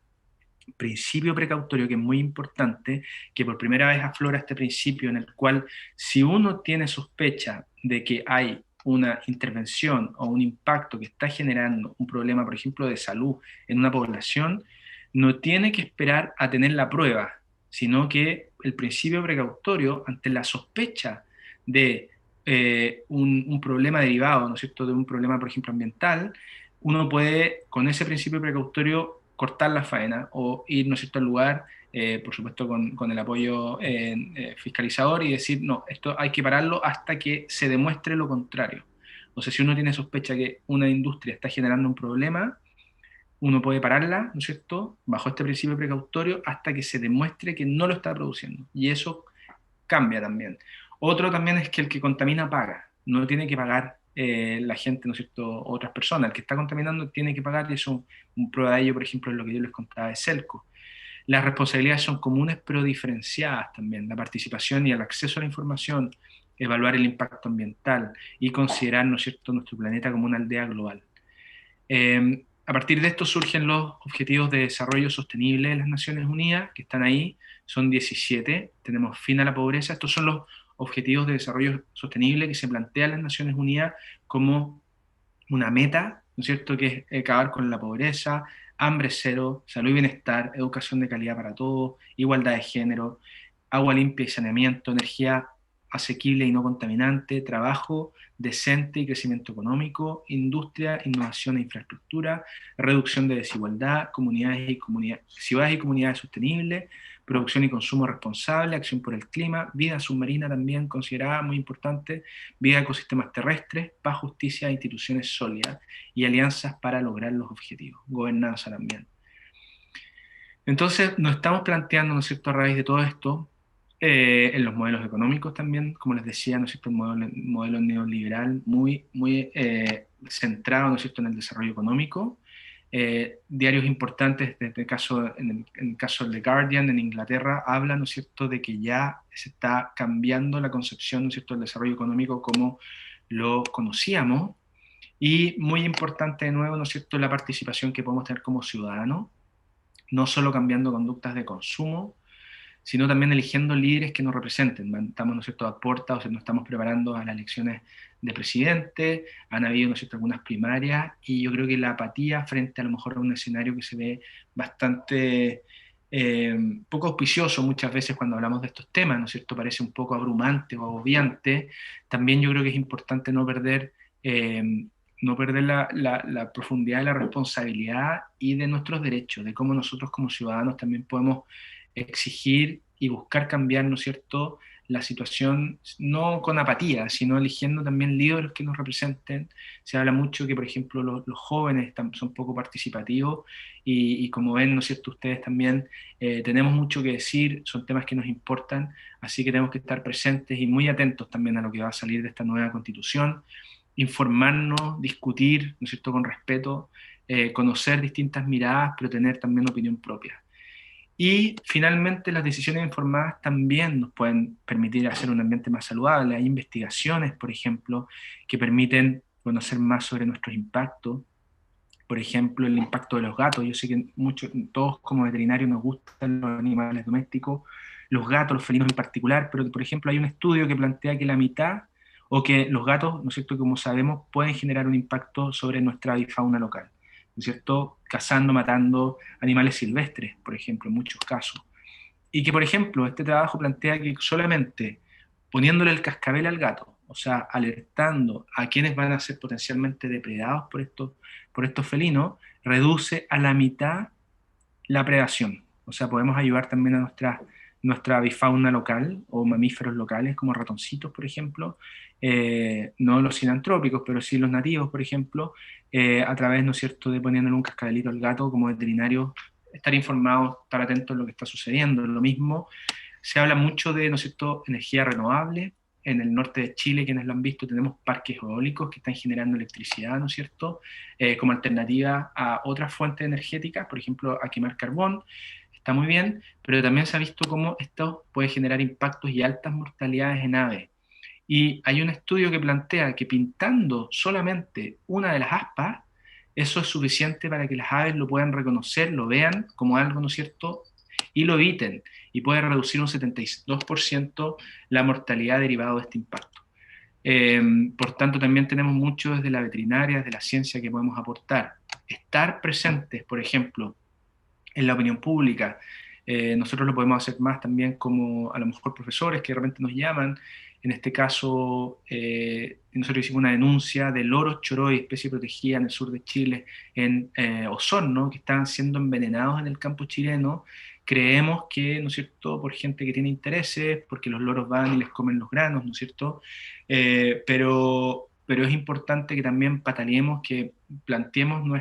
principio precautorio que es muy importante, que por primera vez aflora este principio en el cual si uno tiene sospecha de que hay una intervención o un impacto que está generando un problema, por ejemplo, de salud en una población, no tiene que esperar a tener la prueba, sino que el principio precautorio, ante la sospecha de un problema derivado, ¿no es cierto?, de un problema, por ejemplo, ambiental, uno puede, con ese principio precautorio, cortar la faena o ir, ¿no es cierto?, al lugar, por supuesto con el apoyo fiscalizador, y decir, no, esto hay que pararlo hasta que se demuestre lo contrario. O sea, si uno tiene sospecha que una industria está generando un problema, uno puede pararla, ¿no es cierto?, bajo este principio precautorio hasta que se demuestre que no lo está produciendo. Y eso cambia también. Otro también es que el que contamina paga. No tiene que pagar la gente, ¿no es cierto?, otras personas. El que está contaminando tiene que pagar, y eso, un prueba de ello, por ejemplo, es lo que yo les contaba de Celco. Las responsabilidades son comunes pero diferenciadas también. La participación y el acceso a la información, evaluar el impacto ambiental y considerar, ¿no es cierto?, nuestro planeta como una aldea global. A partir de esto surgen los Objetivos de Desarrollo Sostenible de las Naciones Unidas, que están ahí, son 17, tenemos fin a la pobreza. Estos son los Objetivos de Desarrollo Sostenible que se plantean las Naciones Unidas como una meta, ¿no es cierto?, que es acabar con la pobreza, hambre cero, salud y bienestar, educación de calidad para todos, igualdad de género, agua limpia y saneamiento, energía asequible y no contaminante, trabajo decente y crecimiento económico, industria, innovación e infraestructura, reducción de desigualdad, ciudades y comunidades sostenibles, producción y consumo responsable, acción por el clima, vida submarina también considerada muy importante, vida de ecosistemas terrestres, paz, justicia, instituciones sólidas y alianzas para lograr los objetivos, gobernanza también. Entonces, nos estamos planteando, ¿no es cierto?, a raíz de todo esto, en los modelos económicos también, como les decía, ¿no es cierto?, el modelo neoliberal muy centrado, ¿no es cierto?, en el desarrollo económico. Diarios importantes, en el caso de The Guardian en Inglaterra, hablan, ¿no es cierto?, de que ya se está cambiando la concepción, ¿no es cierto?, del desarrollo económico como lo conocíamos, y muy importante de nuevo, ¿no es cierto?, la participación que podemos tener como ciudadanos, no solo cambiando conductas de consumo, sino también eligiendo líderes que nos representen. Estamos, ¿no es cierto?, a puerta, o sea, nos estamos preparando a las elecciones de presidente, han habido, ¿no es cierto?, algunas primarias, y yo creo que la apatía frente a lo mejor a un escenario que se ve bastante poco auspicioso muchas veces cuando hablamos de estos temas, ¿no es cierto?, parece un poco abrumante o agobiante. También yo creo que es importante no perder la profundidad de la responsabilidad y de nuestros derechos, de cómo nosotros como ciudadanos también podemos exigir y buscar cambiar, ¿no es cierto?, la situación, no con apatía, sino eligiendo también líderes que nos representen. Se habla mucho que, por ejemplo, los jóvenes son poco participativos y como ven, ¿no es cierto?, ustedes también tenemos mucho que decir, son temas que nos importan, así que tenemos que estar presentes y muy atentos también a lo que va a salir de esta nueva constitución, informarnos, discutir, ¿no es cierto?, con respeto, conocer distintas miradas, pero tener también opinión propia. Y finalmente las decisiones informadas también nos pueden permitir hacer un ambiente más saludable. Hay investigaciones, por ejemplo, que permiten conocer más sobre nuestros impactos. Por ejemplo, el impacto de los gatos. Yo sé que todos como veterinarios nos gustan los animales domésticos, los gatos, los felinos en particular, pero que, por ejemplo, hay un estudio que plantea que la mitad, o que los gatos, ¿no es cierto?, como sabemos, pueden generar un impacto sobre nuestra avifauna local, ¿no es cierto?, cazando, matando animales silvestres, por ejemplo, en muchos casos. Y que, por ejemplo, este trabajo plantea que solamente poniéndole el cascabel al gato, o sea, alertando a quienes van a ser potencialmente depredados por estos felinos, reduce a la mitad la predación. O sea, podemos ayudar también a nuestra avifauna local o mamíferos locales como ratoncitos, por ejemplo, no los sinantrópicos, pero sí los nativos, por ejemplo, a través, ¿no es cierto?, de poniéndole un cascabelito al gato como veterinario, estar informados, estar atentos a lo que está sucediendo. Lo mismo, se habla mucho de, ¿no es cierto?, energía renovable. En el norte de Chile, quienes lo han visto, tenemos parques eólicos que están generando electricidad, ¿no es cierto?, como alternativa a otras fuentes energéticas, por ejemplo, a quemar carbón. Está muy bien, pero también se ha visto cómo esto puede generar impactos y altas mortalidades en aves. Y hay un estudio que plantea que pintando solamente una de las aspas, eso es suficiente para que las aves lo puedan reconocer, lo vean como algo, ¿no es cierto?, y lo eviten, y puede reducir un 72% la mortalidad derivada de este impacto. Por tanto, también tenemos mucho desde la veterinaria, desde la ciencia que podemos aportar. Estar presentes, por ejemplo, en la opinión pública. Nosotros lo podemos hacer más también como a lo mejor profesores que de repente nos llaman. En este caso, nosotros hicimos una denuncia de loros choroy, especie protegida en el sur de Chile, en Osorno, que estaban siendo envenenados en el campo chileno. Creemos que, ¿no es cierto?, por gente que tiene intereses, porque los loros van y les comen los granos, ¿no es cierto? Pero es importante que también pataleemos, que planteemos que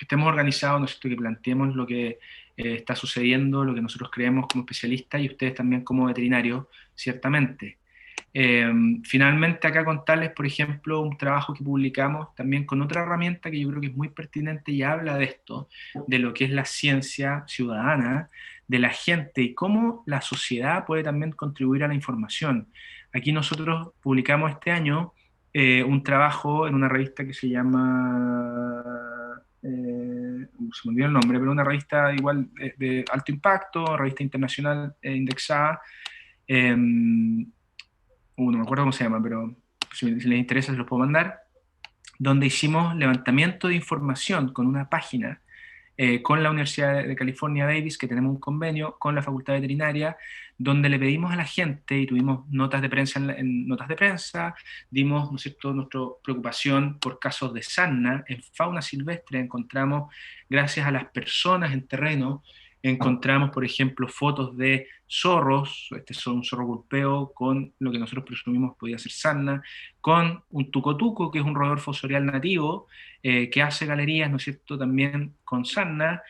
estemos organizados, ¿no es cierto?, que planteemos lo que está sucediendo, lo que nosotros creemos como especialistas y ustedes también como veterinarios, ciertamente. Finalmente, acá contarles, por ejemplo, un trabajo que publicamos también con otra herramienta que yo creo que es muy pertinente y habla de esto, de lo que es la ciencia ciudadana, de la gente y cómo la sociedad puede también contribuir a la información. Aquí nosotros publicamos este año un trabajo en una revista que se llama, se me olvidó el nombre, pero una revista igual de alto impacto, revista internacional indexada, no me acuerdo cómo se llama, pero si les interesa se los puedo mandar, donde hicimos levantamiento de información con una página con la Universidad de California Davis, que tenemos un convenio con la Facultad Veterinaria, donde le pedimos a la gente, y tuvimos notas de prensa en notas de prensa, dimos, ¿no es cierto?, nuestra preocupación por casos de sarna en fauna silvestre. Encontramos, gracias a las personas en terreno, encontramos, por ejemplo, fotos de zorros, este es un zorro gulpeo con lo que nosotros presumimos podía ser sarna, con un tucotuco, que es un roedor fosorial nativo, que hace galerías, ¿no es cierto?, también con sarna.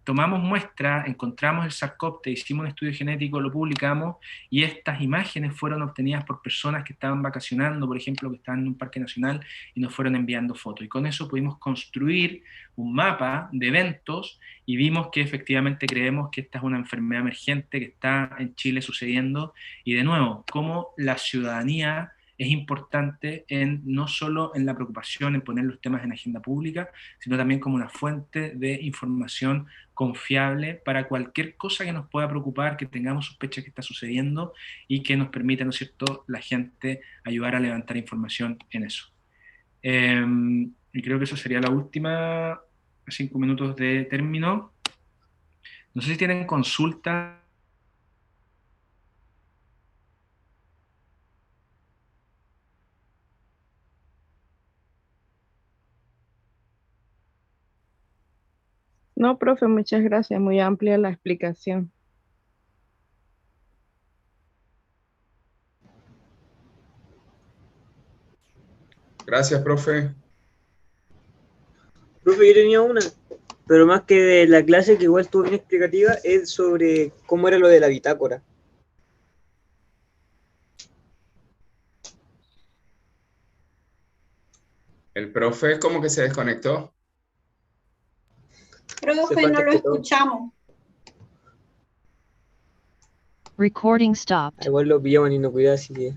Tomamos muestras, encontramos el sarcópte, hicimos un estudio genético, lo publicamos, y estas imágenes fueron obtenidas por personas que estaban vacacionando, por ejemplo, que estaban en un parque nacional, y nos fueron enviando fotos. Y con eso pudimos construir un mapa de eventos, y vimos que efectivamente creemos que esta es una enfermedad emergente que está en Chile sucediendo, y de nuevo, cómo la ciudadanía es importante no solo en la preocupación en poner los temas en agenda pública, sino también como una fuente de información confiable para cualquier cosa que nos pueda preocupar, que tengamos sospechas que está sucediendo y que nos permita, ¿no es cierto?, la gente ayudar a levantar información en eso. Y creo que eso sería la última, 5 minutos de término. No sé si tienen consultas. No, profe, muchas gracias. Muy amplia la explicación. Gracias, profe. Profe, yo tenía una, pero más que de la clase, que igual estuvo bien explicativa, es sobre cómo era lo de la bitácora. El profe como que se desconectó. Profe, no lo escuchamos. Recording stopped. Igual lo pillamos en inocuidad, así que...